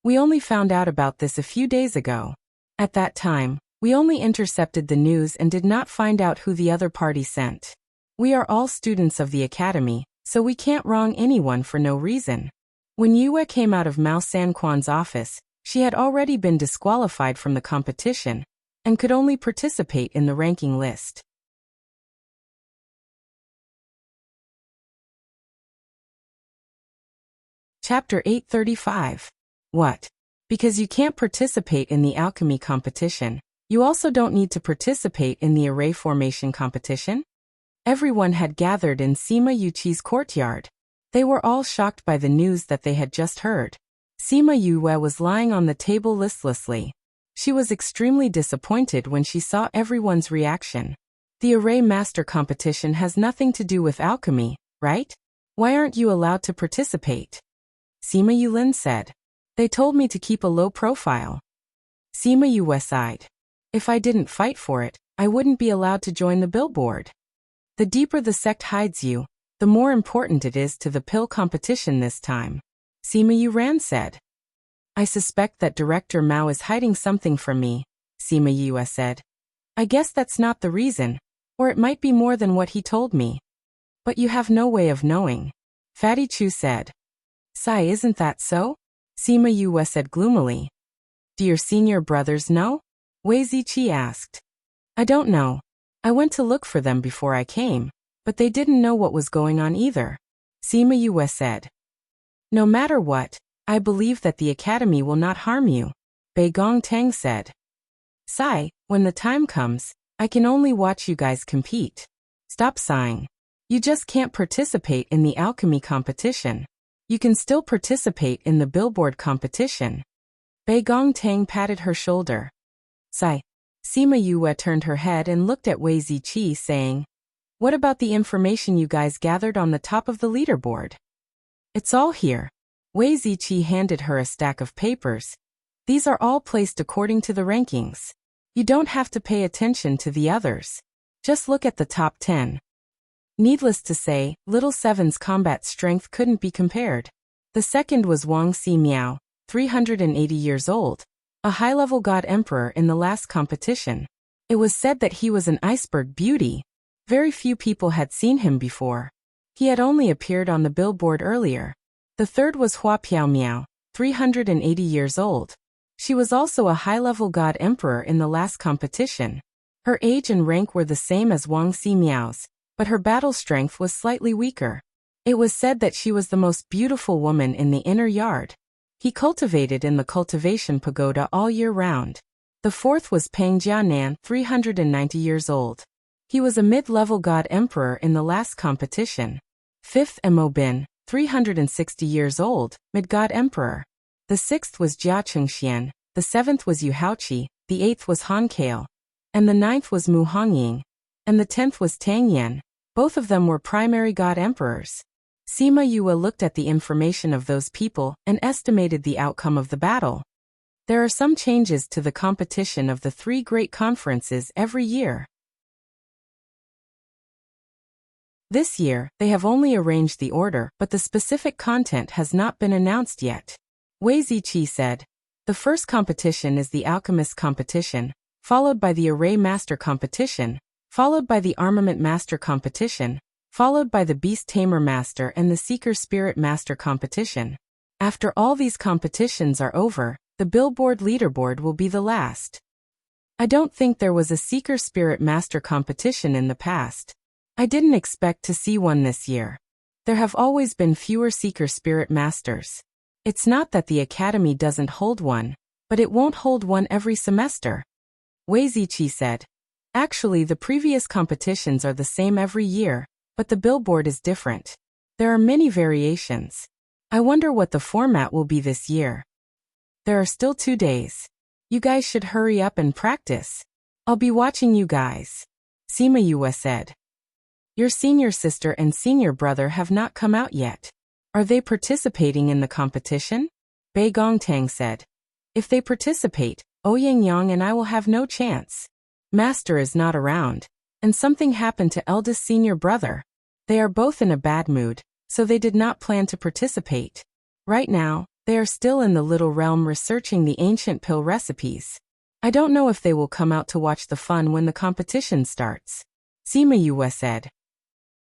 S1: We only found out about this a few days ago. At that time, we only intercepted the news and did not find out who the other party sent. We are all students of the academy, so we can't wrong anyone for no reason. When Yue came out of Mao Sanquan's office, she had already been disqualified from the competition and could only participate in the ranking list. Chapter 835. What? Because you can't participate in the alchemy competition, you also don't need to participate in the array formation competition? Everyone had gathered in Sima Yuqi's courtyard. They were all shocked by the news that they had just heard. Sima Yue was lying on the table listlessly. She was extremely disappointed when she saw everyone's reaction. The array master competition has nothing to do with alchemy, right? Why aren't you allowed to participate? Sima Yulin said. They told me to keep a low profile. Sima Yue sighed. If I didn't fight for it, I wouldn't be allowed to join the billboard. The deeper the sect hides you, the more important it is to the pill competition this time. Sima Yuran said. I suspect that Director Mao is hiding something from me, Sima Yue said. I guess that's not the reason, or it might be more than what he told me. But you have no way of knowing. Fatty Chu said. Sai, isn't that so? Sima Yue said gloomily. Do your senior brothers know? Wei Ziqi asked. I don't know. I went to look for them before I came, but they didn't know what was going on either. Sima Yue said. No matter what, I believe that the academy will not harm you, Bei Gong Tang said. Sai, when the time comes, I can only watch you guys compete. Stop sighing. You just can't participate in the alchemy competition. You can still participate in the billboard competition. Bei Gong Tang patted her shoulder. Sai. Sima Yue turned her head and looked at Wei Ziqi, saying, What about the information you guys gathered on the top of the leaderboard? It's all here. Wei Ziqi handed her a stack of papers. These are all placed according to the rankings. You don't have to pay attention to the others. Just look at the top 10. Needless to say, Little Seven's combat strength couldn't be compared. The second was Wang Si Miao, 380 years old, a high-level god emperor in the last competition. It was said that he was an iceberg beauty. Very few people had seen him before. He had only appeared on the billboard earlier. The third was Hua Piao Miao, 380 years old. She was also a high-level god emperor in the last competition. Her age and rank were the same as Wang Si Miao's, but her battle strength was slightly weaker. It was said that she was the most beautiful woman in the inner yard. He cultivated in the cultivation pagoda all year round. The fourth was Peng Jianan, 390 years old. He was a mid-level god emperor in the last competition. Fifth, Mo Bin, 360 years old, mid-god emperor. The sixth was Jia Chengxian, the seventh was Yu Haoqi, the eighth was Han Kale, and the ninth was Mu Hongying, and the 10th was Tang Yan. Both of them were primary god emperors. Sima Yue looked at the information of those people and estimated the outcome of the battle. There are some changes to the competition of the three great conferences every year. This year, they have only arranged the order, but the specific content has not been announced yet. Wei Ziqi said, the first competition is the Alchemist competition, followed by the Array Master competition, followed by the Armament Master competition, followed by the Beast Tamer Master and the Seeker Spirit Master competition. After all these competitions are over, the Billboard leaderboard will be the last. I don't think there was a Seeker Spirit Master competition in the past. I didn't expect to see one this year. There have always been fewer Seeker Spirit Masters. It's not that the Academy doesn't hold one, but it won't hold one every semester. Wei Ziqi said. Actually, the previous competitions are the same every year, but the billboard is different. There are many variations. I wonder what the format will be this year. There are still 2 days. You guys should hurry up and practice. I'll be watching you guys. Sima Yue said. Your senior sister and senior brother have not come out yet. Are they participating in the competition? Bei Gongtang said. If they participate, Ouyang Yang and I will have no chance. Master is not around. And something happened to eldest senior brother. They are both in a bad mood, so they did not plan to participate. Right now, they are still in the little realm researching the ancient pill recipes. I don't know if they will come out to watch the fun when the competition starts. Sima Yue said.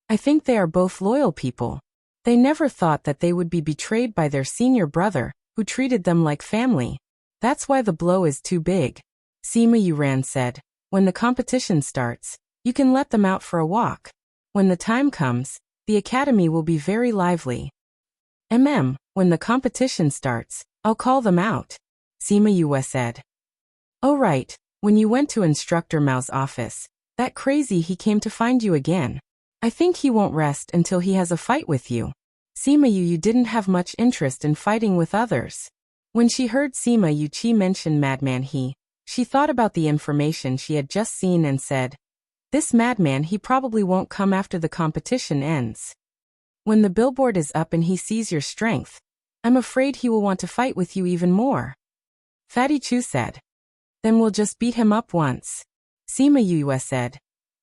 S1: I think they are both loyal people. They never thought that they would be betrayed by their senior brother, who treated them like family. That's why the blow is too big. Sima Yuran said. When the competition starts, you can let them out for a walk. When the time comes, the academy will be very lively. When the competition starts, I'll call them out. Sima Yue said. Oh right, when you went to Instructor Mao's office, that crazy he came to find you again. I think he won't rest until he has a fight with you. Sima Yu didn't have much interest in fighting with others. When she heard Sima Yu mention Madman He, she thought about the information she had just seen and said, this madman he probably won't come after the competition ends. When the billboard is up and he sees your strength, I'm afraid he will want to fight with you even more. Fatty Chu said. Then we'll just beat him up once. Sima Yue said.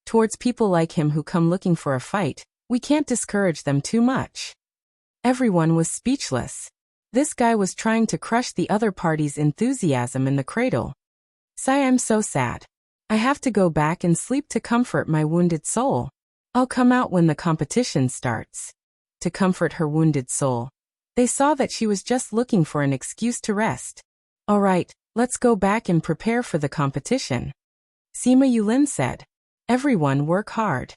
S1: Towards people like him who come looking for a fight, we can't discourage them too much. Everyone was speechless. This guy was trying to crush the other party's enthusiasm in the cradle. Sigh, I'm so sad. I have to go back and sleep to comfort my wounded soul. I'll come out when the competition starts. To comfort her wounded soul. They saw that she was just looking for an excuse to rest. All right, let's go back and prepare for the competition. Sima Yulin said. Everyone work hard.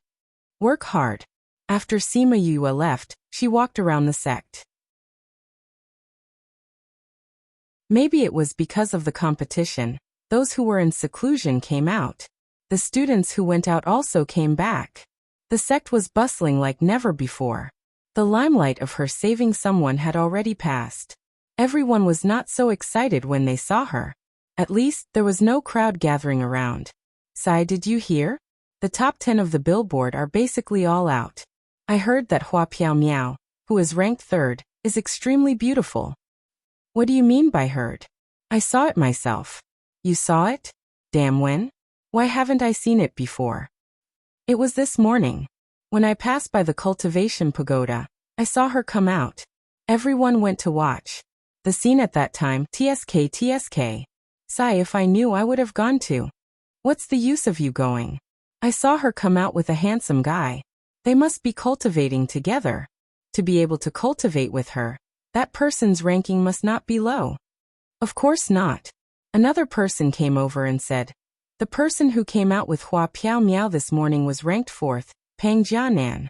S1: Work hard. After Sima Yue left, she walked around the sect. Maybe it was because of the competition. Those who were in seclusion came out. The students who went out also came back. The sect was bustling like never before. The limelight of her saving someone had already passed. Everyone was not so excited when they saw her. At least, there was no crowd gathering around. Sai, did you hear? The top 10 of the billboard are basically all out. I heard that Hua Piao Miao, who is ranked 3rd, is extremely beautiful. What do you mean by heard? I saw it myself. You saw it? Damn, when? Why haven't I seen it before? It was this morning. When I passed by the cultivation pagoda, I saw her come out. Everyone went to watch. The scene at that time, TSK. Sigh, if I knew I would have gone to. What's the use of you going? I saw her come out with a handsome guy. They must be cultivating together. To be able to cultivate with her, that person's ranking must not be low. Of course not. Another person came over and said, the person who came out with Hua Piao Miao this morning was ranked 4th, Pang Jianan.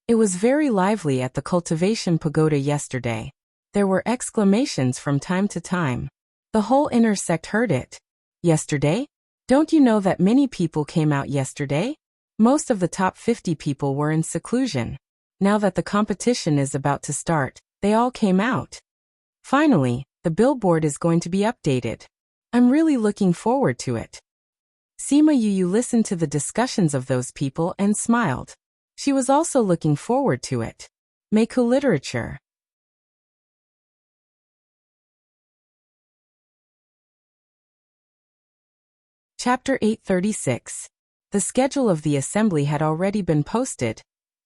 S1: It was very lively at the cultivation pagoda yesterday. There were exclamations from time to time. The whole inner sect heard it. Yesterday? Don't you know that many people came out yesterday? Most of the top 50 people were in seclusion. Now that the competition is about to start, they all came out. Finally, the billboard is going to be updated. I'm really looking forward to it. Sima Yu listened to the discussions of those people and smiled. She was also looking forward to it. Meiku literature. Chapter 836. The schedule of the assembly had already been posted,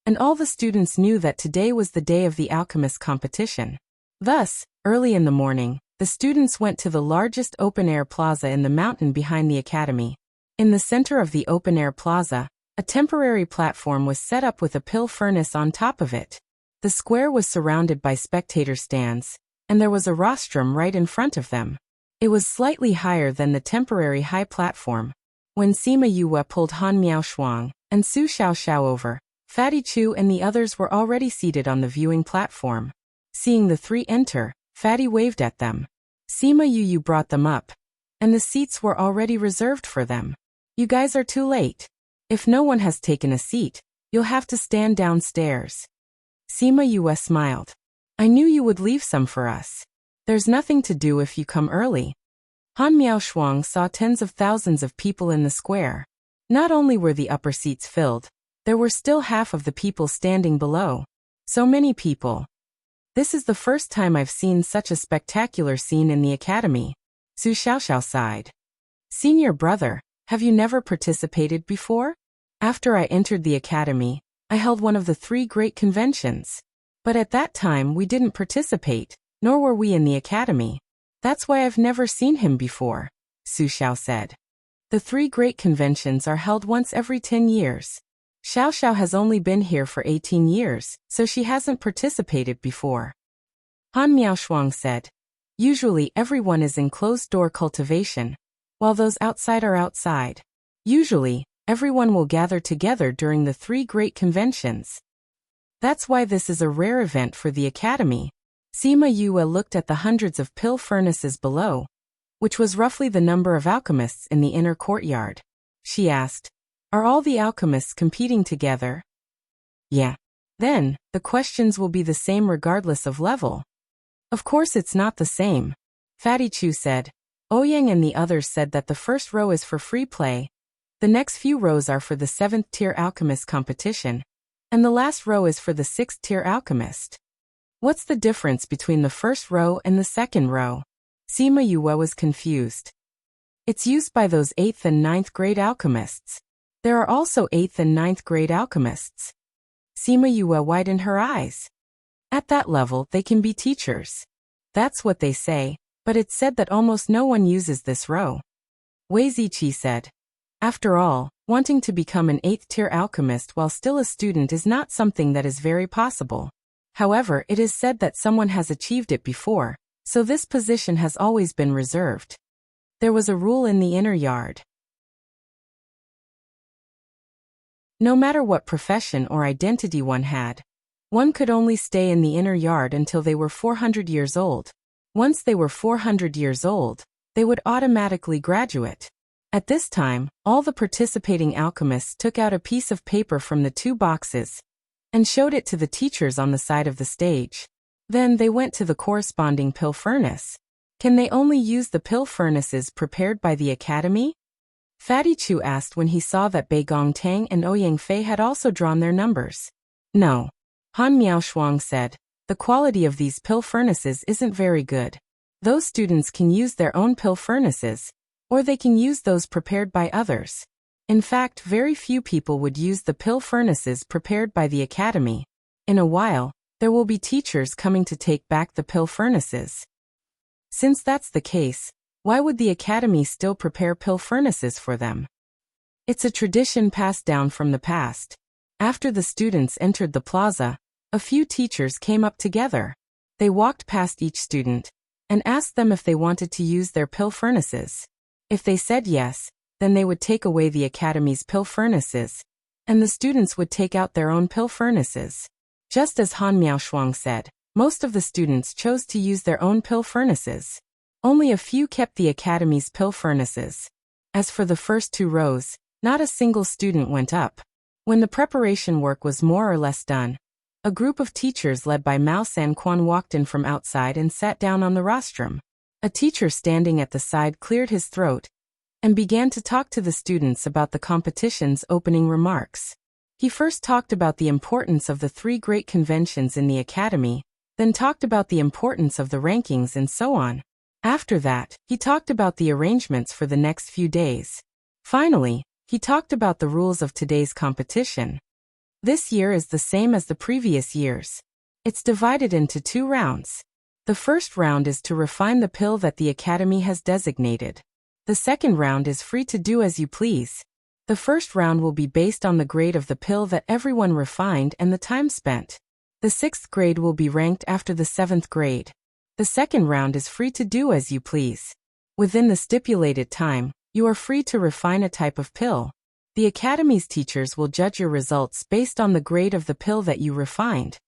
S1: and all the students knew that today was the day of the alchemist competition. Thus, early in the morning, the students went to the largest open-air plaza in the mountain behind the academy. In the center of the open-air plaza, a temporary platform was set up with a pill furnace on top of it. The square was surrounded by spectator stands, and there was a rostrum right in front of them. It was slightly higher than the temporary high platform. When Sima Yue pulled Han Miao Shuang and Su Xiaoxiao over, Fatty Chu and the others were already seated on the viewing platform. Seeing the three enter, Fatty waved at them. Sima Yu brought them up, and the seats were already reserved for them. You guys are too late. If no one has taken a seat, you'll have to stand downstairs. Sima Yue smiled. I knew you would leave some for us. There's nothing to do if you come early. Han Miao Shuang saw tens of thousands of people in the square. Not only were the upper seats filled, there were still half of the people standing below. So many people. This is the first time I've seen such a spectacular scene in the academy. Su Xiaoxiao sighed. Senior brother, have you never participated before? After I entered the academy, I held one of the 3 great conventions. But at that time we didn't participate, nor were we in the academy. That's why I've never seen him before, Su Xiao said. The 3 great conventions are held once every 10 years. Xiao Xiao has only been here for 18 years, so she hasn't participated before. Han Miaoshuang said. Usually everyone is in closed-door cultivation, while those outside are outside. Usually, everyone will gather together during the 3 great conventions. That's why this is a rare event for the academy. Sima Yue looked at the hundreds of pill furnaces below, which was roughly the number of alchemists in the inner courtyard. She asked, "Are all the alchemists competing together?" "Yeah." "Then, the questions will be the same regardless of level." "Of course it's not the same," Fatty Chu said. Ouyang and the others said that the first row is for free play, the next few rows are for the 7th tier alchemist competition, and the last row is for the 6th tier alchemist. What's the difference between the first row and the second row? Sima Yue was confused. It's used by those 8th and 9th grade alchemists. There are also 8th and 9th grade alchemists. Sima Yue widened her eyes. At that level, they can be teachers. That's what they say, but it's said that almost no one uses this row. Wei Ziqi said. After all, wanting to become an 8th tier alchemist while still a student is not something that is very possible. However, it is said that someone has achieved it before, so this position has always been reserved. There was a rule in the inner yard. No matter what profession or identity one had, one could only stay in the inner yard until they were 400 years old. Once they were 400 years old, they would automatically graduate. At this time, all the participating alchemists took out a piece of paper from the 2 boxes and showed it to the teachers on the side of the stage. Then they went to the corresponding pill furnace. Can they only use the pill furnaces prepared by the academy? Fatty Chu asked when he saw that Bei Gongtang and Ouyang Fei had also drawn their numbers. No. Han Miaoshuang said, the quality of these pill furnaces isn't very good. Those students can use their own pill furnaces, or they can use those prepared by others. In fact, very few people would use the pill furnaces prepared by the academy. In a while, there will be teachers coming to take back the pill furnaces. Since that's the case, why would the academy still prepare pill furnaces for them? It's a tradition passed down from the past. After the students entered the plaza, a few teachers came up together. They walked past each student and asked them if they wanted to use their pill furnaces. If they said yes, then they would take away the academy's pill furnaces, and the students would take out their own pill furnaces. Just as Han Miaoshuang said, most of the students chose to use their own pill furnaces. Only a few kept the academy's pill furnaces. As for the first 2 rows, not a single student went up. When the preparation work was more or less done, a group of teachers led by Mao Sanquan walked in from outside and sat down on the rostrum. A teacher standing at the side cleared his throat and began to talk to the students about the competition's opening remarks. He first talked about the importance of the 3 great conventions in the academy, then talked about the importance of the rankings and so on. After that, he talked about the arrangements for the next few days. Finally, he talked about the rules of today's competition. This year is the same as the previous years. It's divided into 2 rounds. The first round is to refine the pill that the academy has designated. The second round is free to do as you please. The first round will be based on the grade of the pill that everyone refined and the time spent. The 6th grade will be ranked after the 7th grade. The second round is free to do as you please. Within the stipulated time, you are free to refine a type of pill. The academy's teachers will judge your results based on the grade of the pill that you refined.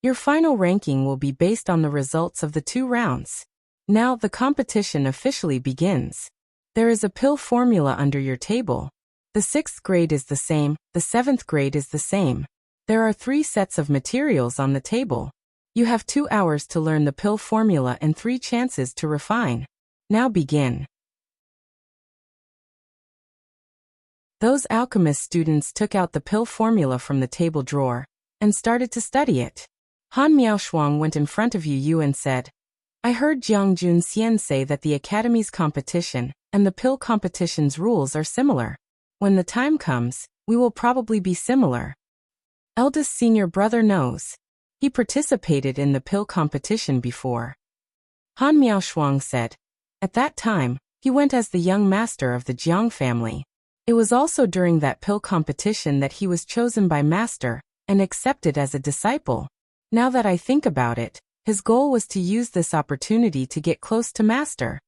S1: Your final ranking will be based on the results of the 2 rounds. Now the competition officially begins. There is a pill formula under your table. The 6th grade is the same, the 7th grade is the same. There are 3 sets of materials on the table. You have 2 hours to learn the pill formula and 3 chances to refine. Now begin. Those alchemist students took out the pill formula from the table drawer and started to study it. Han Miaoshuang went in front of Yu and said, I heard Jiang Junxian say that the academy's competition and the pill competition's rules are similar. When the time comes, we will probably be similar. Eldest senior brother knows. He participated in the pill competition before. Han Miaoshuang said. At that time, he went as the young master of the Jiang family. It was also during that pill competition that he was chosen by master and accepted as a disciple. Now that I think about it, his goal was to use this opportunity to get close to master.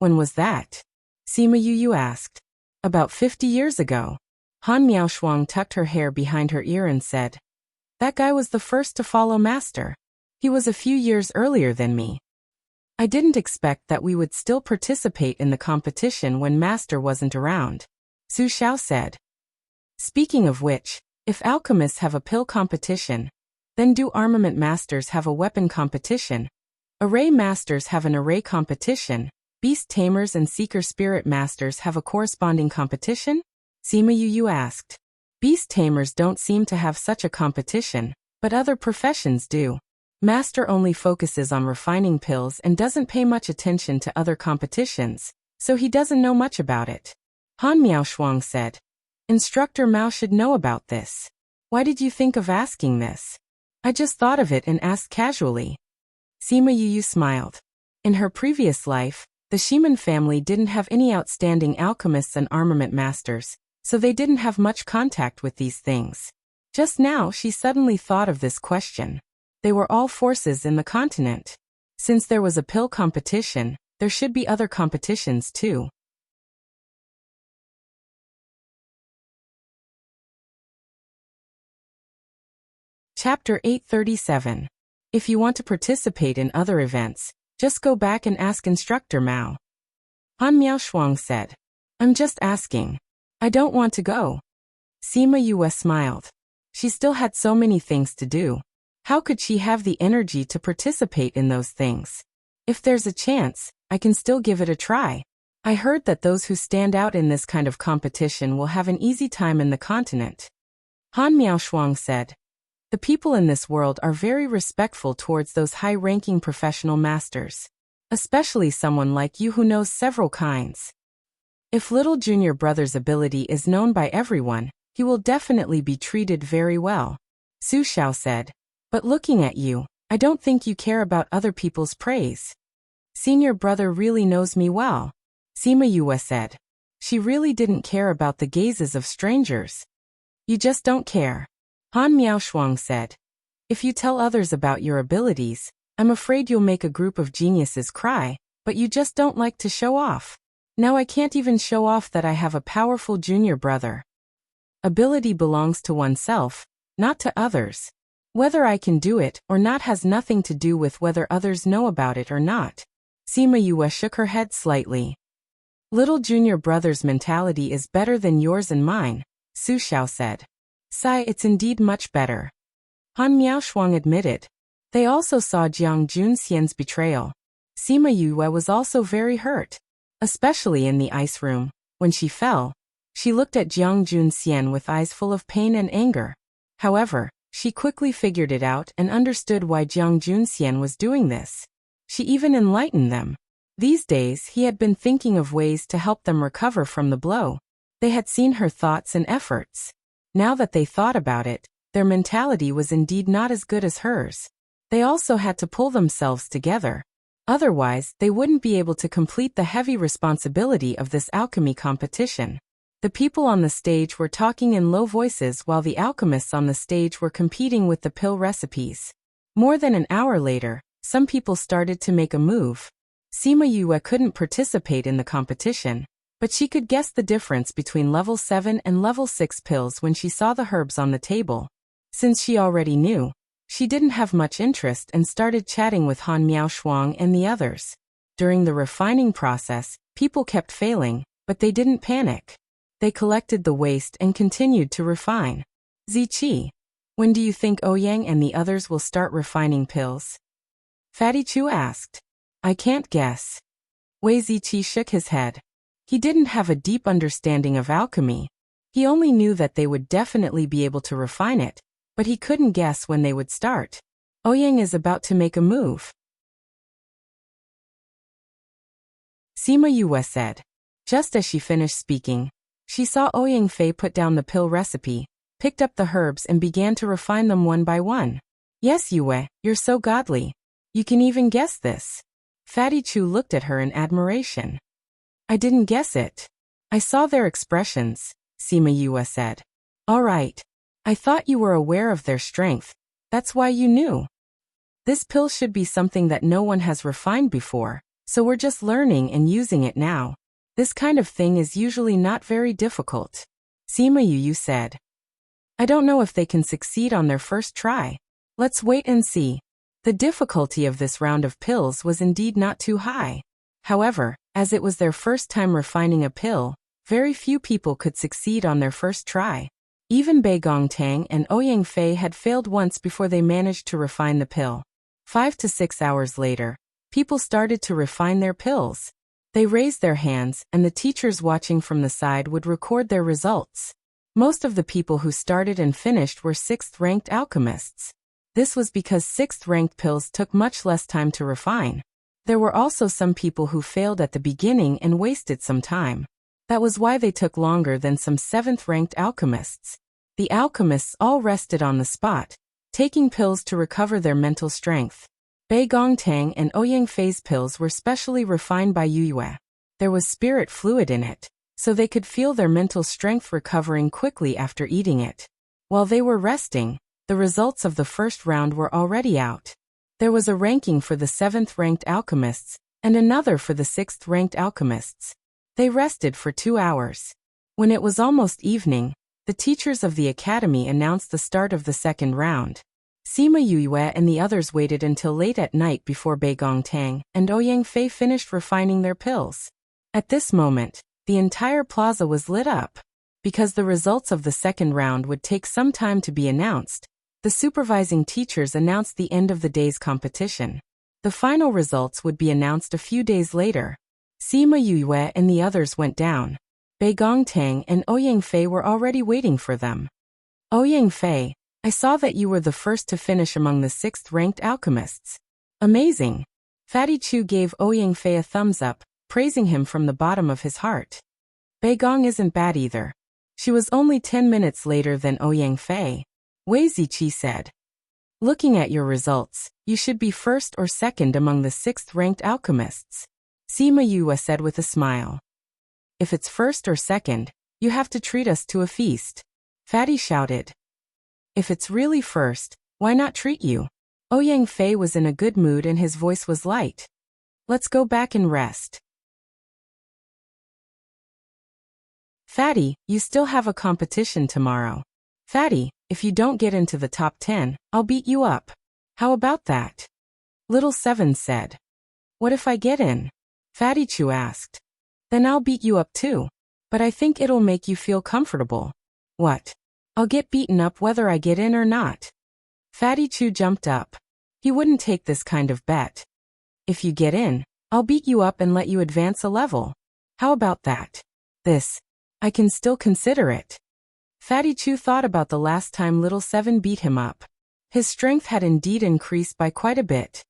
S1: When was that? Sima Yu asked. About 50 years ago. Han Miaoshuang tucked her hair behind her ear and said, that guy was the first to follow master. He was a few years earlier than me. I didn't expect that we would still participate in the competition when master wasn't around. Su Xiao said. Speaking of which, if alchemists have a pill competition, then do armament masters have a weapon competition? Array masters have an array competition? Beast tamers and seeker spirit masters have a corresponding competition? Sima Yu asked. Beast tamers don't seem to have such a competition, but other professions do. Master only focuses on refining pills and doesn't pay much attention to other competitions, so he doesn't know much about it. Han Miaoshuang said. Instructor Mao should know about this. Why did you think of asking this? I just thought of it and asked casually. Sima Yu smiled. In her previous life, the Shiman family didn't have any outstanding alchemists and armament masters, so they didn't have much contact with these things. Just now she suddenly thought of this question. They were all forces in the continent. Since there was a pill competition, there should be other competitions too. Chapter 837. If you want to participate in other events, just go back and ask Instructor Mao. Han Miaoshuang said. I'm just asking. I don't want to go. Sima Yu smiled. She still had so many things to do. How could she have the energy to participate in those things? If there's a chance, I can still give it a try. I heard that those who stand out in this kind of competition will have an easy time in the continent. Han Miaoshuang said. The people in this world are very respectful towards those high-ranking professional masters, especially someone like you who knows several kinds. If little junior brother's ability is known by everyone, he will definitely be treated very well. Su Xiao said. But looking at you, I don't think you care about other people's praise. Senior brother really knows me well. Sima Yu said. She really didn't care about the gazes of strangers. You just don't care. Han Miaoshuang said. If you tell others about your abilities, I'm afraid you'll make a group of geniuses cry, but you just don't like to show off. Now I can't even show off that I have a powerful junior brother. Ability belongs to oneself, not to others. Whether I can do it or not has nothing to do with whether others know about it or not. Sima Yu shook her head slightly. Little junior brother's mentality is better than yours and mine, Su Xiao said. Sai, it's indeed much better. Han Miaoshuang admitted. They also saw Jiang Junxian's betrayal. Sima Yu was also very hurt. Especially in the ice room, when she fell. She looked at Jiang Junxian with eyes full of pain and anger. However, she quickly figured it out and understood why Jiang Junxian was doing this. She even enlightened them. These days he had been thinking of ways to help them recover from the blow. They had seen her thoughts and efforts. Now that they thought about it, their mentality was indeed not as good as hers. They also had to pull themselves together. Otherwise, they wouldn't be able to complete the heavy responsibility of this alchemy competition. The people on the stage were talking in low voices while the alchemists on the stage were competing with the pill recipes. More than an hour later, some people started to make a move. Sima Yu couldn't participate in the competition, but she could guess the difference between level 7 and level 6 pills when she saw the herbs on the table. Since she already knew, she didn't have much interest and started chatting with Han Miaoshuang and the others. During the refining process, people kept failing, but they didn't panic. They collected the waste and continued to refine. Ziqi, when do you think Ouyang and the others will start refining pills? Fatty Chu asked. I can't guess. Wei Ziqi shook his head. He didn't have a deep understanding of alchemy. He only knew that they would definitely be able to refine it, but he couldn't guess when they would start. Ouyang is about to make a move. Sima Yu said. Just as she finished speaking, She saw Ouyang Fei put down the pill recipe, picked up the herbs and began to refine them one by one. Yes, Yue, you're so godly. You can even guess this. Fatty Chu looked at her in admiration. I didn't guess it. I saw their expressions, Sima Yue said. All right. I thought you were aware of their strength. That's why you knew. This pill should be something that no one has refined before, so we're just learning and using it now. This kind of thing is usually not very difficult. Sima Yu said. I don't know if they can succeed on their first try. Let's wait and see. The difficulty of this round of pills was indeed not too high. However, as it was their first time refining a pill, very few people could succeed on their first try. Even Bei Gongtang and Ouyang Fei had failed once before they managed to refine the pill. 5 to 6 hours later, people started to refine their pills. They raised their hands, and the teachers watching from the side would record their results. Most of the people who started and finished were 6th-ranked alchemists. This was because 6th-ranked pills took much less time to refine. There were also some people who failed at the beginning and wasted some time. That was why they took longer than some 7th-ranked alchemists. The alchemists all rested on the spot, taking pills to recover their mental strength. Bei Gongtang and Ouyang Fei's pills were specially refined by Yue. There was spirit fluid in it, so they could feel their mental strength recovering quickly after eating it. While they were resting, the results of the first round were already out. There was a ranking for the 7th-ranked alchemists, and another for the 6th-ranked alchemists. They rested for 2 hours. When it was almost evening, the teachers of the academy announced the start of the second round. Sima Yue and the others waited until late at night before Bei Gongtang and Ouyang Fei finished refining their pills. At this moment, the entire plaza was lit up. Because the results of the second round would take some time to be announced, the supervising teachers announced the end of the day's competition. The final results would be announced a few days later. Sima Yue and the others went down. Bei Gongtang and Ouyang Fei were already waiting for them. Ouyang Fei, I saw that you were the first to finish among the 6th-ranked alchemists. Amazing. Fatty Chu gave Ouyang Fei a thumbs up, praising him from the bottom of his heart. Bei Gong isn't bad either. She was only 10 minutes later than Ouyang Fei. Wei Ziqi said. Looking at your results, you should be first or second among the 6th-ranked alchemists. Sima Yue said with a smile. If it's first or second, you have to treat us to a feast. Fatty shouted. If it's really first, why not treat you? Ouyang Fei was in a good mood and his voice was light. Let's go back and rest. Fatty, you still have a competition tomorrow. Fatty, if you don't get into the top 10, I'll beat you up. How about that? Little Seven said. What if I get in? Fatty Chu asked. Then I'll beat you up too. But I think it'll make you feel comfortable. What? I'll get beaten up whether I get in or not. Fatty Chu jumped up. He wouldn't take this kind of bet. If you get in, I'll beat you up and let you advance a level. How about that? I can still consider it. Fatty Chu thought about the last time Little Seven beat him up. His strength had indeed increased by quite a bit.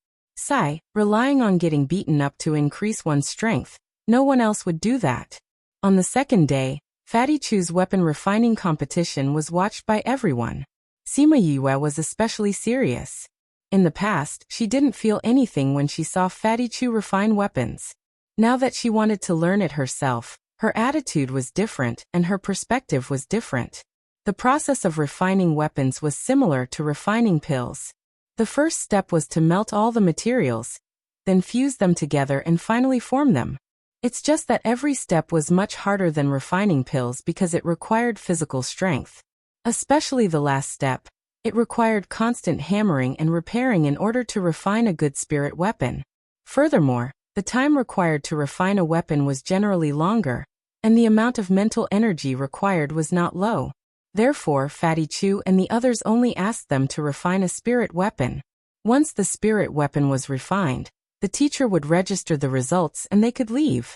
S1: Relying on getting beaten up to increase one's strength, no one else would do that. On the second day, Fatty Chu's weapon refining competition was watched by everyone. Sima Yue was especially serious. In the past, she didn't feel anything when she saw Fatty Chu refine weapons. Now that she wanted to learn it herself, her attitude was different and her perspective was different. The process of refining weapons was similar to refining pills. The first step was to melt all the materials, then fuse them together and finally form them. It's just that every step was much harder than refining pills because it required physical strength. Especially the last step, it required constant hammering and repairing in order to refine a good spirit weapon. Furthermore, the time required to refine a weapon was generally longer, and the amount of mental energy required was not low. Therefore, Fatty Chu and the others only asked them to refine a spirit weapon. Once the spirit weapon was refined, the teacher would register the results and they could leave.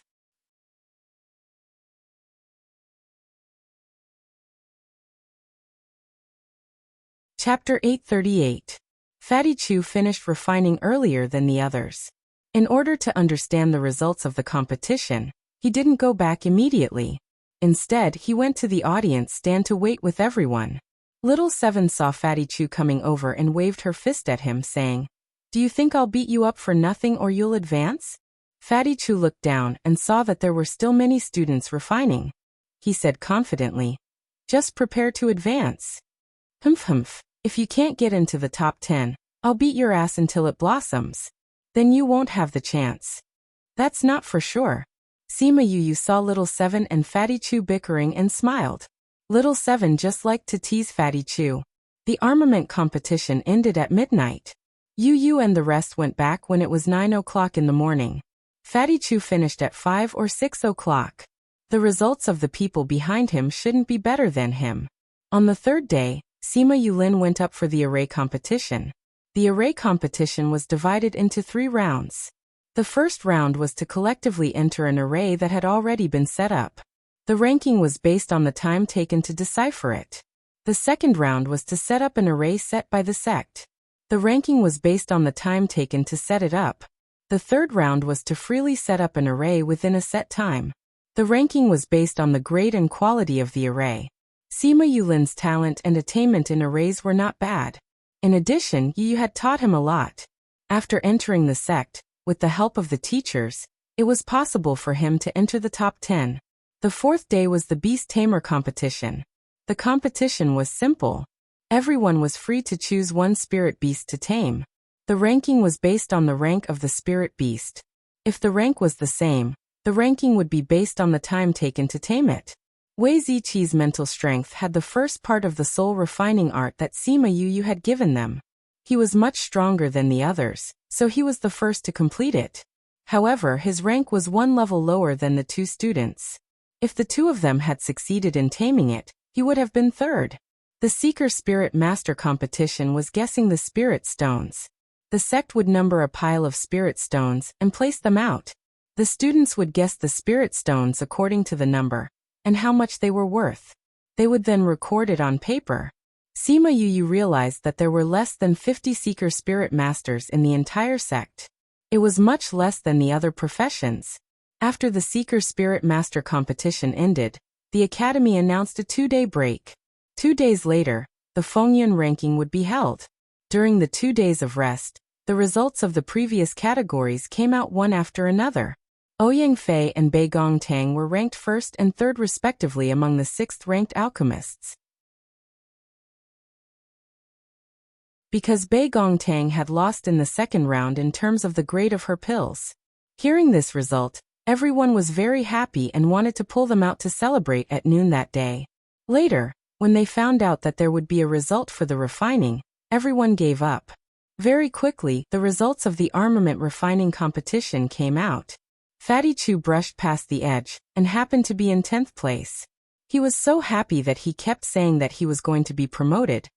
S1: Chapter 838. Fatty Chu finished refining earlier than the others. In order to understand the results of the competition, he didn't go back immediately. Instead, he went to the audience stand to wait with everyone. Little Seven saw Fatty Chu coming over and waved her fist at him, saying, "Do you think I'll beat you up for nothing or you'll advance?" Fatty Chu looked down and saw that there were still many students refining. He said confidently, "Just prepare to advance." Humph. If you can't get into the top 10, I'll beat your ass until it blossoms. Then you won't have the chance. That's not for sure. Sima Yu saw Little Seven and Fatty Chu bickering and smiled. Little Seven just liked to tease Fatty Chu. The armament competition ended at midnight. Yu and the rest went back when it was 9 o'clock in the morning. Fatty Chu finished at 5 or 6 o'clock. The results of the people behind him shouldn't be better than him. On the third day, Sima Yulin went up for the array competition. The array competition was divided into 3 rounds. The first round was to collectively enter an array that had already been set up. The ranking was based on the time taken to decipher it. The second round was to set up an array set by the sect. The ranking was based on the time taken to set it up. The third round was to freely set up an array within a set time. The ranking was based on the grade and quality of the array. Sima Yulin's talent and attainment in arrays were not bad. In addition, Yu had taught him a lot. After entering the sect, with the help of the teachers, it was possible for him to enter the top 10. The fourth day was the Beast Tamer competition. The competition was simple. Everyone was free to choose one spirit beast to tame. The ranking was based on the rank of the spirit beast. If the rank was the same, the ranking would be based on the time taken to tame it. Wei Ziqi's mental strength had the first part of the soul refining art that Sima Yu had given them. He was much stronger than the others, so he was the first to complete it. However, his rank was 1 level lower than the 2 students. If the 2 of them had succeeded in taming it, he would have been third. The Seeker Spirit Master competition was guessing the spirit stones. The sect would number a pile of spirit stones and place them out. The students would guess the spirit stones according to the number and how much they were worth. They would then record it on paper. Sima Yu realized that there were less than 50 Seeker Spirit Masters in the entire sect. It was much less than the other professions. After the Seeker Spirit Master competition ended, the Academy announced a 2-day break. 2 days later, the Fengyun ranking would be held. During the 2 days of rest, the results of the previous categories came out one after another. Ouyang Fei and Bei Gongtang were ranked first and third respectively among the 6th-ranked alchemists. Because Bei Gongtang had lost in the second round in terms of the grade of her pills. Hearing this result, everyone was very happy and wanted to pull them out to celebrate at noon that day. Later, when they found out that there would be a result for the refining, everyone gave up. Very quickly, the results of the armament refining competition came out. Fatty Chu brushed past the edge and happened to be in 10th place. He was so happy that he kept saying that he was going to be promoted.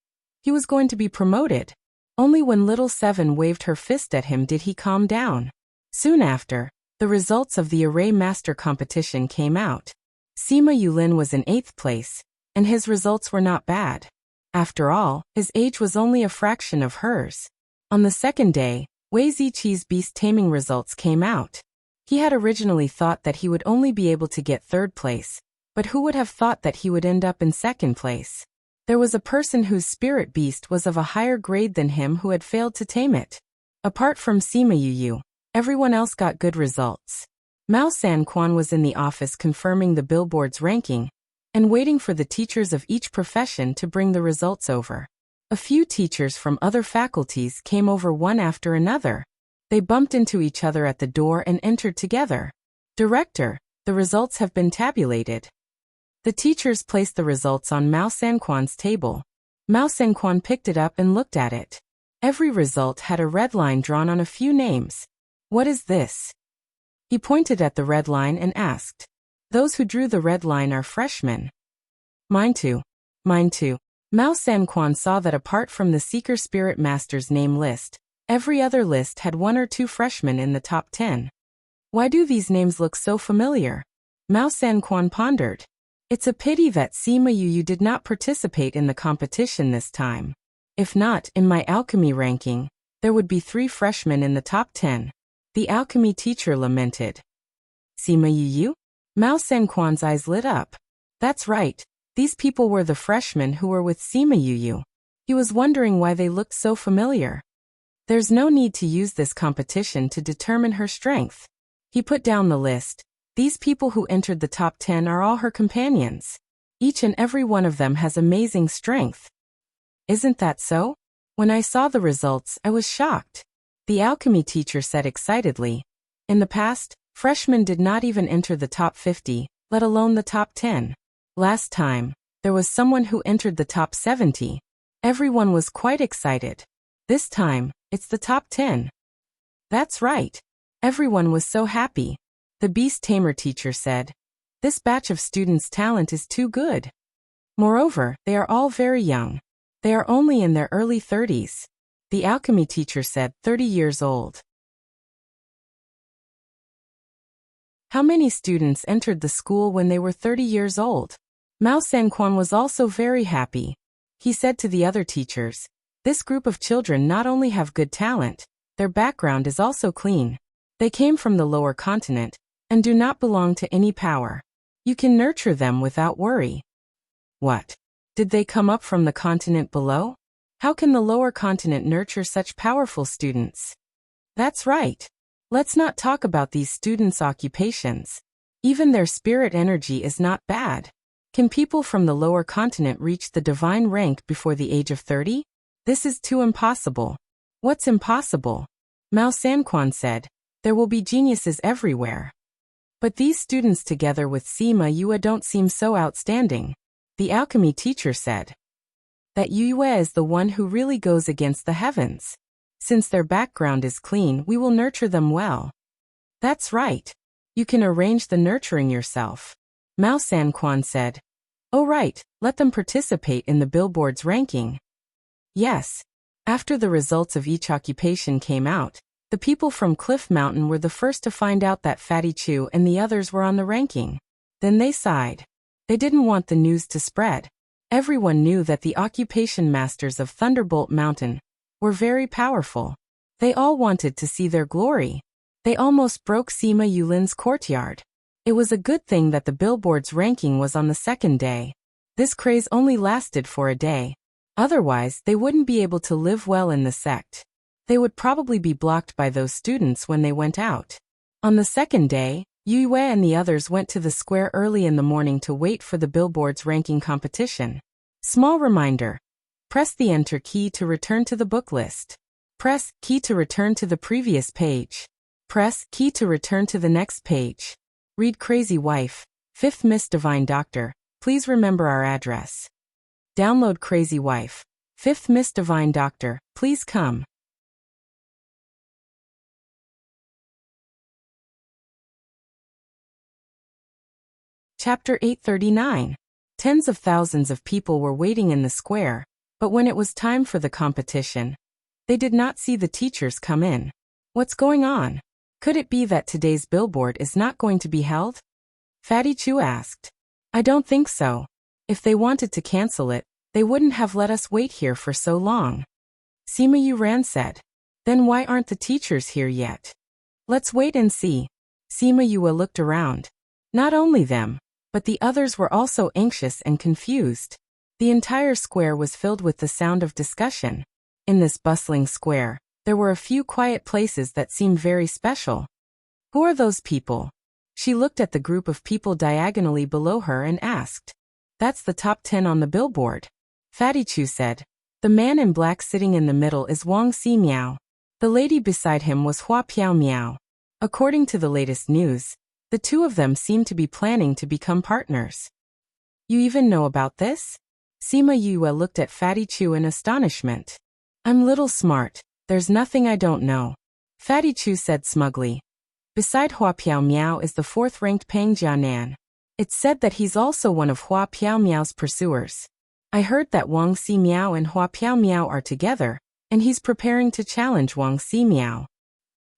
S1: He was going to be promoted. Only when Little Seven waved her fist at him did he calm down. Soon after, the results of the Array Master competition came out. Sima Yulin was in 8th place, and his results were not bad. After all, his age was only a fraction of hers. On the second day, Wei Ziqi's beast taming results came out. He had originally thought that he would only be able to get 3rd place, but who would have thought that he would end up in 2nd place? There was a person whose spirit beast was of a higher grade than him who had failed to tame it. Apart from Sima Yu, everyone else got good results. Mao Sanquan was in the office confirming the billboard's ranking and waiting for the teachers of each profession to bring the results over. A few teachers from other faculties came over one after another. They bumped into each other at the door and entered together. "Director, the results have been tabulated." The teachers placed the results on Mao Sanquan's table. Mao Sanquan picked it up and looked at it. Every result had a red line drawn on a few names. "What is this?" He pointed at the red line and asked. "Those who drew the red line are freshmen." Mine too. Mine too." Mao Sanquan saw that apart from the Seeker Spirit Master's name list, every other list had 1 or 2 freshmen in the top 10. Why do these names look so familiar? Mao Sanquan pondered. It's a pity that Sima Yu did not participate in the competition this time. If not, in my alchemy ranking, there would be 3 freshmen in the top 10. The alchemy teacher lamented. Sima Yu? Mao Sanquan's eyes lit up. That's right. These people were the freshmen who were with Sima Yu. He was wondering why they looked so familiar. There's no need to use this competition to determine her strength. He put down the list. These people who entered the top 10 are all her companions. Each and every one of them has amazing strength. Isn't that so? When I saw the results, I was shocked. The alchemy teacher said excitedly. In the past, freshmen did not even enter the top 50, let alone the top 10. Last time, there was someone who entered the top 70. Everyone was quite excited. This time, it's the top 10. That's right. Everyone was so happy. The beast tamer teacher said. This batch of students' talent is too good. Moreover, they are all very young. They are only in their early 30s. The alchemy teacher said, 30 years old. How many students entered the school when they were 30 years old? Mao Sanquan was also very happy. He said to the other teachers, this group of children not only have good talent, their background is also clean. They came from the lower continent, and do not belong to any power. You can nurture them without worry. What? Did they come up from the continent below? How can the lower continent nurture such powerful students? That's right. Let's not talk about these students' occupations. Even their spirit energy is not bad. Can people from the lower continent reach the divine rank before the age of 30? This is too impossible. What's impossible? Mao Sanquan said, there will be geniuses everywhere. But these students together with Sima Yue don't seem so outstanding. The alchemy teacher said. That Yue is the one who really goes against the heavens. Since their background is clean, we will nurture them well. That's right. You can arrange the nurturing yourself. Mao Sanquan said. Oh right, let them participate in the billboard's ranking. Yes. After the results of each occupation came out, the people from Cliff Mountain were the first to find out that Fatty Chu and the others were on the ranking. Then they sighed. They didn't want the news to spread. Everyone knew that the occupation masters of Thunderbolt Mountain were very powerful. They all wanted to see their glory. They almost broke Sima Yulin's courtyard. It was a good thing that the billboard's ranking was on the second day. This craze only lasted for a day. Otherwise, they wouldn't be able to live well in the sect. They would probably be blocked by those students when they went out. On the second day, Yue and the others went to the square early in the morning to wait for the billboard's ranking competition. Small reminder. Press the Enter key to return to the book list. Press key to return to the previous page. Press key to return to the next page. Read Crazy Wife, 5th Miss Divine Doctor. Please remember our address. Download Crazy Wife, 5th Miss Divine Doctor. Please come. Chapter 839. Tens of thousands of people were waiting in the square, but when it was time for the competition, they did not see the teachers come in. What's going on? Could it be that today's billboard is not going to be held? Fatty Chu asked. I don't think so. If they wanted to cancel it, they wouldn't have let us wait here for so long. Sima Yuran said. Then why aren't the teachers here yet? Let's wait and see. Sima Yue looked around. Not only them, but the others were also anxious and confused. The entire square was filled with the sound of discussion. In this bustling square, there were a few quiet places that seemed very special. Who are those people? She looked at the group of people diagonally below her and asked. That's the top 10 on the billboard. Fatty Chu said. The man in black sitting in the middle is Wang Si Miao. The lady beside him was Hua Piao Miao. According to the latest news, the two of them seem to be planning to become partners. You even know about this? Sima Yue looked at Fatty Chu in astonishment. I'm little smart, there's nothing I don't know. Fatty Chu said smugly. Beside Hua Piao Miao is the 4th-ranked Pang Jianan. It's said that he's also one of Hua Piao Miao's pursuers. I heard that Wang Si Miao and Hua Piao Miao are together, and he's preparing to challenge Wang Si Miao.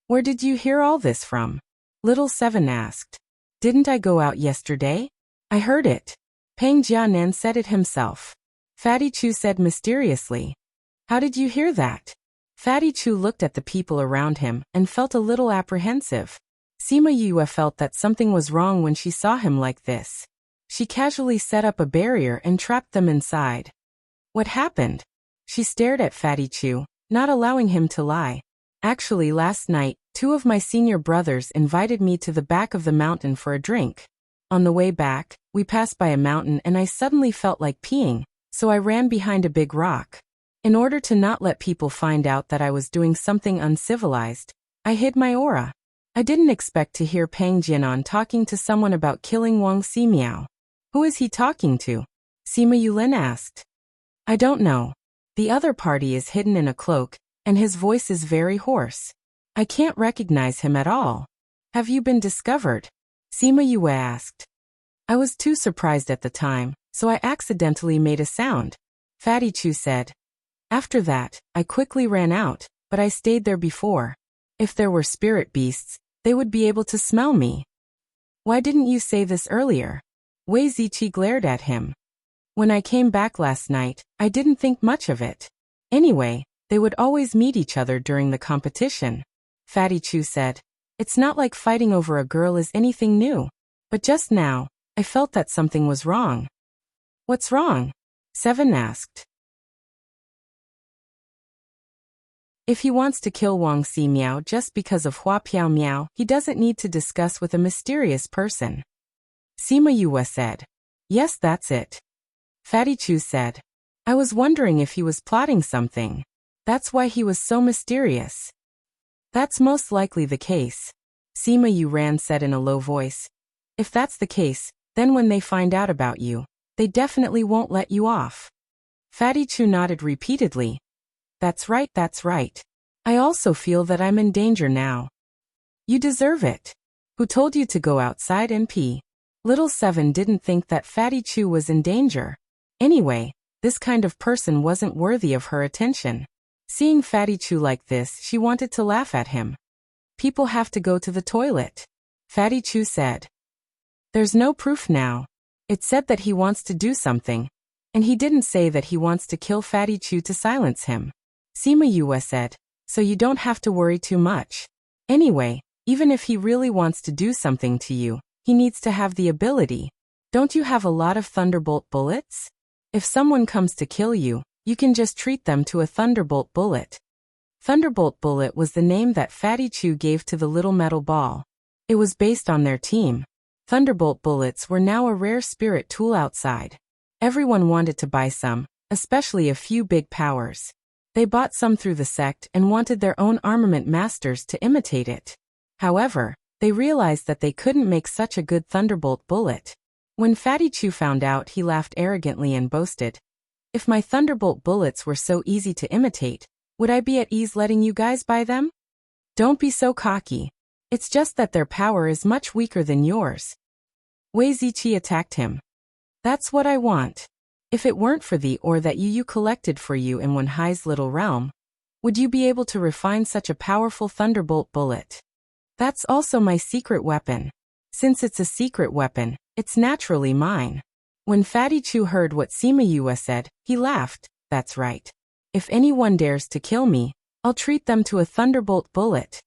S1: Where did you hear all this from? Little Seven asked. Didn't I go out yesterday? I heard it. Pang Jianan said it himself. Fatty Chu said mysteriously. How did you hear that? Fatty Chu looked at the people around him and felt a little apprehensive. Sima Yue felt that something was wrong when she saw him like this. She casually set up a barrier and trapped them inside. What happened? She stared at Fatty Chu, not allowing him to lie. Actually, last night, 2 of my senior brothers invited me to the back of the mountain for a drink. On the way back, we passed by a mountain and I suddenly felt like peeing, so I ran behind a big rock. In order to not let people find out that I was doing something uncivilized, I hid my aura. I didn't expect to hear Pang Jianan talking to someone about killing Wang Ximiao. Who is he talking to? Sima Yulin asked. I don't know. The other party is hidden in a cloak, and his voice is very hoarse. I can't recognize him at all. Have you been discovered? Sima Yue asked. I was too surprised at the time, so I accidentally made a sound. Fatty Chu said. After that, I quickly ran out, but I stayed there before. If there were spirit beasts, they would be able to smell me. Why didn't you say this earlier? Wei Ziqi glared at him. When I came back last night, I didn't think much of it. Anyway, they would always meet each other during the competition. Fatty Chu said. It's not like fighting over a girl is anything new. But just now, I felt that something was wrong. What's wrong? Seven asked. If he wants to kill Wang Ximiao just because of Hua Piao Miao, he doesn't need to discuss with a mysterious person. Sima Yue said. Yes, that's it. Fatty Chu said. I was wondering if he was plotting something. That's why he was so mysterious. That's most likely the case. Sima Yuran said in a low voice. If that's the case, then when they find out about you, they definitely won't let you off. Fatty Chu nodded repeatedly. That's right, that's right. I also feel that I'm in danger now. You deserve it. Who told you to go outside and pee? Little Seven didn't think that Fatty Chu was in danger. Anyway, this kind of person wasn't worthy of her attention. Seeing Fatty Chu like this, she wanted to laugh at him. People have to go to the toilet. Fatty Chu said. There's no proof now. It said that he wants to do something. And he didn't say that he wants to kill Fatty Chu to silence him. Sima Yue said. So you don't have to worry too much. Anyway, even if he really wants to do something to you, he needs to have the ability. Don't you have a lot of thunderbolt bullets? If someone comes to kill you, you can just treat them to a thunderbolt bullet. Thunderbolt bullet was the name that Fatty Chu gave to the little metal ball. It was based on their team. Thunderbolt bullets were now a rare spirit tool outside. Everyone wanted to buy some, especially a few big powers. They bought some through the sect and wanted their own armament masters to imitate it. However, they realized that they couldn't make such a good thunderbolt bullet. When Fatty Chu found out, he laughed arrogantly and boasted. If my thunderbolt bullets were so easy to imitate, would I be at ease letting you guys buy them? Don't be so cocky. It's just that their power is much weaker than yours. Wei Ziqi attacked him. That's what I want. If it weren't for the ore that you collected for you in Wenhai's little realm, would you be able to refine such a powerful thunderbolt bullet? That's also my secret weapon. Since it's a secret weapon, it's naturally mine. When Fatty Chu heard what Sima Yue said, he laughed. That's right. If anyone dares to kill me, I'll treat them to a thunderbolt bullet.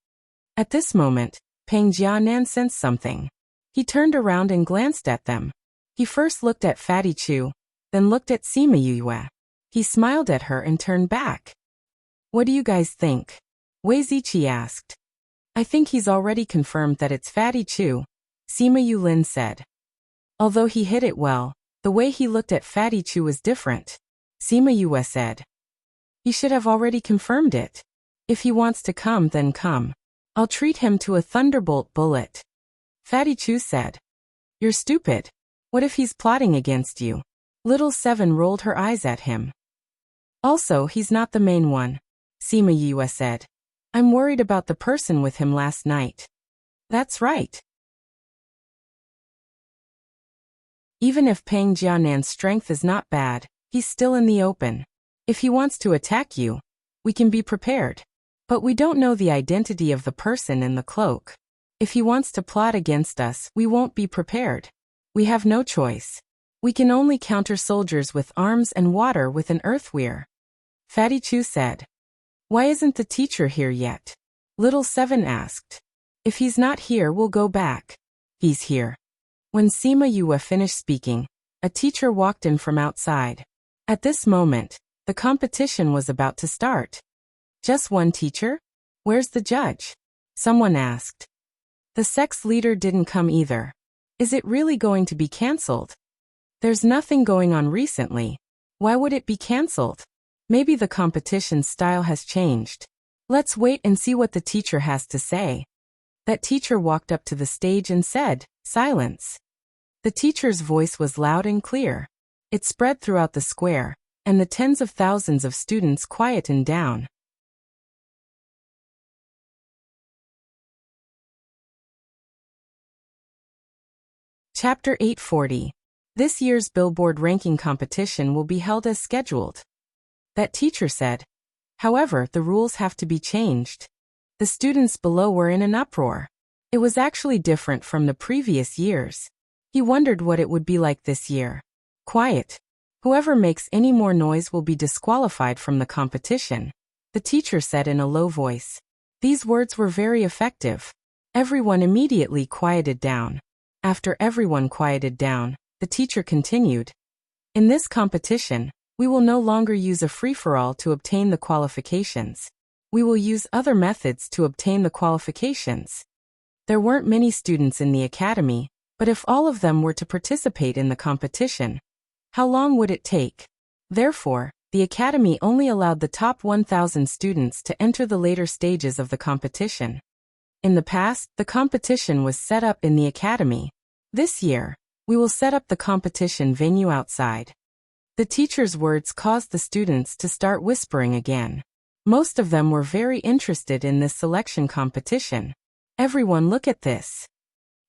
S1: At this moment, Peng Jianan sensed something. He turned around and glanced at them. He first looked at Fatty Chu, then looked at Sima Yue. He smiled at her and turned back. What do you guys think? Wei Ziqi asked. I think he's already confirmed that it's Fatty Chu, Sima Yulin said. Although he hit it well, the way he looked at Fatty Chu was different. Sima Yue said. He should have already confirmed it. If he wants to come, then come. I'll treat him to a thunderbolt bullet. Fatty Chu said. You're stupid. What if he's plotting against you? Little Seven rolled her eyes at him. Also, he's not the main one, Sima Yue said. I'm worried about the person with him last night. That's right. Even if Peng Jianan's strength is not bad, he's still in the open. If he wants to attack you, we can be prepared. But we don't know the identity of the person in the cloak. If he wants to plot against us, we won't be prepared. We have no choice. We can only counter soldiers with arms and water with an earthweir. Fatty Chu said. Why isn't the teacher here yet? Little Seven asked. If he's not here, we'll go back. He's here. When Sima Yue finished speaking, a teacher walked in from outside. At this moment, the competition was about to start. Just one teacher? Where's the judge? Someone asked. The sex leader didn't come either. Is it really going to be cancelled? There's nothing going on recently. Why would it be cancelled? Maybe the competition style has changed. Let's wait and see what the teacher has to say. That teacher walked up to the stage and said, "Silence." The teacher's voice was loud and clear. It spread throughout the square, and the tens of thousands of students quietened down. Chapter 840. This year's Billboard ranking competition will be held as scheduled. That teacher said. However, the rules have to be changed. The students below were in an uproar. It was actually different from the previous years. He wondered what it would be like this year. Quiet. Whoever makes any more noise will be disqualified from the competition, the teacher said in a low voice. These words were very effective. Everyone immediately quieted down. After everyone quieted down, the teacher continued. In this competition, we will no longer use a free-for-all to obtain the qualifications. We will use other methods to obtain the qualifications. There weren't many students in the academy, but if all of them were to participate in the competition, how long would it take? Therefore, the academy only allowed the top 1,000 students to enter the later stages of the competition. In the past, the competition was set up in the academy. This year, we will set up the competition venue outside. The teacher's words caused the students to start whispering again. Most of them were very interested in this selection competition. Everyone look at this.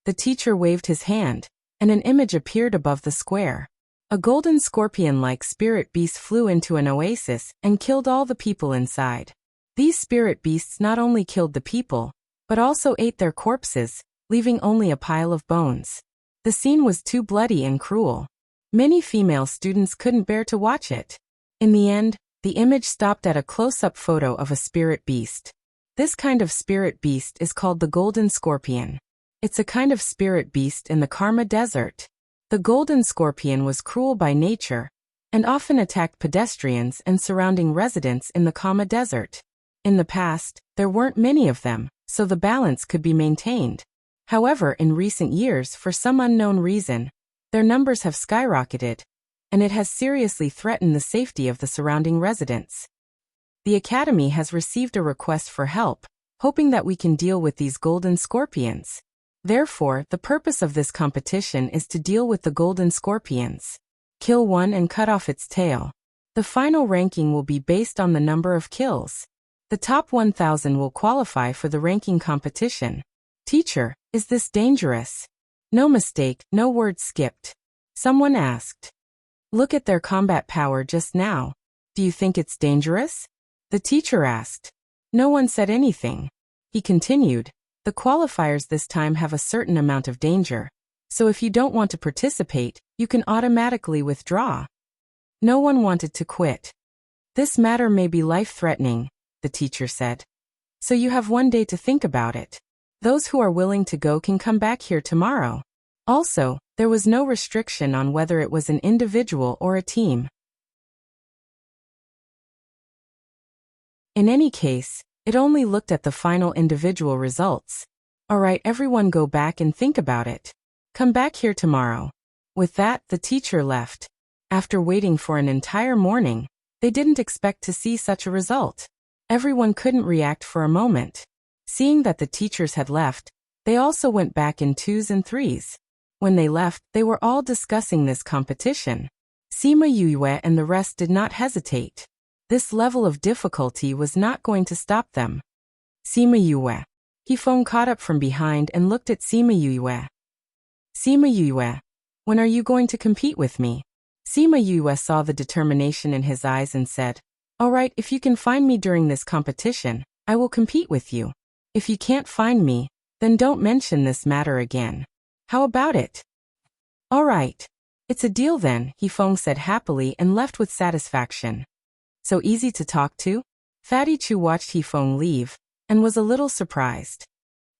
S1: The teacher waved his hand, and an image appeared above the square. A golden scorpion-like spirit beast flew into an oasis and killed all the people inside. These spirit beasts not only killed the people, but also ate their corpses, leaving only a pile of bones. The scene was too bloody and cruel. Many female students couldn't bear to watch it. In the end, the image stopped at a close-up photo of a spirit beast. This kind of spirit beast is called the golden scorpion. It's a kind of spirit beast in the Karma Desert. The golden scorpion was cruel by nature, and often attacked pedestrians and surrounding residents in the Karma Desert. In the past, there weren't many of them, so the balance could be maintained. However, in recent years, for some unknown reason, their numbers have skyrocketed, and it has seriously threatened the safety of the surrounding residents. The Academy has received a request for help, hoping that we can deal with these golden scorpions. Therefore, the purpose of this competition is to deal with the golden scorpions. Kill one and cut off its tail. The final ranking will be based on the number of kills. The top 1,000 will qualify for the ranking competition. Teacher, is this dangerous? No mistake, no word skipped. Someone asked. Look at their combat power just now. Do you think it's dangerous? The teacher asked. No one said anything. He continued. The qualifiers this time have a certain amount of danger. So if you don't want to participate, you can automatically withdraw. No one wanted to quit. This matter may be life-threatening, the teacher said. So you have one day to think about it. Those who are willing to go can come back here tomorrow. Also, there was no restriction on whether it was an individual or a team. In any case, it only looked at the final individual results. Alright, everyone go back and think about it. Come back here tomorrow. With that, the teacher left. After waiting for an entire morning, they didn't expect to see such a result. Everyone couldn't react for a moment. Seeing that the teachers had left, they also went back in twos and threes. When they left, they were all discussing this competition. Sima Yue and the rest did not hesitate. This level of difficulty was not going to stop them. Sima Yue. Hifeng caught up from behind and looked at Sima Yue. Sima Yue, when are you going to compete with me? Sima Yue saw the determination in his eyes and said, Alright, if you can find me during this competition, I will compete with you. If you can't find me, then don't mention this matter again. How about it? Alright. It's a deal then, Hifeng said happily and left with satisfaction. So easy to talk to? Fatty Chu watched Hifeng leave, and was a little surprised.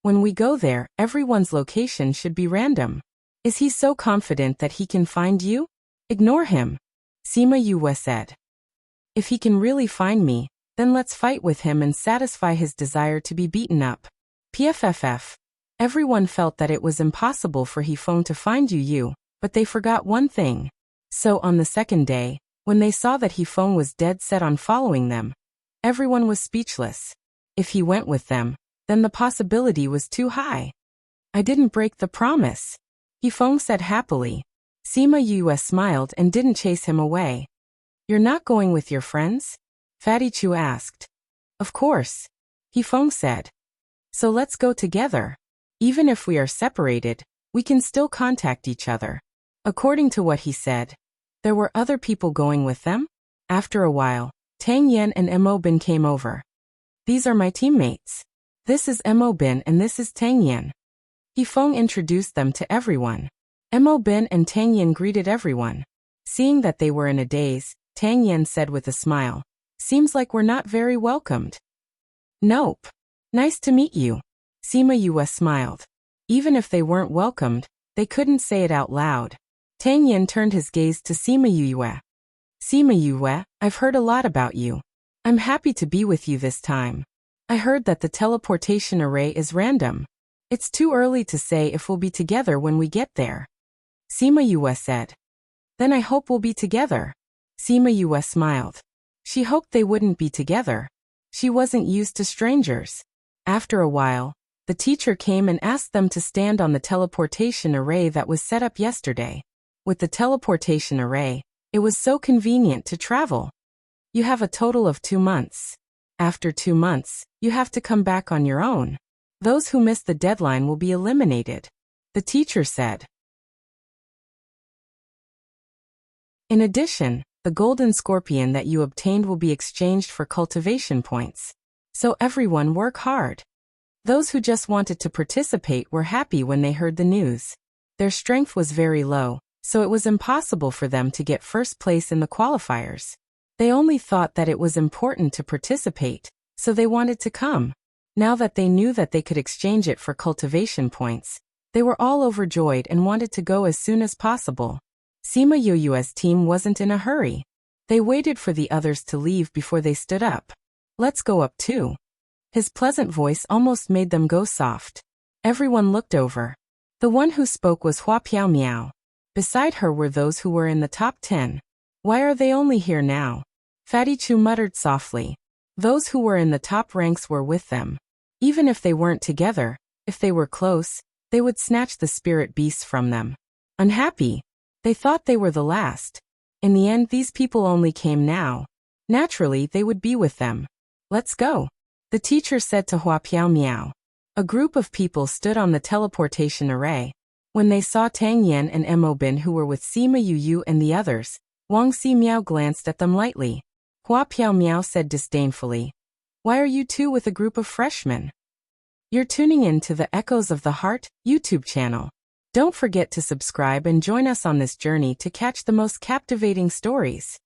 S1: When we go there, everyone's location should be random. Is he so confident that he can find you? Ignore him. Sima Yue said. If he can really find me, then let's fight with him and satisfy his desire to be beaten up. PFFF. Everyone felt that it was impossible for Heifeng to find Yu, but they forgot one thing. So on the second day, when they saw that Heifeng was dead set on following them, everyone was speechless. If he went with them, then the possibility was too high. I didn't break the promise, Heifeng said happily. Sima Yue smiled and didn't chase him away. You're not going with your friends? Fatty Chu asked. Of course, Heifeng said. So let's go together. Even if we are separated, we can still contact each other. According to what he said, there were other people going with them? After a while, Tang Yan and Mo Bin came over. These are my teammates. This is Mo Bin and this is Tang Yan. Heifeng introduced them to everyone. Mo Bin and Tang Yan greeted everyone. Seeing that they were in a daze, Tang Yan said with a smile, seems like we're not very welcomed. Nope. Nice to meet you. Sima Yue smiled. Even if they weren't welcomed, they couldn't say it out loud. Tang Yan turned his gaze to Sima Yue. Sima Yue, I've heard a lot about you. I'm happy to be with you this time. I heard that the teleportation array is random. It's too early to say if we'll be together when we get there. Sima Yue said. Then I hope we'll be together. Sima Yue smiled. She hoped they wouldn't be together. She wasn't used to strangers. After a while, the teacher came and asked them to stand on the teleportation array that was set up yesterday. With the teleportation array, it was so convenient to travel. You have a total of 2 months. After 2 months, you have to come back on your own. Those who miss the deadline will be eliminated, the teacher said. In addition, the golden scorpion that you obtained will be exchanged for cultivation points. So everyone work hard. Those who just wanted to participate were happy when they heard the news. Their strength was very low, so it was impossible for them to get first place in the qualifiers. They only thought that it was important to participate, so they wanted to come. Now that they knew that they could exchange it for cultivation points, they were all overjoyed and wanted to go as soon as possible. Sima Yue's team wasn't in a hurry. They waited for the others to leave before they stood up. Let's go up too. His pleasant voice almost made them go soft. Everyone looked over. The one who spoke was Hua Piao Miao. Beside her were those who were in the top 10. Why are they only here now? Fatty Chu muttered softly. Those who were in the top ranks were with them. Even if they weren't together, if they were close, they would snatch the spirit beasts from them. Unhappy. They thought they were the last. In the end, these people only came now. Naturally, they would be with them. Let's go, the teacher said to Hua Piao Miao. A group of people stood on the teleportation array. When they saw Tang Yan and Mo Bin who were with Sima Yu and the others, Wang Si Miao glanced at them lightly. Hua Piao Miao said disdainfully, "Why are you two with a group of freshmen? You're tuning in to the Echoes of the Heart YouTube channel. Don't forget to subscribe and join us on this journey to catch the most captivating stories."